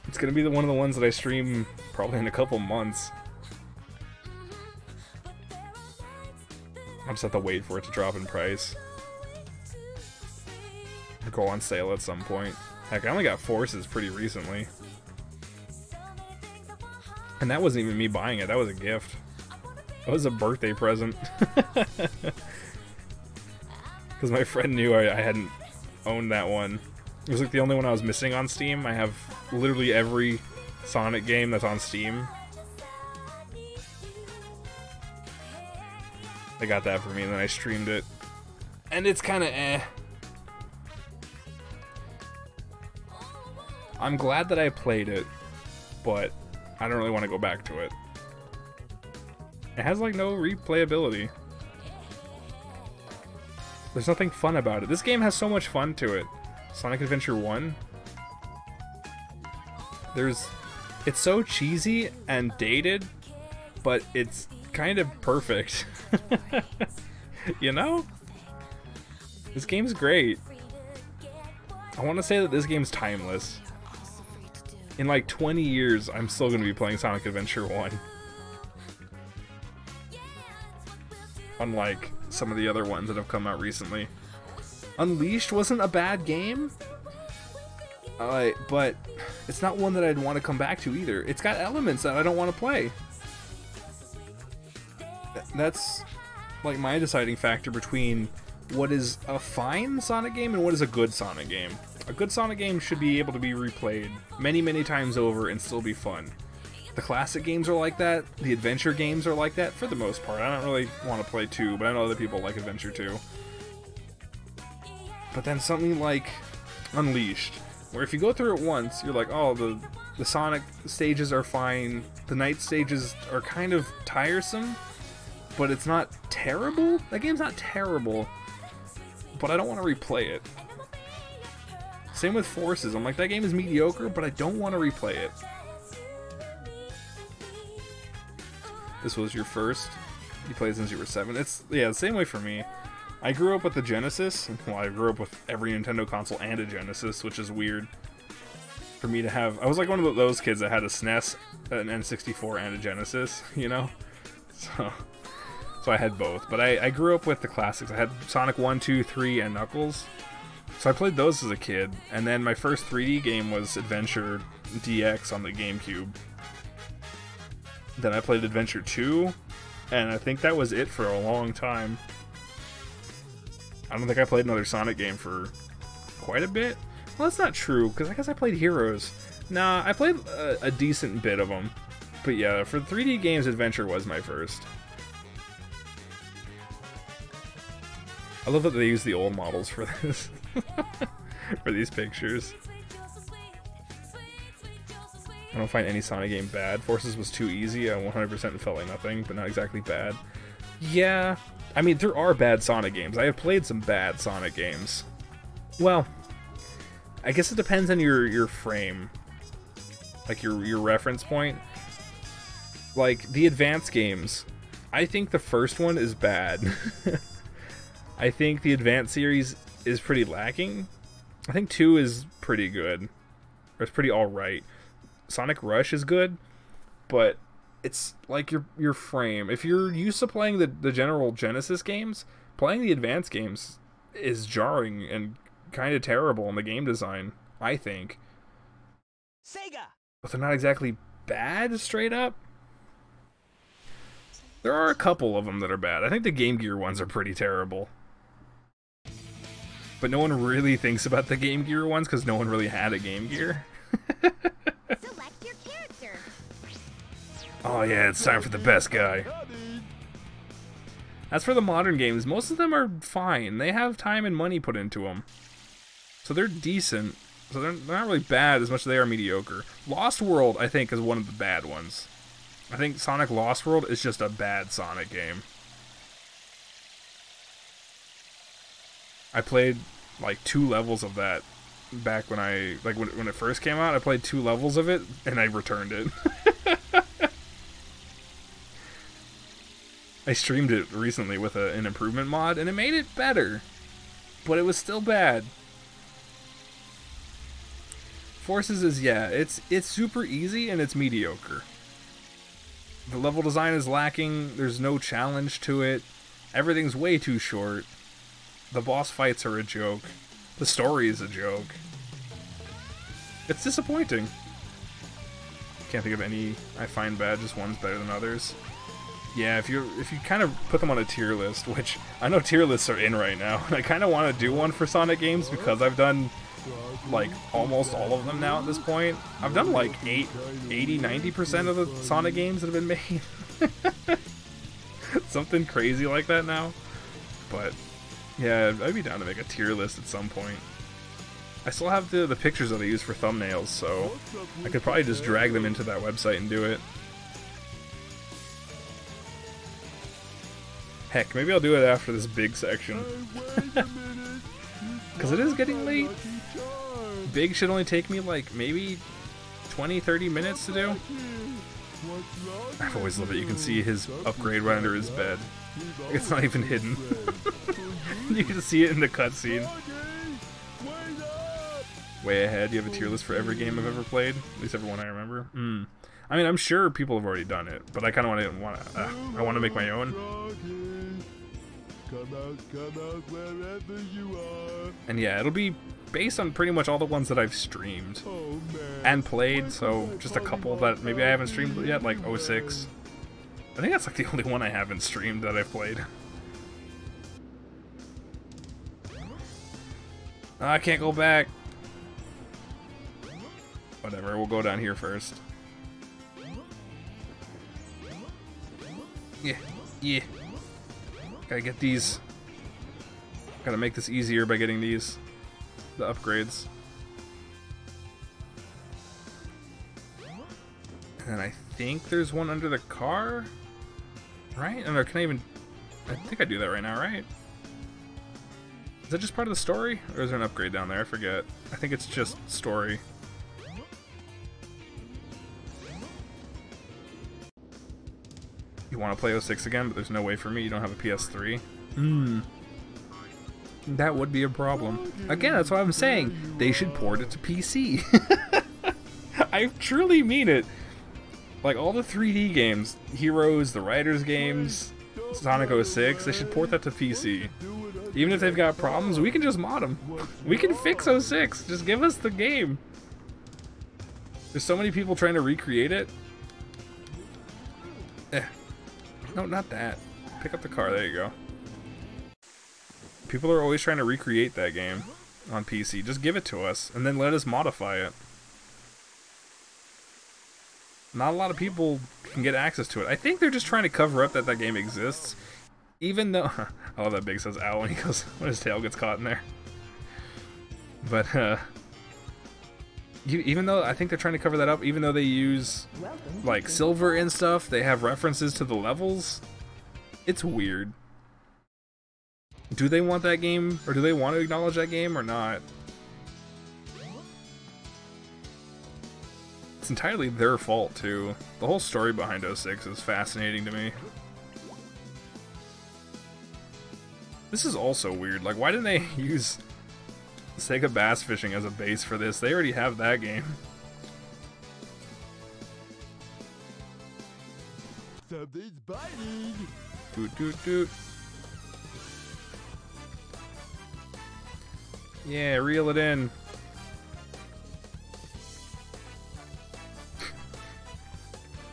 It's gonna be one of the ones that I stream probably in a couple months. I'll just have to wait for it to drop in price. Or go on sale at some point. Heck, I only got Forces pretty recently. And that wasn't even me buying it, that was a gift. That was a birthday present. Because my friend knew I hadn't owned that one. It was like the only one I was missing on Steam. I have literally every Sonic game that's on Steam. They got that for me and then I streamed it. And it's kind of eh. I'm glad that I played it, but I don't really want to go back to it. It has like no replayability. There's nothing fun about it. This game has so much fun to it. Sonic Adventure 1. It's so cheesy and dated, but it's kind of perfect. You know? This game's great. I want to say that this game's timeless. In like 20 years, I'm still going to be playing Sonic Adventure 1. Unlike some of the other ones that have come out recently. Unleashed wasn't a bad game, but it's not one that I'd want to come back to either. It's got elements that I don't want to play. That's like my deciding factor between what is a fine Sonic game and what is a good Sonic game. A good Sonic game should be able to be replayed many, many times over and still be fun. The classic games are like that. The adventure games are like that for the most part. I don't really want to play 2, but I know other people like Adventure 2. But then something like Unleashed, where if you go through it once, you're like, oh, the Sonic stages are fine. The night stages are kind of tiresome, but it's not terrible. That game's not terrible, but I don't want to replay it. Same with Forces. I'm like, that game is mediocre, but I don't want to replay it. this was your first. You played since you were 7. It's, yeah, the same way for me. I grew up with the Genesis. Well, I grew up with every Nintendo console and a Genesis, which is weird for me to have. I was like one of those kids that had a SNES, an N64, and a Genesis, you know? So I had both. But I grew up with the classics. I had Sonic 1, 2, 3, and Knuckles. So I played those as a kid. And then my first 3D game was Adventure DX on the GameCube. Then I played Adventure 2, and I think that was it for a long time. I don't think I played another Sonic game for quite a bit. Well, that's not true, because I guess I played Heroes. Nah, I played a decent bit of them. But yeah, for 3D games, Adventure was my first. I love that they use the old models for this. For these pictures. I don't find any Sonic game bad. Forces was too easy. I 100% felt like nothing, but not exactly bad. Yeah, I mean, there are bad Sonic games. I have played some bad Sonic games. Well, I guess it depends on your frame. Like, your reference point. Like, the advanced games. I think the first one is bad. I think the advanced series is pretty lacking. I think 2 is pretty good. Or it's pretty alright. Sonic Rush is good, but it's like your frame. If you're used to playing the general Genesis games, playing the advanced games is jarring and kind of terrible in the game design, I think. Sega! But they're not exactly bad, straight up. There are a couple of them that are bad. I think the Game Gear ones are pretty terrible. But no one really thinks about the Game Gear ones because no one really had a Game Gear. Select your character. Oh yeah, it's time for the best guy. As for the modern games, most of them are fine. They have time and money put into them. So they're decent. So they're not really bad as much as they are mediocre. Lost World, I think, is one of the bad ones. I think Sonic Lost World is just a bad Sonic game. I played like 2 levels of that back when when it first came out. I played 2 levels of it and I returned it. I streamed it recently with an improvement mod and it made it better, but it was still bad. Forces is, yeah, it's super easy and it's mediocre. The level design is lacking. There's no challenge to it. Everything's way too short. The boss fights are a joke. The story is a joke. It's disappointing. Can't think of any I find bad, just one's better than others. Yeah, if you kind of put them on a tier list, which I know tier lists are in right now, and I kind of want to do one for Sonic games because I've done like almost all of them now at this point. I've done like 80-90% of the Sonic games that have been made. Something crazy like that now. But yeah, I'd be down to make a tier list at some point. I still have the pictures that I use for thumbnails, so I could probably just drag them into that website and do it. Heck, maybe I'll do it after this big section. Because it is getting late. Big should only take me like maybe 20-30 minutes to do. I've always loved it. You can see his upgrade right under his bed. It's not even hidden. You can see it in the cutscene. Way ahead. You have a tier list for every game I've ever played, at least every one I remember. I mean, I'm sure people have already done it, but I kind of I want to make my own. Come out wherever you are. And yeah, it'll be based on pretty much all the ones that I've streamed and played, so just a couple that maybe I haven't streamed yet, like 06. I think that's like the only one I haven't streamed that I've played. I can't go back. Whatever, we'll go down here first. Yeah. Gotta get these. Gotta make this easier by getting these. The upgrades. And then I think there's one under the car? Right? And I can I even... I think I do that right now, right? Is that just part of the story? Or is there an upgrade down there? I forget. I think it's just story. You want to play 06 again, but there's no way for me. You don't have a PS3. That would be a problem. Again, that's what I'm saying. They should port it to PC. I truly mean it. Like, all the 3D games, Heroes, the Riders games, Sonic 06, they should port that to PC. Even if they've got problems, we can just mod them. We can fix 06. Just give us the game. There's so many people trying to recreate it. No, not that. Pick up the car. There you go. People are always trying to recreate that game on PC. Just give it to us, and then let us modify it. Not a lot of people can get access to it. I think they're just trying to cover up that that game exists. Even though... I love that Big says ow when he goes, when his tail gets caught in there. But, even though I think they're trying to cover that up, even though they use, like, silver and stuff, they have references to the levels. It's weird. Do they want that game, or do they want to acknowledge that game, or not? It's entirely their fault, too. The whole story behind 06 is fascinating to me. This is also weird. Like, why didn't they use Sega Bass Fishing as a base for this? They already have that game. Something's biting. Doot doot doot. Yeah, reel it in.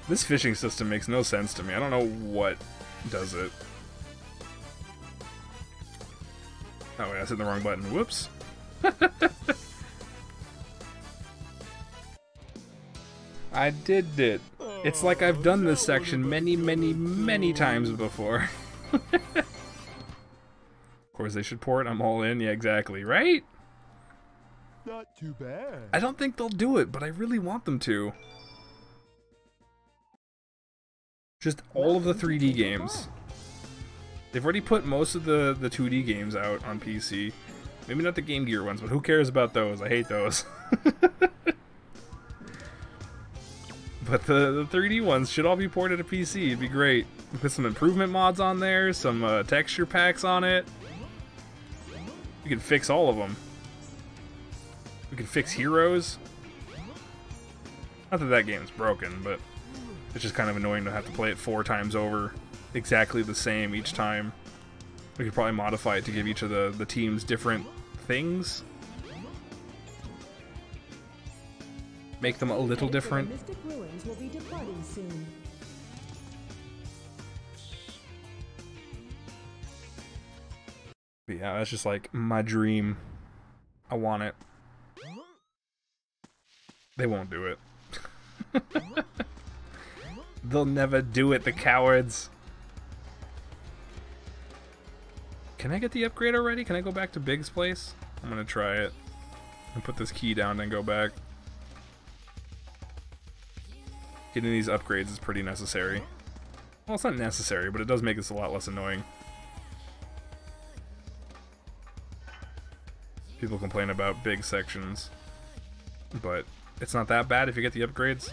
This fishing system makes no sense to me. I don't know what does it. Oh wait, I hit the wrong button. Whoops. I did it. It's like I've done this section many, many, many times before. Of course they should port. I'm all in. Yeah, exactly. Right? Not too bad. I don't think they'll do it, but I really want them to. Just all of the 3D games. They've already put most of the 2D games out on PC. Maybe not the Game Gear ones, but who cares about those? I hate those. But the 3D ones should all be ported to PC. It'd be great. Put some improvement mods on there, some texture packs on it. We can fix all of them. We can fix Heroes. Not that that game's broken, but it's just kind of annoying to have to play it 4 times over. Exactly the same each time. We could probably modify it to give each of the teams different things. Make them a little different. Mystic Ruins will be departing soon. But yeah, that's just like my dream. I want it. They won't do it. They'll never do it, the cowards. Can I get the upgrade already? Can I go back to Big's place? I'm gonna try it. And put this key down and go back. Getting these upgrades is pretty necessary. Well, it's not necessary, but it does make this a lot less annoying. People complain about big sections, but it's not that bad if you get the upgrades.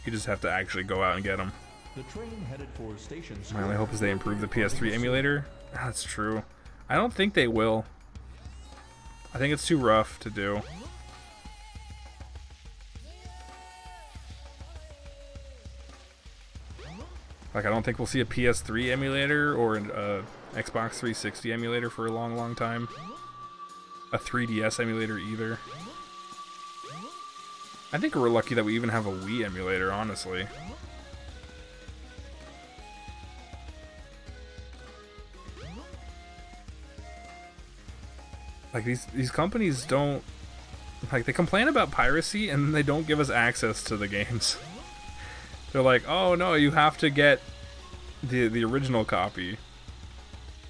You just have to actually go out and get them. The train headed for station. My only hope is they improve the PS3 emulator. That's true. I don't think they will. I think it's too rough to do. Like, I don't think we'll see a PS3 emulator or a Xbox 360 emulator for a long, long time. A 3DS emulator either. I think we're lucky that we even have a Wii emulator, honestly. Like, these companies don't... Like, they complain about piracy and then they don't give us access to the games. They're like, oh no, you have to get the original copy.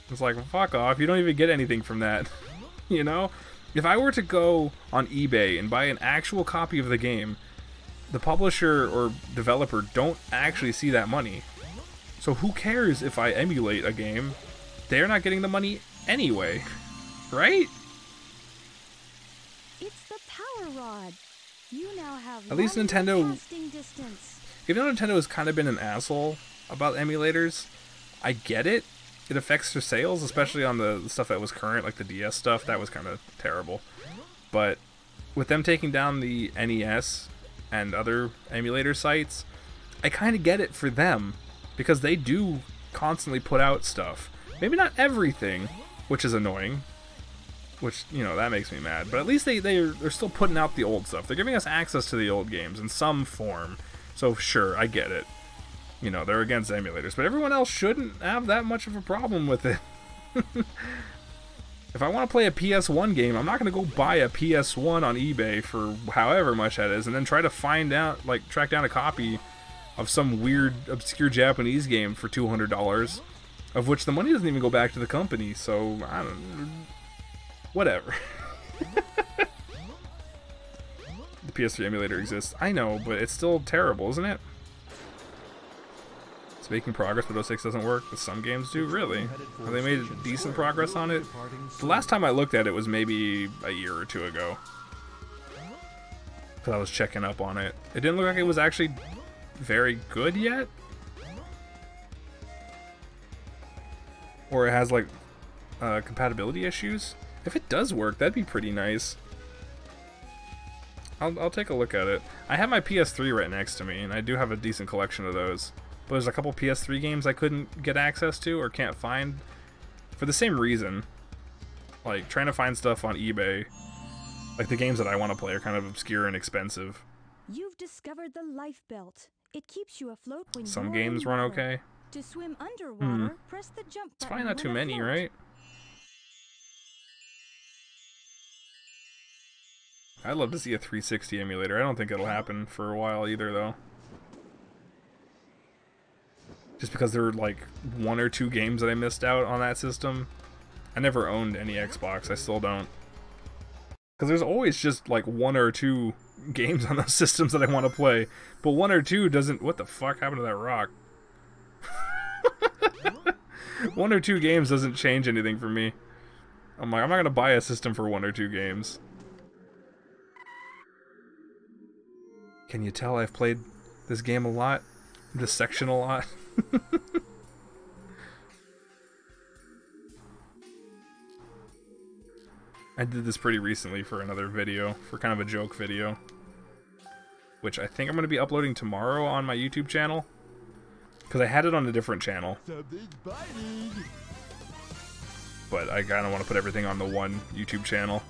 It's like, well, fuck off, you don't even get anything from that. You know? If I were to go on eBay and buy an actual copy of the game, the publisher or developer don't actually see that money. So who cares if I emulate a game? They're not getting the money anyway. Right? It's the power rod. You now have At least Nintendo... casting distance. Even though Nintendo has kind of been an asshole about emulators. I get it. It affects their sales, especially on the stuff that was current, like the DS stuff. That was kind of terrible. But with them taking down the NES and other emulator sites, I kind of get it for them, because they do constantly put out stuff. Maybe not everything, which is annoying, which, you know, that makes me mad. But at least they're still putting out the old stuff. They're giving us access to the old games in some form. So sure, I get it. You know, they're against emulators, but everyone else shouldn't have that much of a problem with it. If I want to play a PS1 game, I'm not going to go buy a PS1 on eBay for however much that is, and then try to find out, like, track down a copy of some weird, obscure Japanese game for $200, of which the money doesn't even go back to the company, so, I don't know. Whatever. The PS3 emulator exists. I know, but it's still terrible, isn't it? It's making progress, but 06 doesn't work, but some games do, really. Have they made decent progress on it? The last time I looked at it was maybe a year or two ago. Because I was checking up on it. It didn't look like it was actually very good yet. Or it has, like, compatibility issues. If it does work, that'd be pretty nice. I'll take a look at it. I have my PS3 right next to me, and I do have a decent collection of those. But there's a couple PS3 games I couldn't get access to or can't find for the same reason. Like, trying to find stuff on eBay, like the games that I want to play, are kind of obscure and expensive. You've discovered the life belt. It keeps you afloat when Some you're games in run water. okay. To swim underwater, press the jump It's button. probably not too when many, afloat. right? I'd love to see a 360 emulator. I don't think it'll happen for a while either, though. Just because there were like 1 or 2 games that I missed out on that system. I never owned any Xbox. I still don't. Because there's always just like 1 or 2 games on those systems that I want to play. But 1 or 2 doesn't... What the fuck happened to that rock? 1 or 2 games doesn't change anything for me. I'm like, I'm not going to buy a system for 1 or 2 games. Can you tell I've played this game a lot? This section a lot? I did this pretty recently for another video, for kind of a joke video, which I think I'm going to be uploading tomorrow on my YouTube channel, because I had it on a different channel, but I kind of want to put everything on the one YouTube channel.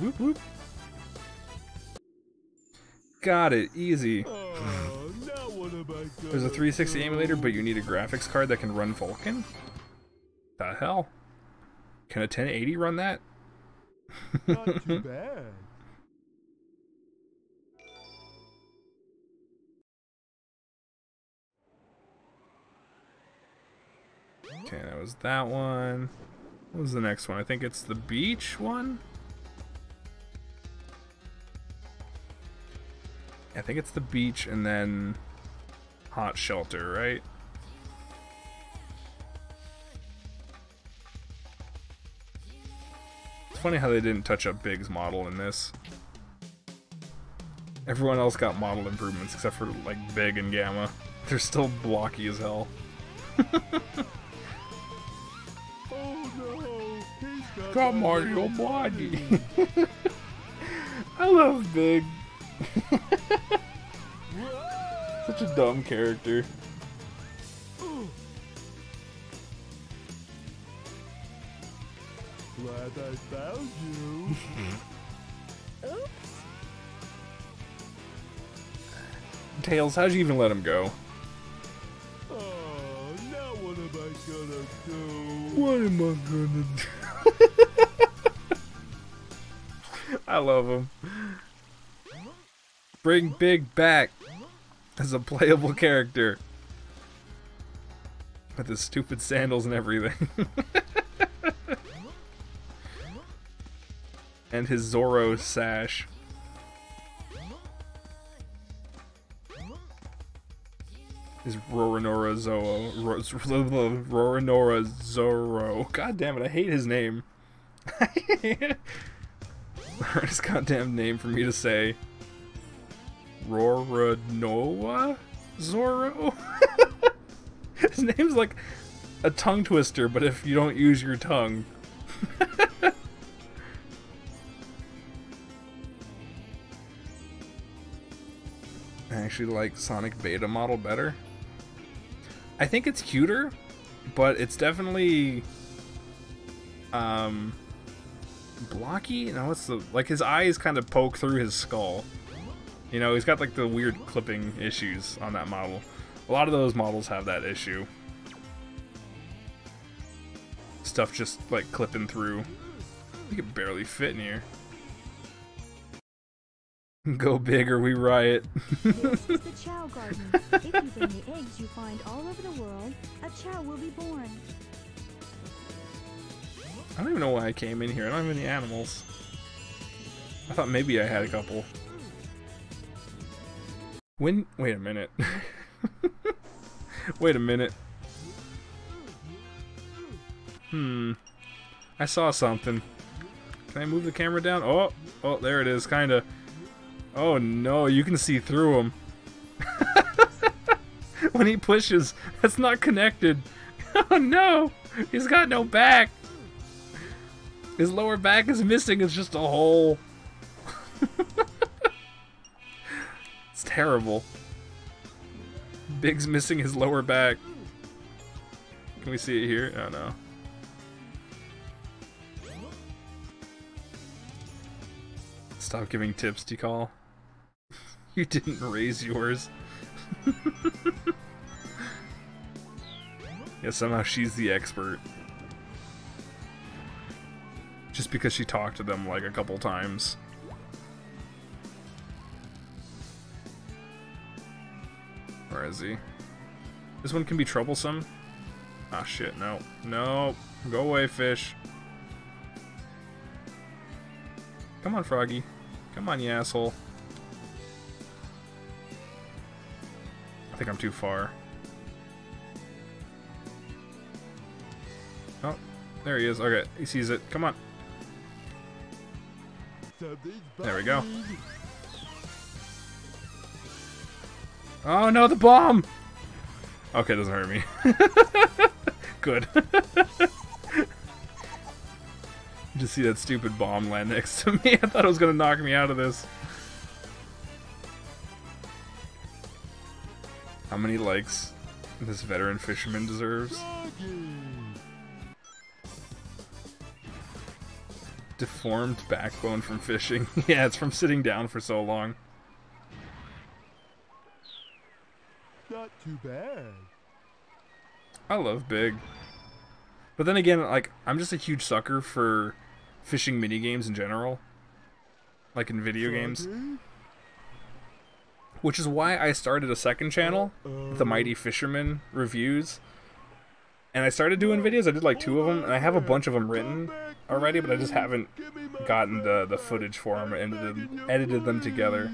Whoop whoop. Got it, easy. There's a 360 emulator, but you need a graphics card that can run Vulkan? The hell? Can a 1080 run that? Not too bad. Okay, that was that one. What was the next one? I think it's the beach one? I think it's the beach and then hot shelter, right? It's funny how they didn't touch up Big's model in this. Everyone else got model improvements except for like Big and Gamma. They're still blocky as hell. Oh no, he's Got Mario body. I love Big. Such a dumb character. Glad I found you. Oops. Tails, how'd you even let him go? Oh, now what am I gonna do? What am I gonna do? I love him. Bring Big back as a playable character. With his stupid sandals and everything. And his Zorro sash. His Roronoa Zorro. God damn it, I hate his name. The hardest goddamn name for me to say. Roranoa Zoro? His name's like a tongue twister, but if you don't use your tongue. I actually like Sonic Beta model better. I think it's cuter, but it's definitely blocky. No, what's the, like, his eyes kind of poke through his skull. You know, he's got like the weird clipping issues on that model. A lot of those models have that issue. Stuff just like clipping through. You can barely fit in here. Go big or we riot. This is the Chow Garden. If you bring the eggs you find all over the world, a Chow will be born. I don't even know why I came in here. I don't have any animals. I thought maybe I had a couple. Wait a minute. Wait a minute. I saw something. Can I move the camera down? Oh, there it is, kinda. Oh no, you can see through him. When he pushes, that's not connected. Oh no, he's got no back. His lower back is missing, it's just a hole. It's terrible. Big's missing his lower back. Can we see it here? Oh no. Stop giving tips, Tikal. You didn't raise yours. Yeah, somehow she's the expert. Just because she talked to them like a couple times. Where is he? This one can be troublesome. Ah shit, no. No. Go away, fish. Come on, Froggy. Come on, you asshole. I think I'm too far. Oh, there he is. Okay, he sees it. Come on. There we go. Oh no, the bomb! Okay, it doesn't hurt me. Good. Just see that stupid bomb land next to me. I thought it was gonna knock me out of this. How many likes this veteran fisherman deserves? Deformed backbone from fishing. Yeah, it's from sitting down for so long. Not too bad. I love Big. But then again, like, I'm just a huge sucker for fishing minigames in general. Like in video games. Which is why I started a second channel, The Mighty Fisherman Reviews. And I started doing videos, I did like 2 of them, and I have a bunch of them written already, but I just haven't gotten the footage for them or edited them together.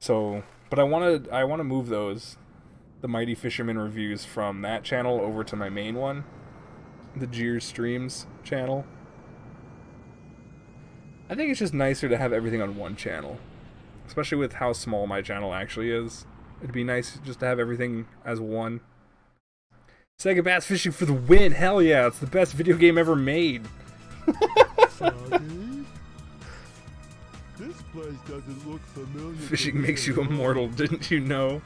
So, but I want to move those, the Mighty Fisherman Reviews, from that channel over to my main one, the Jyrz Streams channel. I think it's just nicer to have everything on one channel, especially with how small my channel actually is. It'd be nice just to have everything as one. Sega Bass Fishing for the win! Hell yeah, it's the best video game ever made! This place doesn't look familiar. Fishing makes you immortal, didn't you know?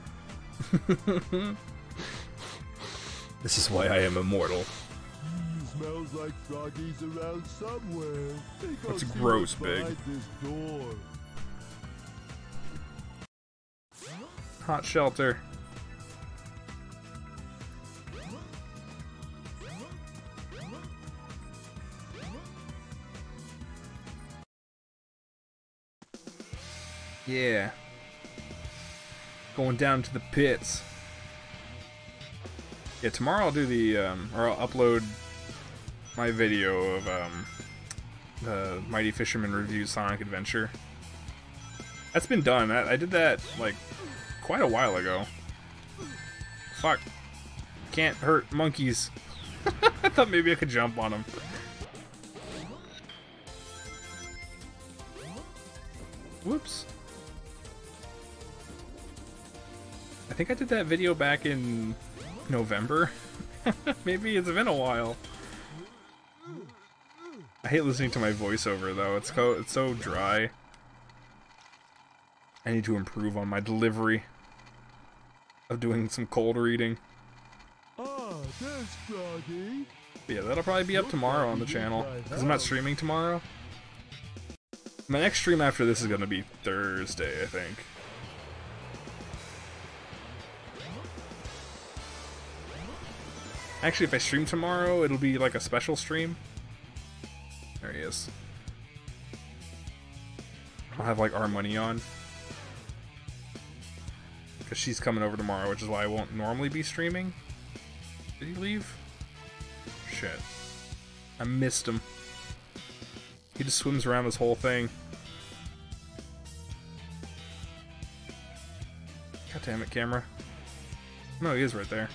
This is why I am immortal. Smells like froggies around somewhere. That's gross, Big. This door. Hot shelter. Yeah. Going down to the pits. Yeah, tomorrow I'll do the, or I'll upload my video of, the Mighty Fisherman Reviews Sonic Adventure. That's been done. I did that, like, quite a while ago. Fuck. Can't hurt monkeys. I thought maybe I could jump on them. Whoops. I think I did that video back in November. Maybe it's been a while. I hate listening to my voiceover though. It's so dry. I need to improve on my delivery of doing some cold reading. Ah, there's Froggy. But yeah, that'll probably be up tomorrow on the channel because I'm not streaming tomorrow. My next stream after this is gonna be Thursday, I think. Actually, if I stream tomorrow, it'll be like a special stream. There he is. I'll have like our money on. Because she's coming over tomorrow, which is why I won't normally be streaming. Did he leave? Shit. I missed him. He just swims around this whole thing. God damn it, camera. No, he is right there.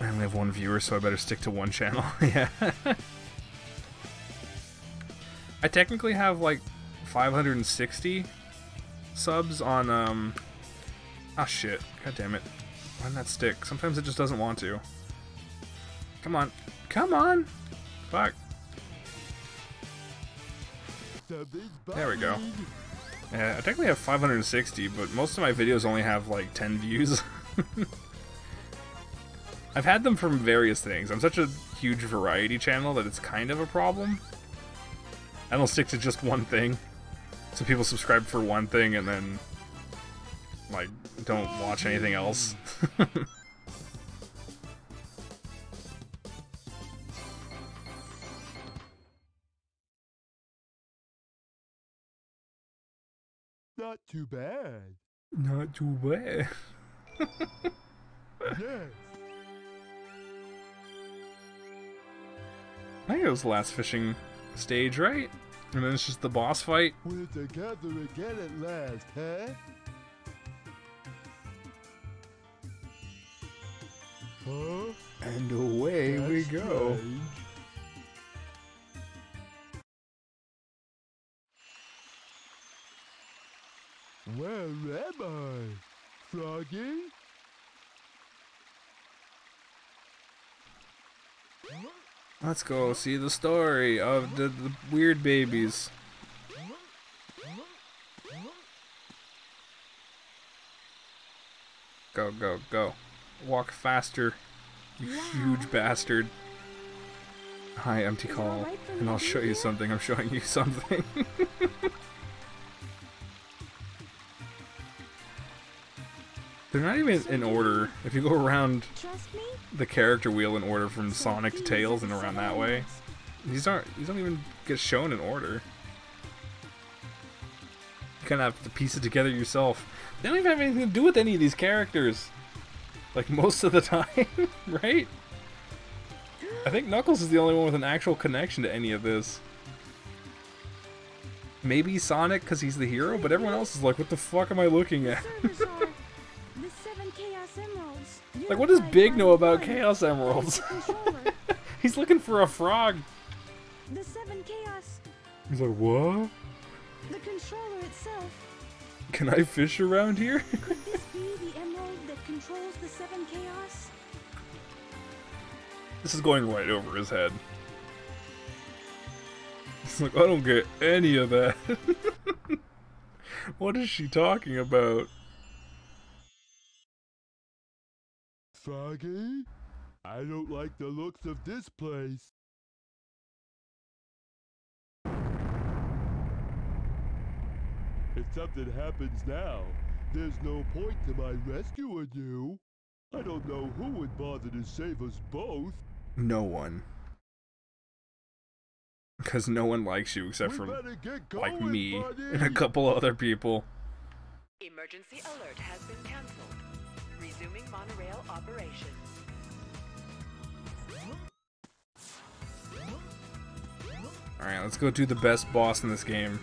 I only have one viewer, so I better stick to one channel. Yeah. I technically have like 560 subs on ah shit. God damn it. Why didn't that stick? Sometimes it just doesn't want to. Come on. Come on! Fuck. There we go. Yeah, I technically have 560, but most of my videos only have like 10 views. I've had them from various things. I'm such a huge variety channel that it's kind of a problem. I don't stick to just one thing. So people subscribe for one thing and then, like, don't watch anything else. Not too bad. Not too bad. Yes. I think it was the last fishing stage, right? And then it's just the boss fight. We're together again at last, huh? Huh? And away we go. Strange. Where am I? Froggy? Let's go see the story of the weird babies. Go, go, go. Walk faster, you huge bastard. Hi, empty call, and I'll show you something. I'm showing you something. They're not even in order. If you go around the character wheel in order from Sonic to Tails and around that way, these don't even get shown in order. You kind of have to piece it together yourself. They don't even have anything to do with any of these characters. Like most of the time, right? I think Knuckles is the only one with an actual connection to any of this. Maybe Sonic because he's the hero, but everyone else is like, what the fuck am I looking at? Like, what does Big know about Chaos Emeralds? He's looking for a frog. The 7 Chaos. He's like, what? The controller itself. Can I fish around here? Could this be the emerald that controls the 7 Chaos? This is going right over his head. He's like, I don't get any of that. What is she talking about? Froggy? I don't like the looks of this place. If something happens now, there's no point to my rescuing you. I don't know who would bother to save us both. No one. Because no one likes you except for, like, me and a couple other people. Emergency alert has been cancelled. Resuming monorail operation. Alright, let's go do the best boss in this game.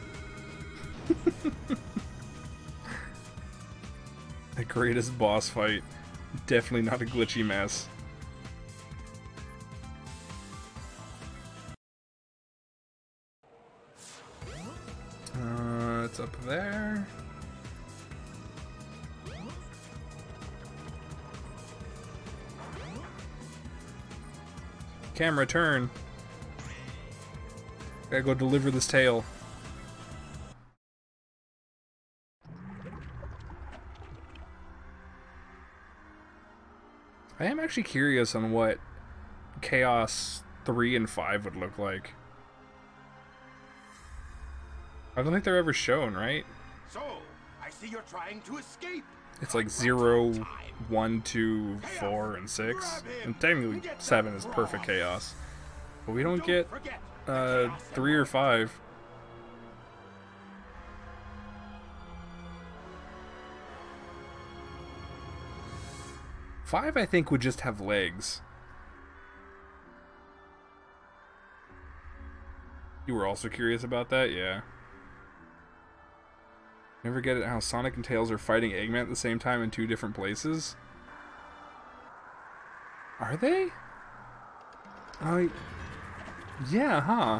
The greatest boss fight. Definitely not a glitchy mess. what's up there. Camera, turn. Gotta go deliver this tail. I am actually curious on what Chaos 3 and 5 would look like. I don't think they're ever shown, right? So, I see you're trying to escape. It's like 0, 1, 2, 4, and 6. And technically 7 is perfect chaos. But we don't get 3 or 5. Five, I think, would just have legs. You were also curious about that? Yeah. Never get it how Sonic and Tails are fighting Eggman at the same time in 2 different places? Are they? Yeah, huh?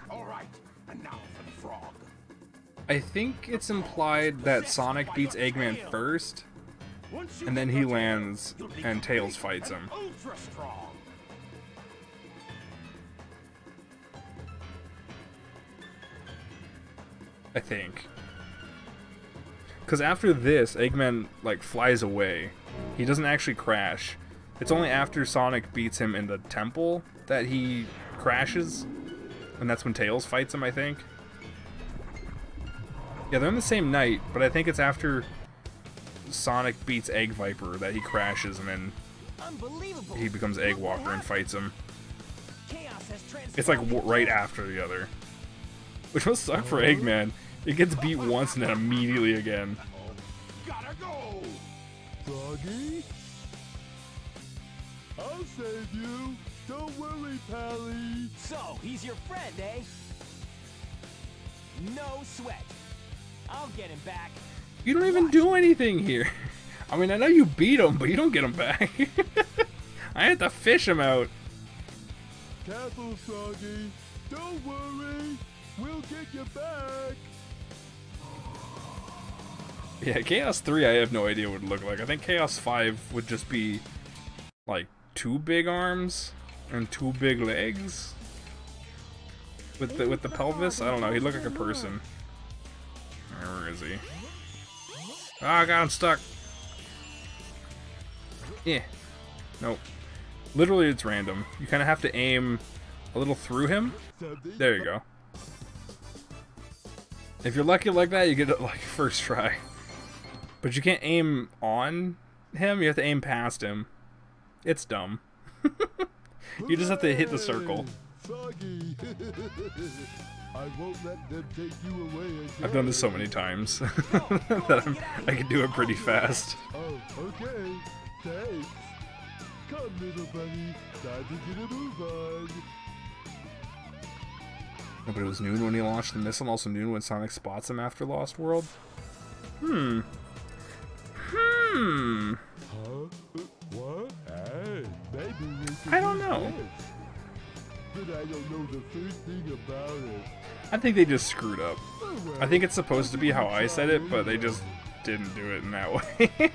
Alright, and now for the frog. I think it's implied that Sonic beats Eggman first, and then he lands and Tails fights him. Ultra strong. I think. Because after this, Eggman, like, flies away. He doesn't actually crash. It's only after Sonic beats him in the temple that he crashes. And that's when Tails fights him, I think. Yeah, they're in the same night, but I think it's after Sonic beats Egg Viper that he crashes and then he becomes Egg Walker and fights him. It's like right after the other. Which must suck for Eggman. It gets beat once and then immediately again. Gotta go! Froggy? I'll save you. Don't worry, Pally. So, he's your friend, eh? No sweat. I'll get him back. You don't even do anything here. I mean, I know you beat him, but you don't get him back. I had to fish him out. Careful, Froggy. Don't worry. We'll get you back. Yeah, Chaos 3 I have no idea what it would look like. I think Chaos 5 would just be like 2 big arms and 2 big legs. With the pelvis? I don't know, he'd look like a person. Where is he? Ah, I got him stuck. Yeah. Nope. Literally it's random. You kinda have to aim a little through him. There you go. If you're lucky like that, you get it like first try. But you can't aim on him, you have to aim past him. It's dumb. You just have to hit the circle. Froggy. I won't let them take you away again. I've done this so many times that I can do it pretty fast. Oh, okay. Thanks. Come, little buddy. Time to get a move on. No, but it was noon when he launched the missile, and also noon when Sonic spots him after Lost World. Hmm. Huh? What? Hey, maybe we can I don't know. this. But I don't know the first thing about it. I think they just screwed up. Oh, well, I think it's supposed to be how I said it, but they just didn't do it in that way.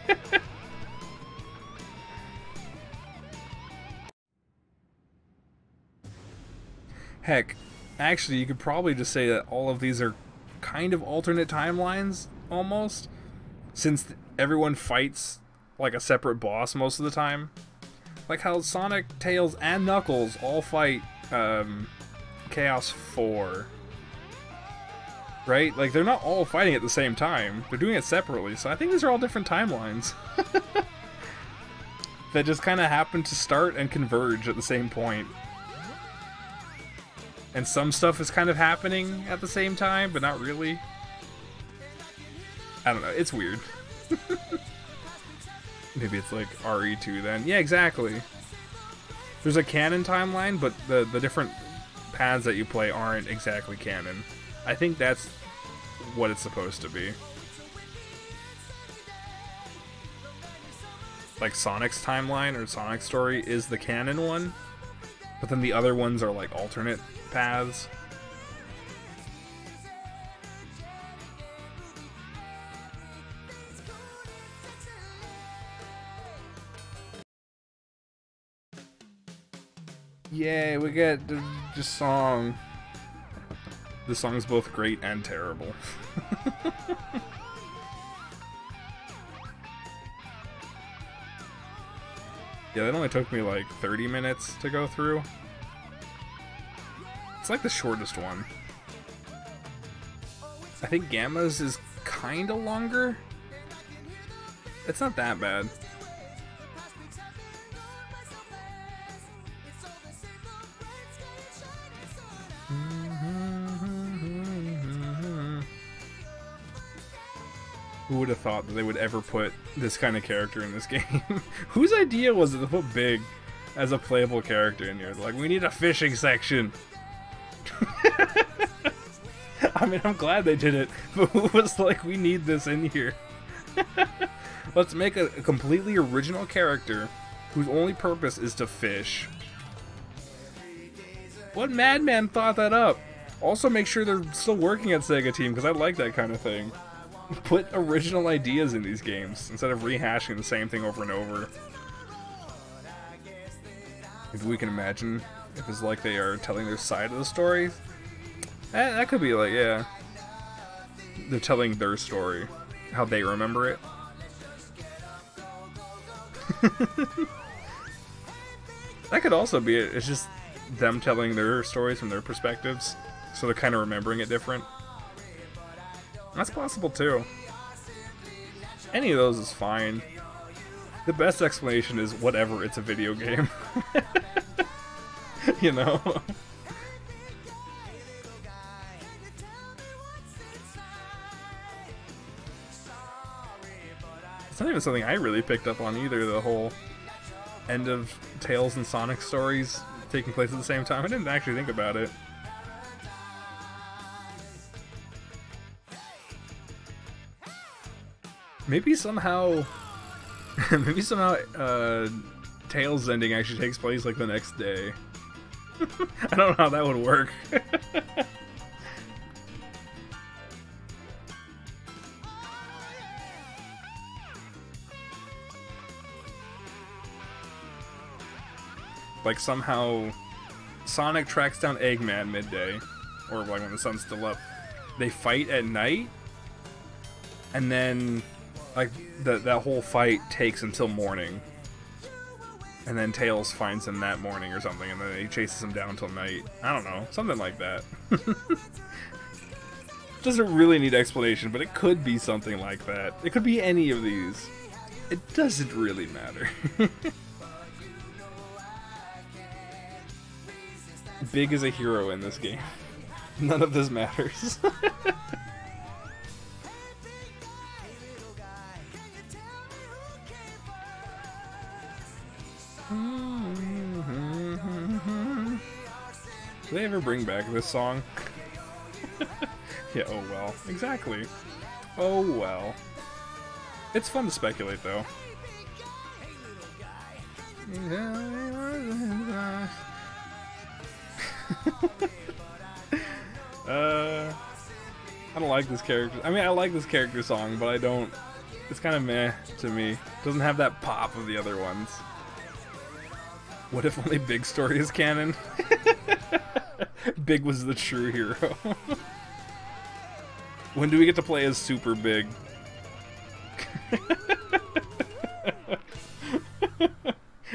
Heck, actually, you could probably just say that all of these are kind of alternate timelines, almost, since everyone fights like a separate boss most of the time. Like how Sonic, Tails, and Knuckles all fight Chaos 4. Right? Like, they're not all fighting at the same time. They're doing it separately, so I think these are all different timelines. That just kind of happen to start and converge at the same point. And some stuff is kind of happening at the same time, but not really. I don't know, it's weird. Maybe it's like RE2 then. Yeah, exactly. There's a canon timeline, but the different paths that you play aren't exactly canon. I think that's what it's supposed to be. Like Sonic's timeline or Sonic's story is the canon one, but then the other ones are like alternate paths. Yay, we get the song. The song's both great and terrible. Yeah, that only took me like 30 minutes to go through. It's like the shortest one. I think Gamma's is kinda longer. It's not that bad. Who would have thought that they would ever put this kind of character in this game? Whose idea was it to put Big as a playable character in here? Like, we need a fishing section. I mean, I'm glad they did it, but who was like, we need this in here? Let's make a completely original character whose only purpose is to fish. What madman thought that up? Also make sure they're still working at Sega Team, because I like that kind of thing. Put original ideas in these games, instead of rehashing the same thing over and over. If we can imagine, if it's like they are telling their side of the story, that could be like, yeah. They're telling their story, how they remember it. That could also be it. It's just them telling their stories from their perspectives, so they're kind of remembering it different. That's possible too. Any of those is fine. The best explanation is whatever, it's a video game. You know? It's not even something I really picked up on either, the whole end of Tails and Sonic stories taking place at the same time. I didn't actually think about it. Maybe somehow Tails' ending actually takes place like the next day. I don't know how that would work. Like somehow Sonic tracks down Eggman midday, or like when the sun's still up. They fight at night, and then like that whole fight takes until morning, and then Tails finds him that morning or something, and then he chases him down until night. I don't know, something like that. Doesn't really need explanation, but it could be something like that. It could be any of these. It doesn't really matter. Big is a hero in this game. None of this matters. Do they ever bring back this song? Yeah, oh well. Exactly. Oh well. It's fun to speculate, though. I don't like this character. I mean, I like this character song, but I don't... It's kind of meh to me. Doesn't have that pop of the other ones. What if only Big's story is canon? Big was the true hero. When do we get to play as Super Big?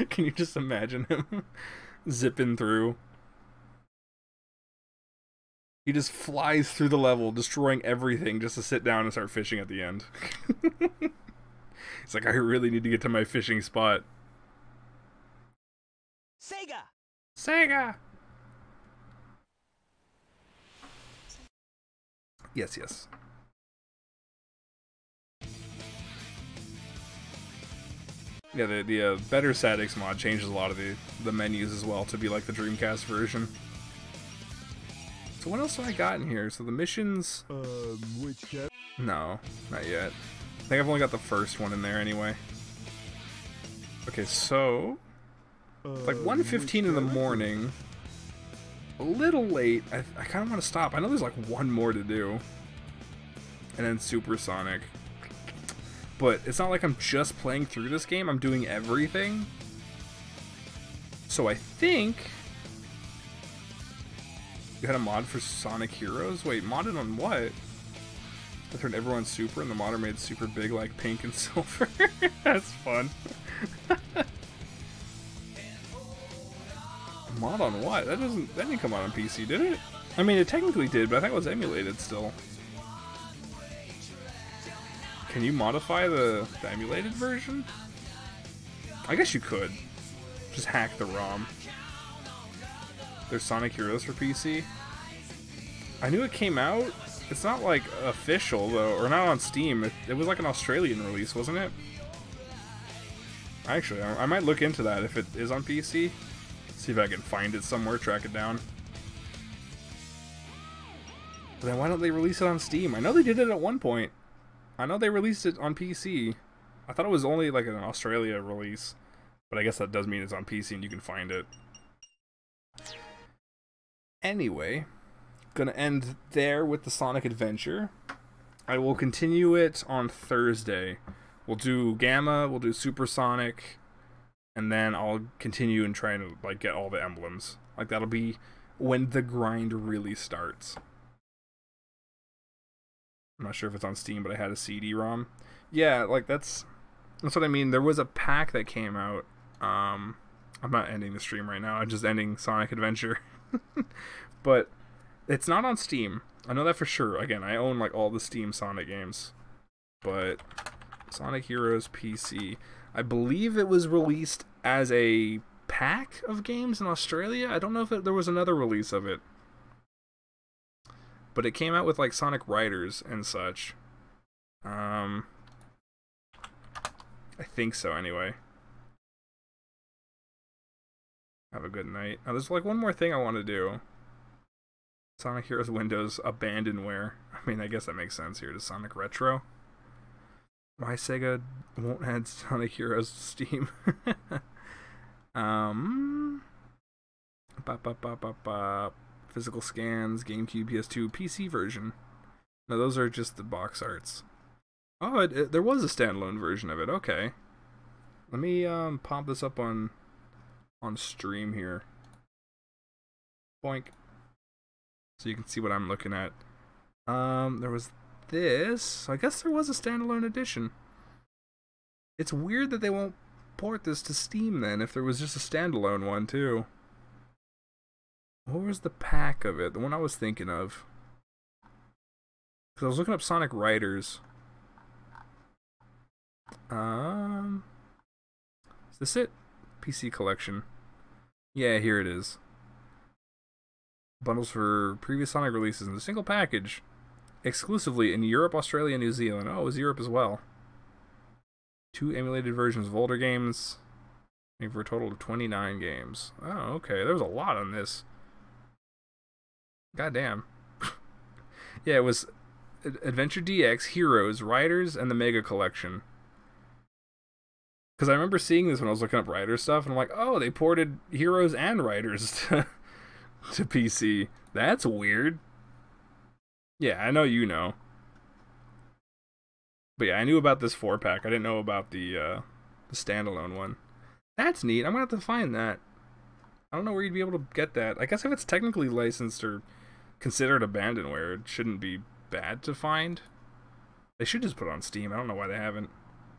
Can you just imagine him zipping through? He just flies through the level, destroying everything just to sit down and start fishing at the end. It's like, I really need to get to my fishing spot. Sega! Sega! Yes, yes. Yeah, the Better Sadix mod changes a lot of the menus as well to be like the Dreamcast version. So what else have I got in here? So the missions... which cat? No, not yet. I think I've only got the first one in there anyway. Okay, so... like 1:15 in the morning. A little late. I kind of want to stop. I know there's like one more to do. And then Supersonic. But it's not like I'm just playing through this game. I'm doing everything. So I think You had a mod for Sonic Heroes? Wait, modded on what? I turned everyone super and the modder made super big like pink and silver. That's fun. Mod on what? That didn't come out on PC, did it? I mean, it technically did, but I think it was emulated still. Can you modify the emulated version? I guess you could. Just hack the ROM. There's Sonic Heroes for PC. I knew it came out. It's not like official though, or not on Steam. It was like an Australian release, wasn't it? Actually, I might look into that if it is on PC. See if I can find it somewhere, track it down. But then why don't they release it on Steam? I know they did it at one point. I know they released it on PC. I thought it was only like an Australia release. But I guess that does mean it's on PC and you can find it. Anyway, gonna end there with the Sonic Adventure. I will continue it on Thursday. We'll do Gamma, we'll do Supersonic, and then I'll continue and try and like get all the emblems. Like that'll be when the grind really starts. I'm not sure if it's on Steam, but I had a CD-ROM. Yeah, like that's what I mean. There was a pack that came out. I'm not ending the stream right now. I'm just ending Sonic Adventure. But it's not on Steam. I know that for sure. Again, I own like all the Steam Sonic games. But Sonic Heroes PC. I believe it was released as a pack of games in Australia. I don't know if there was another release of it. But it came out with like Sonic Riders and such. I think so anyway. Have a good night. Now there's like one more thing I want to do. Sonic Heroes Windows Abandonware. I mean, I guess that makes sense here to Sonic Retro. Why Sega won't add Sonic Heroes to Steam. Physical scans, GameCube, PS2, PC version. No, those are just the box arts. Oh, there was a standalone version of it. Okay. Let me pop this up on stream here. Boink. So you can see what I'm looking at. There was this. So I guess there was a standalone edition. It's weird that they won't port this to Steam then, if there was just a standalone one too. What was the pack of it? The one I was thinking of. Because I was looking up Sonic Riders. Is this it? PC collection. Yeah, here it is. Bundles for previous Sonic releases in a single package. Exclusively in Europe, Australia, and New Zealand. Oh, it was Europe as well. 2 emulated versions of older games. For a total of 29 games. Oh, okay. There was a lot on this. Goddamn. Yeah, it was Adventure DX, Heroes, Riders, and the Mega Collection. Because I remember seeing this when I was looking up Riders stuff, and I'm like, oh, they ported Heroes and Riders to PC. That's weird. Yeah, I know you know. But yeah, I knew about this 4-pack. I didn't know about the standalone one. That's neat. I'm going to have to find that. I don't know where you'd be able to get that. I guess if it's technically licensed or considered abandonware, it shouldn't be bad to find. They should just put it on Steam. I don't know why they haven't.